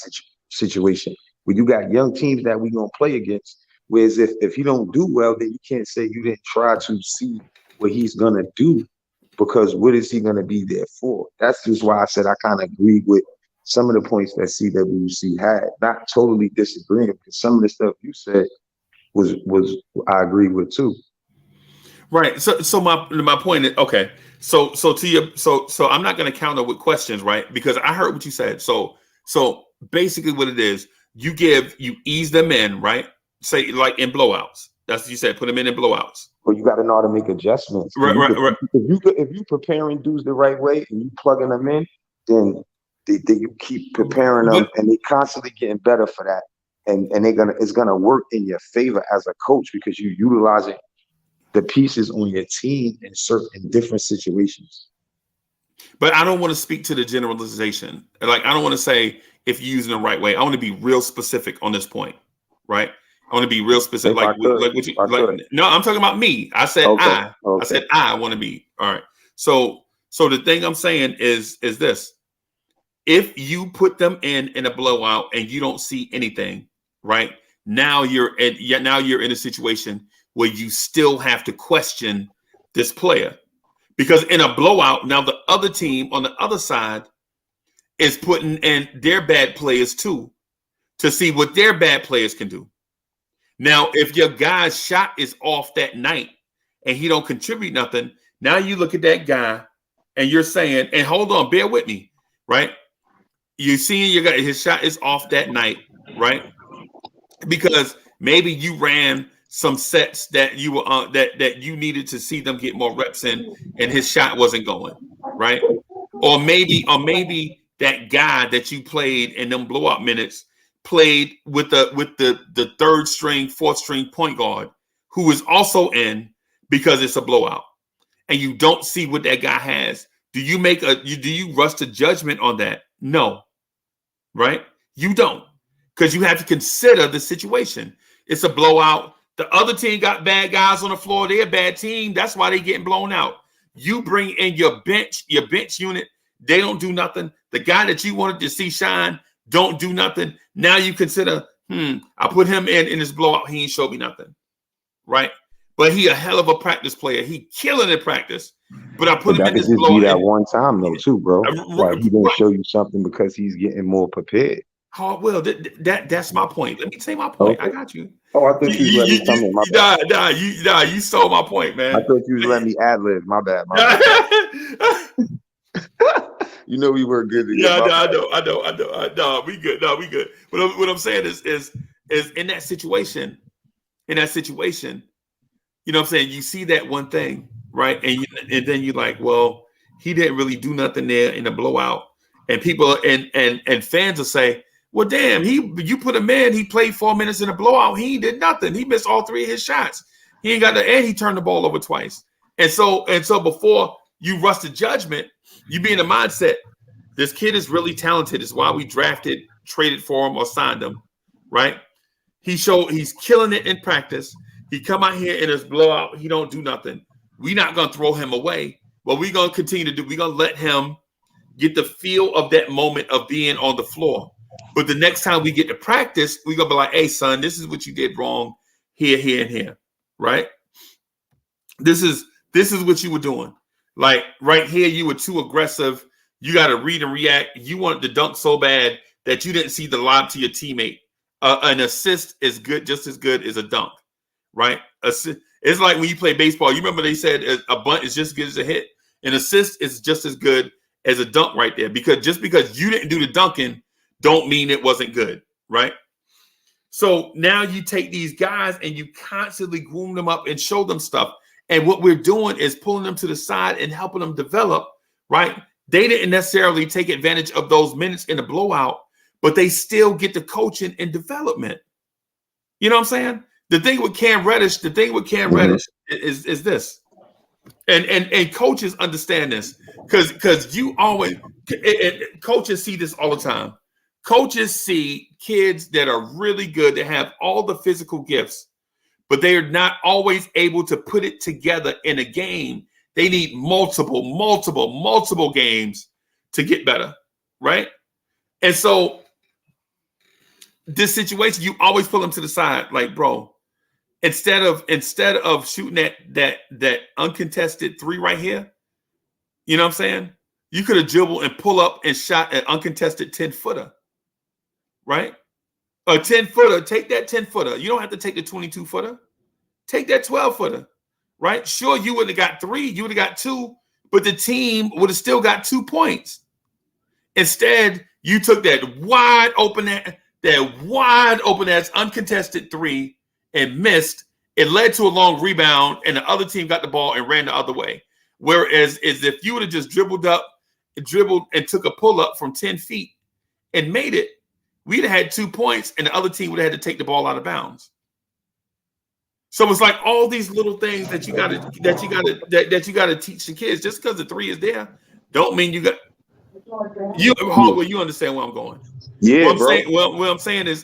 situation, where you got young teams that we going to play against. Whereas if you don't do well, then you can't say you didn't try to see what he's going to do, because what is he going to be there for? That's just why I said I kind of agree with some of the points that CWC had. Not totally disagreeing, because some of the stuff you said was I agree with too. Right. So my point is, okay. So I'm not going to counter with questions, right? Because I heard what you said. So basically what it is, you ease them in, right? Say like in blowouts. That's what you said. Put them in blowouts. Well, you got to know how to make adjustments. Right. If you preparing dudes the right way and you plugging them in, then you keep preparing them, and they constantly getting better for that. And it's gonna work in your favor as a coach, because you utilizing the pieces on your team in different situations. But I don't want to speak to the generalization. Like, I don't want to say if you're using the right way. I want to be real specific on this point, right? I want to be real specific. No, I'm talking about me. I said okay. I said I want to be. All right. So the thing I'm saying is this. If you put them in a blowout and you don't see anything, right? Now you're in a situation where you still have to question this player, because in a blowout, now the other team on the other side is putting in their bad players too, to see what their bad players can do. Now, if your guy's shot is off that night and he don't contribute nothing, now you look at that guy and you're saying, and hold on, bear with me, right? You seeing your guy, his shot is off that night, right? Because maybe you ran some sets that you were that you needed to see them get more reps in, and his shot wasn't going, right? Or maybe that guy that you played in them blowout minutes played with the third string, fourth string point guard, who is also in, because it's a blowout, and you don't see what that guy has. Do you rush to judgment on that? No, right? You don't, because you have to consider the situation. It's a blowout. The other team got bad guys on the floor. They're a bad team. That's why they're getting blown out. You bring in your bench unit. They don't do nothing. The guy that you wanted to see shine don't do nothing. Now you consider, I put him in this blowout. He ain't showed me nothing, right? But he a hell of a practice player. He killing in practice. But I put him in this blowout. That could just be that one time though, too, bro. Like he didn't show you something because he's getting more prepared. Oh, well, that's my point. Let me say my point. Okay. I got you. Oh, I thought you let me come in. My bad. You stole my point, man. I thought you was letting me ad-lib. My bad. You know we were good. I know. No, we good. What I'm saying is in that situation, you know what I'm saying? You see that one thing, right? And then you're like, well, he didn't really do nothing there in the blowout. And people and fans will say, well, damn, you put him in, he played 4 minutes in a blowout, he did nothing. He missed all 3 of his shots. He ain't got and he turned the ball over twice. And so before you rush to judgment, you be in the mindset, this kid is really talented. It's why we traded for him or signed him, right? He's killing it in practice. He come out here in his blowout, he don't do nothing. We're not gonna throw him away. What we're gonna continue to do, we're gonna let him get the feel of that moment of being on the floor. But the next time we get to practice, we're gonna be like, hey son, this is what you did wrong here, and here, right? This is what you were doing. Like right here, you were too aggressive. You got to read and react. You wanted to dunk so bad that you didn't see the lob to your teammate. An assist is good, just as good as a dunk, right? It's like when you play baseball. You remember they said a bunt is just as good as a hit. An assist is just as good as a dunk right there. Because just because you didn't do the dunking don't mean it wasn't good, right? So now you take these guys and you constantly groom them up and show them stuff. And what we're doing is pulling them to the side and helping them develop, right? They didn't necessarily take advantage of those minutes in the blowout, but they still get the coaching and development. You know what I'm saying? The thing with Cam Reddish is this. And coaches understand this because you always coaches see this all the time. Coaches see kids that are really good, that have all the physical gifts, but they are not always able to put it together in a game. They need multiple games to get better, right? And so this situation, you always pull them to the side, like, bro, instead of shooting that uncontested three right here, you know what I'm saying? You could have dribbled and pull up and shot an uncontested 10-footer, right? A 10-footer, take that 10-footer. You don't have to take the 22-footer. Take that 12-footer, right? Sure, you would have got 3, you would have got 2, but the team would have still got 2 points. Instead, you took that wide open ass uncontested 3 and missed. It led to a long rebound, and the other team got the ball and ran the other way. Whereas if you would have just dribbled and took a pull up from 10 feet and made it, we'd have had 2 points, and the other team would have had to take the ball out of bounds. So it's like all these little things that you gotta teach the kids. Just because the 3 is there, don't mean you got you. Well, you understand where I'm going. Yeah, what I'm saying is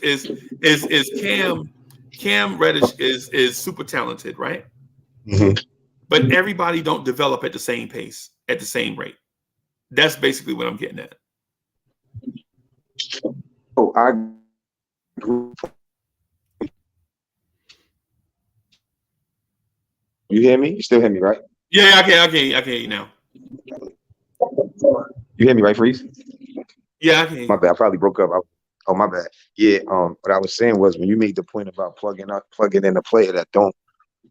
Cam Reddish is super talented, right? Mm-hmm. But everybody don't develop at the same pace, at the same rate. That's basically what I'm getting at. Oh, I agree. You hear me? You still hear me, right? Yeah, I can hear you now. You hear me, right, Freeze? Yeah, I can hear you. My bad. I probably broke up. Oh, my bad. Yeah. What I was saying was when you made the point about plugging in a player that don't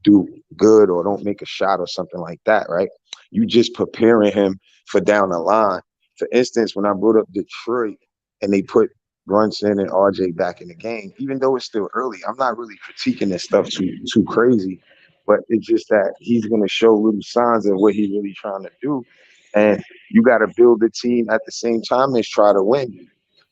do good or don't make a shot or something like that, right? You just preparing him for down the line. For instance, when I brought up Detroit and they put Brunson and RJ back in the game, even though it's still early, I'm not really critiquing this stuff too crazy, but it's just that he's going to show little signs of what he's really trying to do. And you got to build the team at the same time as try to win.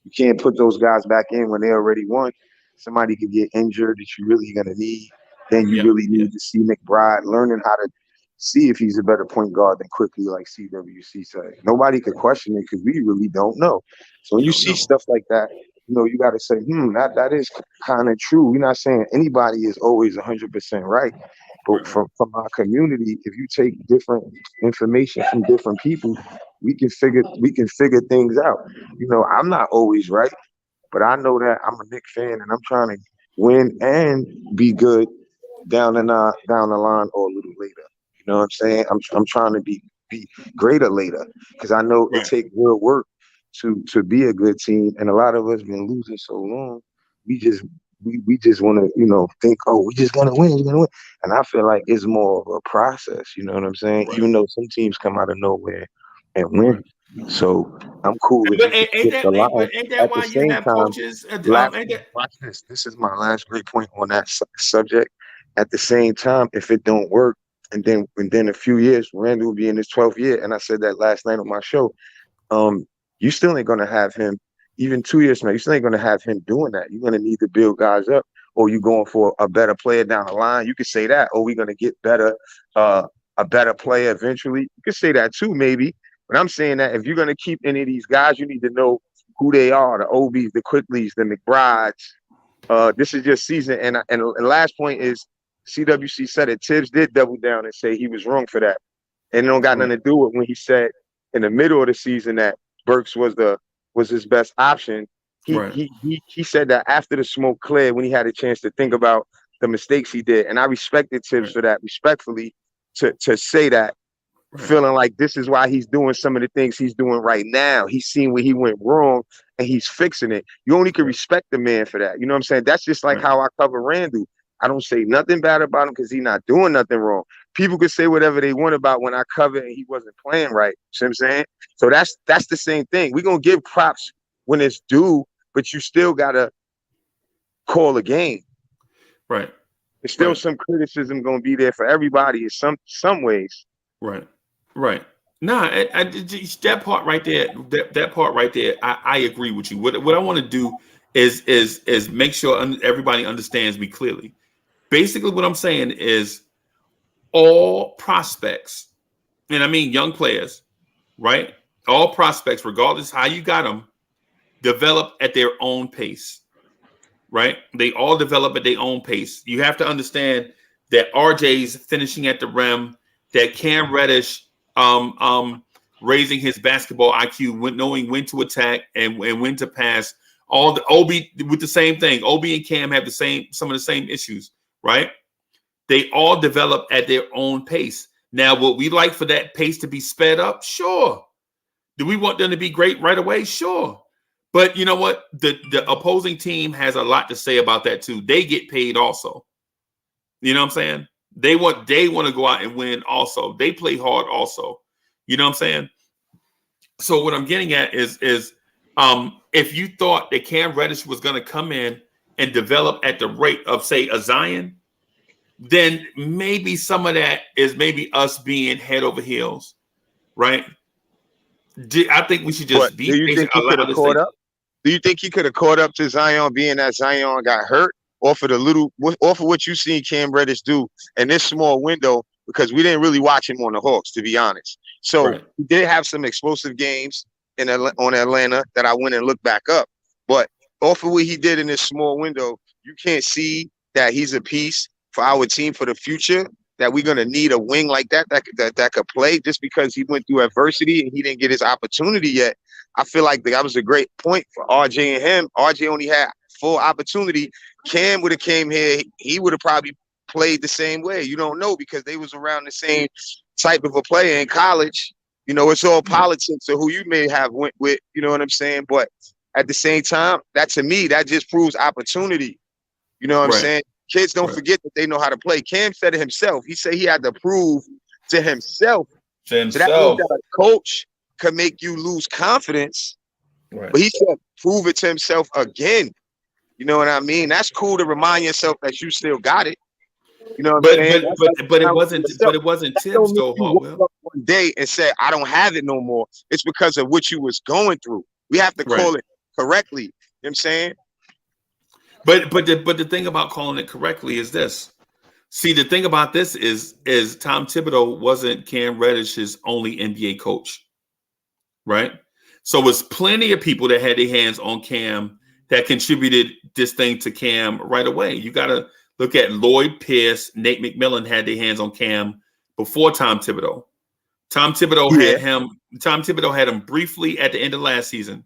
You can't put those guys back in when they already won. Somebody could get injured that you're really going to need. Then you really need to see McBride learning how to see if he's a better point guard than Quickly, like CWC said. Nobody could question it because we really don't know. So when you see stuff like that, you got to say, that is kind of true. We're not saying anybody is always 100% right. But from our community, if you take different information from different people, we can figure things out. I'm not always right, but I know that I'm a Knicks fan and I'm trying to win and be good down the line or a little later. You know what I'm saying? I'm trying to be greater later because I know it takes real work to be a good team, and a lot of us been losing so long. We just want to think, oh, we just gonna win, and I feel like it's more of a process. You know what I'm saying? Even though some teams come out of nowhere and win. So I'm cool with it. Ain't that why you have coaches? Watch this. This is my last great point on that subject. At the same time, if it don't work, and then a few years, Randall will be in his 12th year, and I said that last night on my show. You still ain't gonna have him. Even 2 years from now, you still ain't gonna have him doing that. You're gonna need to build guys up, or you going for a better player down the line. You could say that, or we're gonna get a better player eventually. You could say that too, maybe. But I'm saying that if you're gonna keep any of these guys, you need to know who they are: the Obies, the Quickleys, the McBrides. This is just season. And the last point is CWC said it. Tibbs did double down and say he was wrong for that, and it don't got nothing to do with when he said in the middle of the season that Burks was his best option. He said that after the smoke cleared, when he had a chance to think about the mistakes he did. And I respected Tibbs for that, respectfully, to say that, feeling like this is why he's doing some of the things he's doing right now. He's seen where he went wrong and he's fixing it. You only can respect the man for that. You know what I'm saying? That's just like how I cover Randall. I don't say nothing bad about him because he's not doing nothing wrong. People could say whatever they want about when I cover and he wasn't playing right. You know what I'm saying? So that's the same thing. We're going to give props when it's due, but you still got to call a game. Right. There's still some criticism going to be there for everybody in some ways. Right. No, that part right there, that part right there, I agree with you. What I want to do is make sure everybody understands me clearly. Basically, what I'm saying is all prospects, and I mean young players, right? All prospects, regardless how you got them, develop at their own pace, right? They all develop at their own pace. You have to understand that RJ's finishing at the rim, that Cam Reddish raising his basketball IQ, knowing when to attack and when to pass. All the Obi with the same thing. Obi and Cam have some of the same issues, right? They all develop at their own pace. Now, would we like for that pace to be sped up? Sure. Do we want them to be great right away? Sure. But you know what? The opposing team has a lot to say about that too. They get paid also. You know what I'm saying? They want to go out and win also. They play hard also. You know what I'm saying? So what I'm getting at is if you thought that Cam Reddish was going to come in and develop at the rate of, say, a Zion, then maybe some of that is maybe us being head over heels, right? I think we should just be patient. Do you think he could have caught up to Zion, being that Zion got hurt? Off of what you seen Cam Reddish do in this small window, because we didn't really watch him on the Hawks, to be honest. So he did have some explosive games on Atlanta that I went and looked back up. But off of what he did in this small window, you can't see that he's a piece for our team for the future, that we're going to need a wing like that could play just because he went through adversity and he didn't get his opportunity yet. I feel like that was a great point for RJ and him. RJ only had full opportunity. Cam would have came here, he would have probably played the same way. You don't know, because they was around the same type of a player in college. You know, it's all politics of who you may have went with, you know what I'm saying? But at the same time, that to me, that just proves opportunity. You know what I'm saying? Kids don't forget that they know how to play. Cam said it himself. He said he had to prove to himself. So that means that a coach could make you lose confidence. Right. But he said, prove it to himself again. You know what I mean? That's cool to remind yourself that you still got it. You know what I'm saying? But it wasn't Tibbs though, Hartwell. One day and said, I don't have it no more. It's because of what you was going through. We have to call it correctly. You know what I'm saying? But the thing about calling it correctly is this. See, the thing about this is Tom Thibodeau wasn't Cam Reddish's only NBA coach, right? So it was plenty of people that had their hands on Cam that contributed this thing to Cam right away. You got to look at Lloyd Pierce, Nate McMillan had their hands on Cam before Tom Thibodeau. Tom Thibodeau had him briefly at the end of last season,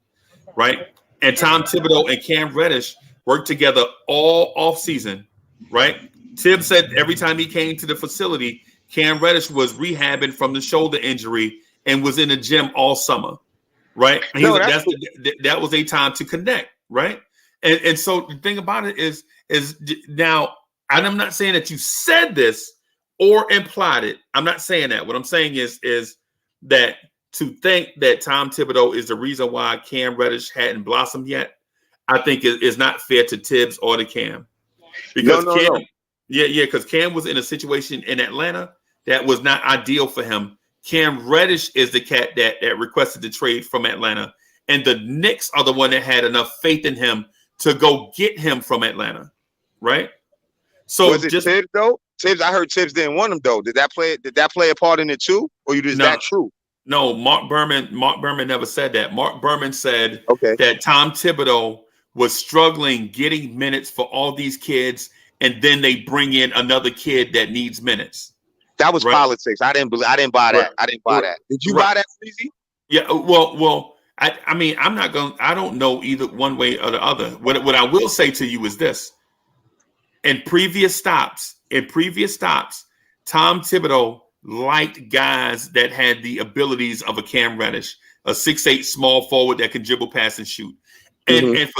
right? And Tom Thibodeau and Cam Reddish worked together all offseason, right? Tibbs said every time he came to the facility, Cam Reddish was rehabbing from the shoulder injury and was in the gym all summer, right? That was a time to connect, right? And so the thing about it is now, and I'm not saying that you said this or implied it. I'm not saying that. What I'm saying is that to think that Tom Thibodeau is the reason why Cam Reddish hadn't blossomed yet, I think is not fair to Tibbs or to Cam. Because because Cam was in a situation in Atlanta that was not ideal for him. Cam Reddish is the cat that requested the trade from Atlanta. And the Knicks are the one that had enough faith in him to go get him from Atlanta, right? So was it Tibbs though? Tibbs, I heard Tibbs didn't want him though. Did that play a part in it too? Or is that true? No, Mark Berman never said that. Mark Berman said that Tom Thibodeau was struggling getting minutes for all these kids, and then they bring in another kid that needs minutes. That was politics. I didn't buy that. I didn't buy that. Did you buy that, Freezy? Yeah. Well. I mean, I don't know either one way or the other. What I will say to you is this: in previous stops, Tom Thibodeau liked guys that had the abilities of a Cam Reddish, a 6'8" small forward that can dribble, pass, and shoot. And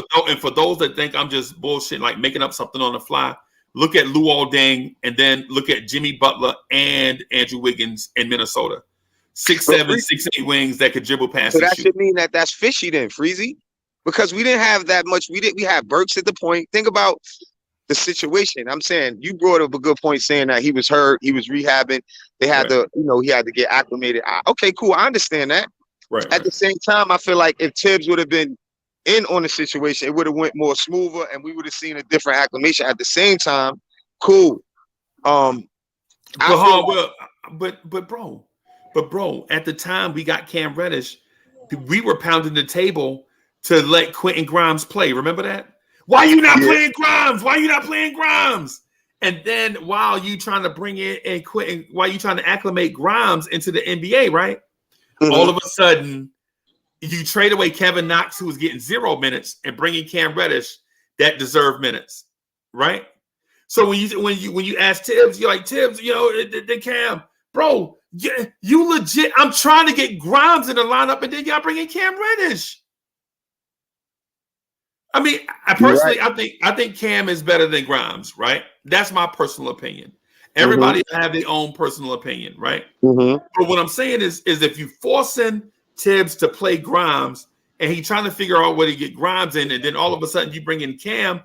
for those that think I'm just bullshit, like making up something on the fly, look at Luol Deng and then look at Jimmy Butler and Andrew Wiggins in Minnesota. 6'7", 6'8" wings that could dribble, pass, and shoot. So that should mean that that's fishy then, Freezy, because we didn't have that much. We had Burks at the point. Think about the situation. I'm saying you brought up a good point, saying that he was hurt, he was rehabbing. They had to, he had to get acclimated. Okay, cool. I understand that. At the same time, I feel like if Tibbs would have been in on the situation, it would have went more smoother, and we would have seen a different acclimation. At the same time, cool. But bro, at the time we got Cam Reddish, we were pounding the table to let Quentin Grimes play. Remember that? Why you not playing Grimes? Why you not playing Grimes? And then while you trying to bring in and Quentin, while you trying to acclimate Grimes into the NBA, right? Mm-hmm. All of a sudden, you trade away Kevin Knox, who was getting 0 minutes, and bring in Cam Reddish that deserved minutes, right? So when you ask Tibbs, you're like, Tibbs, the Cam, bro, you legit. I'm trying to get Grimes in the lineup, and then y'all bring in Cam Reddish. I mean, I think Cam is better than Grimes, right? That's my personal opinion. Everybody have their own personal opinion, right? Mm-hmm. But what I'm saying is if you forcing Tibbs to play Grimes and he trying to figure out where to get Grimes in, and then all of a sudden you bring in Cam,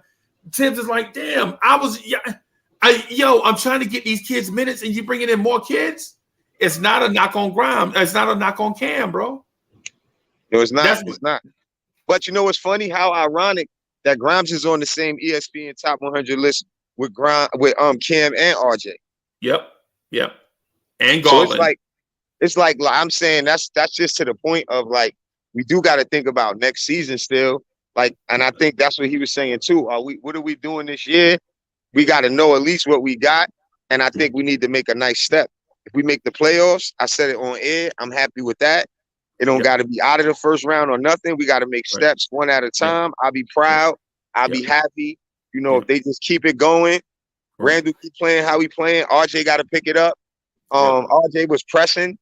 Tibbs is like, damn, I'm trying to get these kids minutes and you bringing in more kids. It's not a knock on Grimes. It's not a knock on Cam, bro. No, it's not. It's not. But you know what's funny? How ironic that Grimes is on the same ESPN top 100 list with Cam and RJ. Yep. And Garland. So it's like I'm saying that's just to the point of like we do got to think about next season still. Like, and I think that's what he was saying too. What are we doing this year? We got to know at least what we got, and I think we need to make a nice step. If we make the playoffs, I said it on air. I'm happy with that. It don't got to be out of the first round or nothing. We got to make steps one at a time. I'll be proud. I'll be happy. If they just keep it going. Randall keep playing how he playing. RJ got to pick it up. RJ was pressing.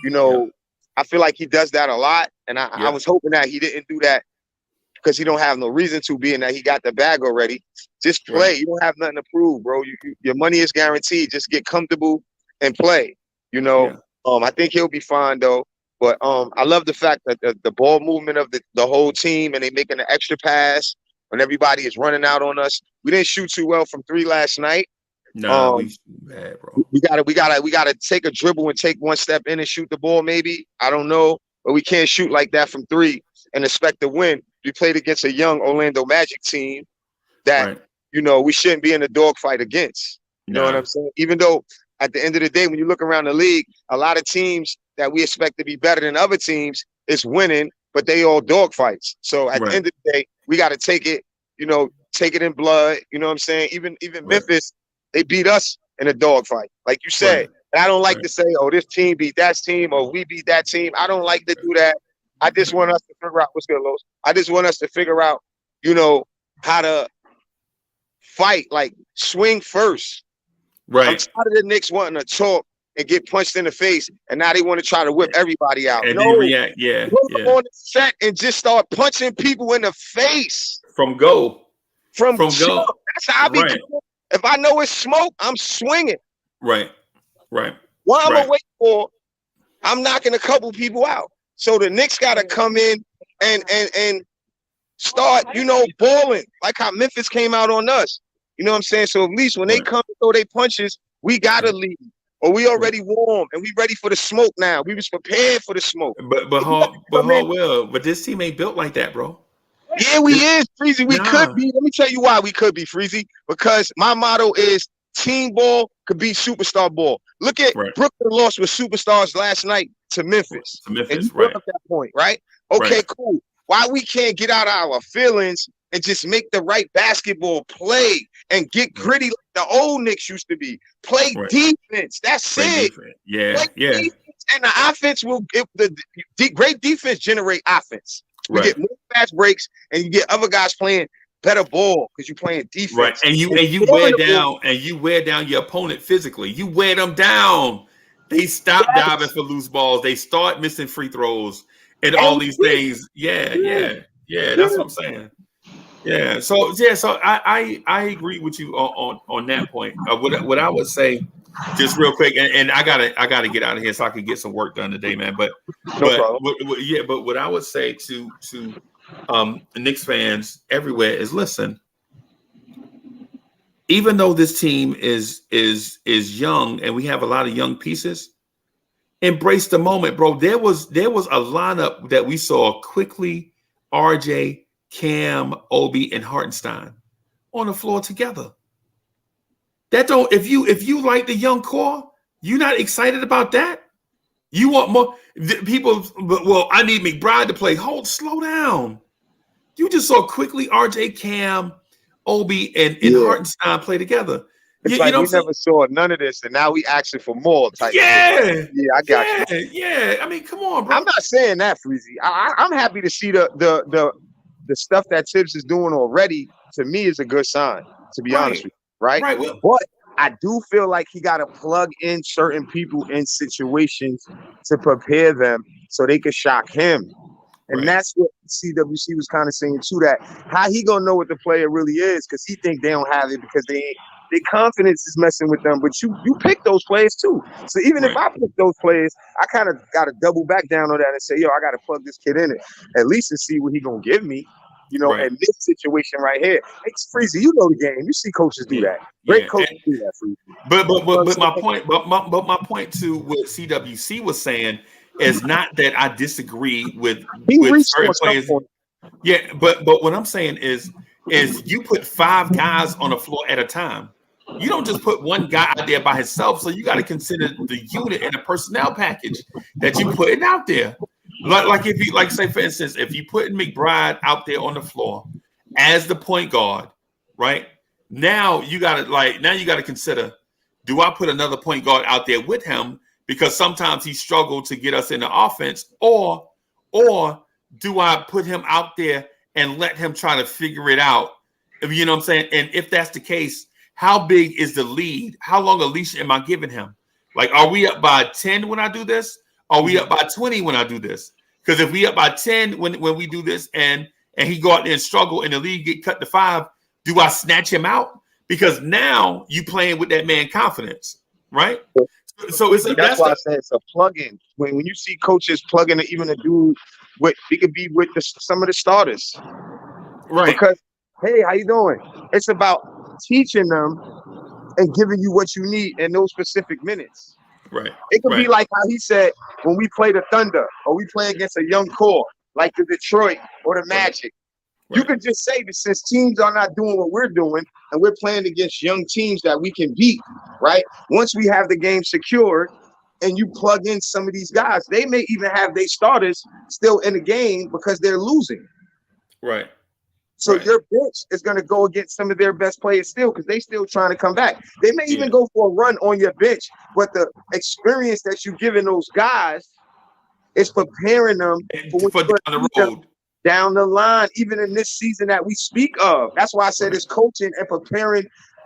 I feel like he does that a lot, and I was hoping that he didn't do that because he don't have no reason to, being that he got the bag already. Just play. You don't have nothing to prove, bro. Your money is guaranteed. Just get comfortable and play. I think he'll be fine though. But I love the fact that the ball movement of the whole team, and they making an extra pass when everybody is running out on us. We didn't shoot too well from 3 last night. No, we bad, bro. We gotta take a dribble and take one step in and shoot the ball. Maybe, I don't know, but we can't shoot like that from 3 and expect to win. We played against a young Orlando Magic team that we shouldn't be in a dogfight against. You know what I'm saying? Even though at the end of the day, when you look around the league, a lot of teams that we expect to be better than other teams is winning, but they all dogfights. So at the end of the day, we got to take it in blood. You know what I'm saying? Even Memphis, they beat us in a dogfight, like you said. And I don't like to say, oh, this team beat that team or we beat that team. I don't like to do that. I just want us to figure out what's good, Los. I just want us to figure out, how to fight, like swing first. Right. I'm tired of the Knicks wanting to talk and get punched in the face, and now they want to try to whip everybody out. And then react, on the set and just start punching people in the face. From go. That's how I be doing. If I know it's smoke, I'm swinging. Right. What I'm gonna wait for, I'm knocking a couple people out. So the Knicks got to come in and start, balling like how Memphis came out on us. You know what I'm saying? So at least when they come and throw their punches, we got to lead. Or we already warm and we ready for the smoke now. We was prepared for the smoke. But this team ain't built like that, bro. Yeah, we is, Freezy. We could be. Let me tell you why we could be, Freezy. Because my motto is team ball could be superstar ball. Look at Brooklyn lost with superstars last night to Memphis. And you brought up that point, right? Okay, cool. Why we can't get out of our feelings and just make the right basketball play and get gritty like the old Knicks used to be. Play defense. That's it. Defense. And the offense the great defense generate offense. You get more fast breaks and you get other guys playing better ball because you're playing defense. Right. And you wear down your opponent physically. You wear them down. They stop diving for loose balls. They start missing free throws and all these things. Yeah. That's what I'm saying. Yeah. So I agree with you on that point. What I would say, just real quick, and I gotta get out of here so I can get some work done today, man. But what I would say to Knicks fans everywhere is, listen, even though this team is young and we have a lot of young pieces, embrace the moment, bro. There was a lineup that we saw quickly: RJ, Cam, Obi, and Hartenstein on the floor together. That don't if you like the young core, you're not excited about that. You want more people. Well, I need McBride to play. Slow down. You just saw quickly RJ, Cam, Obi, and Hartenstein play together. It's like we never saw none of this, and now we asking for more. Type yeah, I got you. Yeah, I mean, come on, bro. I'm not saying that, Freezy. I'm happy to see the stuff that Tibbs is doing already. To me, is a good sign. To be honest with you, right? Well, but I do feel like he got to plug in certain people in situations to prepare them so they can shock him. And that's what CWC was kind of saying too, that how he gonna know what the player really is, because he think they don't have it because their confidence is messing with them. But you pick those players too. So even if I pick those players, I kind of got to double back down on that and say, yo, I got to plug this kid in it at least to see what he gonna give me. You know, and this situation right here, it's Freezy. You know the game. You see coaches do that. Great coaches do that, Freezy. But my point to what CWC was saying is not that I disagree with certain players. Yeah, but what I'm saying is you put 5 guys on the floor at a time. You don't just put one guy out there by himself. So you got to consider the unit and the personnel package that you putting out there. Like if you say for instance, if you put McBride out there on the floor as the point guard, right? Now you got to consider, do I put another point guard out there with him because sometimes he struggled to get us in the offense, or do I put him out there and let him try to figure it out? You know what I'm saying? And if that's the case, how big is the lead? How long a leash am I giving him? Like, are we up by 10 when I do this? Are we up by 20 when I do this? Because if we up by 10 when we do this and he go out there and struggle and the league get cut to 5, do I snatch him out? Because now you playing with that man confidence, right? So that's why I said it's a plug-in. When you see coaches plugging even a dude with, he could be with some of the starters, right? Because hey, how you doing? It's about teaching them and giving you what you need in those specific minutes. Right. It could be like how he said when we play the Thunder or we play against a young core like the Detroit or the Magic. You could just say that since teams are not doing what we're doing and we're playing against young teams that we can beat, right? Once we have the game secured and you plug in some of these guys, they may even have their starters still in the game because they're losing. Right. So your bench is going to go against some of their best players still because they still trying to come back. They may even go for a run on your bench, but the experience that you're giving those guys is preparing them for down the road. Down the line, even in this season that we speak of. That's why I said it's coaching and preparing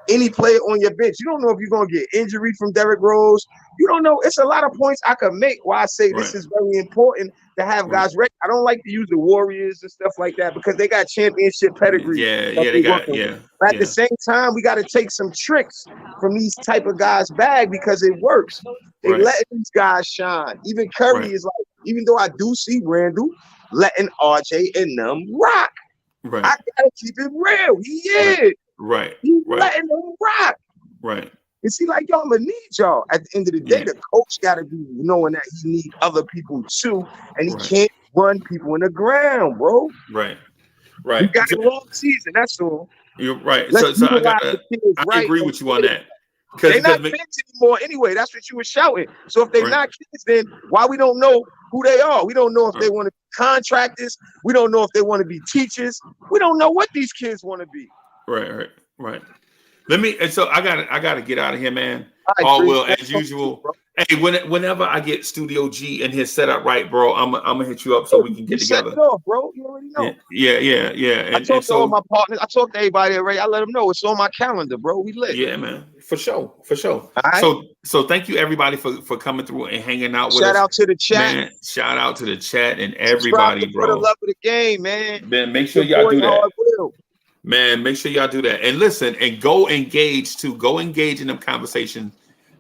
any player on your bench. You don't know if you're going to get injury from Derrick Rose. You don't know. It's a lot of points I could make why I say this is very important to have guys ready. I don't like to use the Warriors and stuff like that because they got championship pedigree. But at the same time, we got to take some tricks from these type of guys' bag because it works. They letting these guys shine. Even Curry is like, even though I do see Randall letting RJ and them rock. Right. I gotta keep it real. He is. Right. He's letting them rock. Right. You see, like y'all gonna need y'all. At the end of the day, the coach gotta be knowing that he need other people too, and he can't run people in the ground, bro. Right. Right. You got a long season. That's all. You're right. So I agree with you on that. They're not kids anymore anyway. That's what you were shouting. So if they're not kids, then why we don't know who they are? We don't know if they want to be contractors. We don't know if they want to be teachers. We don't know what these kids want to be. Right. So I gotta get out of here, man. All well, as usual. Hey, whenever I get Studio G and his setup right, bro, I'm gonna hit you up so we can get together. Set it off, bro. You already know. Yeah. I talked to all my partners. I talked to everybody already. I let them know it's on my calendar, bro. We lit. Yeah, man. For sure. Right. So thank you everybody for coming through and hanging out with us. Shout out to the chat. Man, shout out to the chat and everybody, bro. For the love of the game, man. Man, make sure y'all do that. Man, make sure y'all do that. And listen, and go engage in them conversations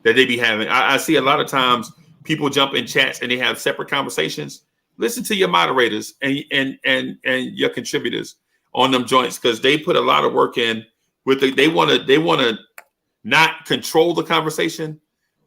that they be having. I see a lot of times people jump in chats and they have separate conversations. Listen to your moderators and your contributors on them joints because they put a lot of work in with they want to not control the conversation,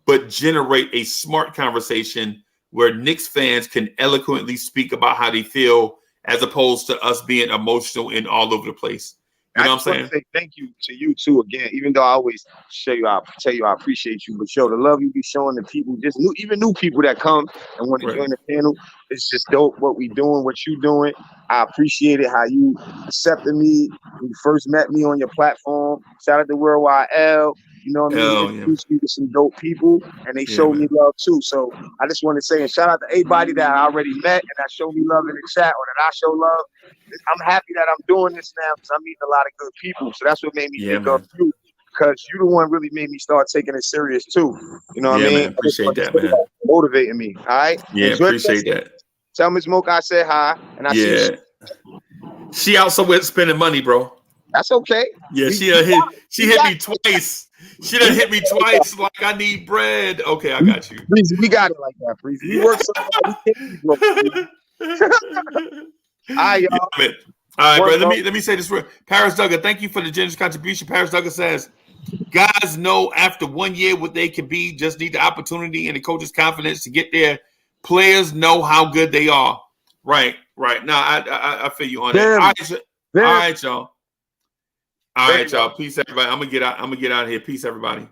but generate a smart conversation where Knicks fans can eloquently speak about how they feel as opposed to us being emotional and all over the place. You know what I'm just want saying? to say thank you to you too again. Even though I always tell you I appreciate you, but show the love you be showing the people, just even new people that come and want to Right. join the panel. It's just dope what we doing, what you doing. I appreciate it how you accepted me when you first met me on your platform. Shout out to Worldwide L. You know what I mean? Hell, He introduced me to some dope people, and they showed me love too. So I just want to say, and shout out to everybody that I already met and that showed me love in the chat or that I show love. I'm happy that I'm doing this now because I'm meeting a lot of good people. So that's what made me think of you, because you the one really made me start taking it serious too. You know what I mean? Man. Appreciate that, man. Motivating me. All right. Yeah, Enjoy appreciate that. Tell Ms. Mocha I said hi, and I see you. She also went spending money, bro. That's okay. Yeah, she hit me twice. She done hit me twice like I need bread. Okay, I got you. We got it like that, Breezy. We work so hard, we can't be broke. All right, y'all. Yeah, all right, bro. Let me say this for Paris Duggar. Thank you for the generous contribution. Paris Duggar says, guys know after 1 year what they can be, just need the opportunity and the coach's confidence to get there. Players know how good they are. Right. No, I feel you on that. All right, y'all. All right, y'all. Peace, everybody. I'm gonna get out of here. Peace, everybody.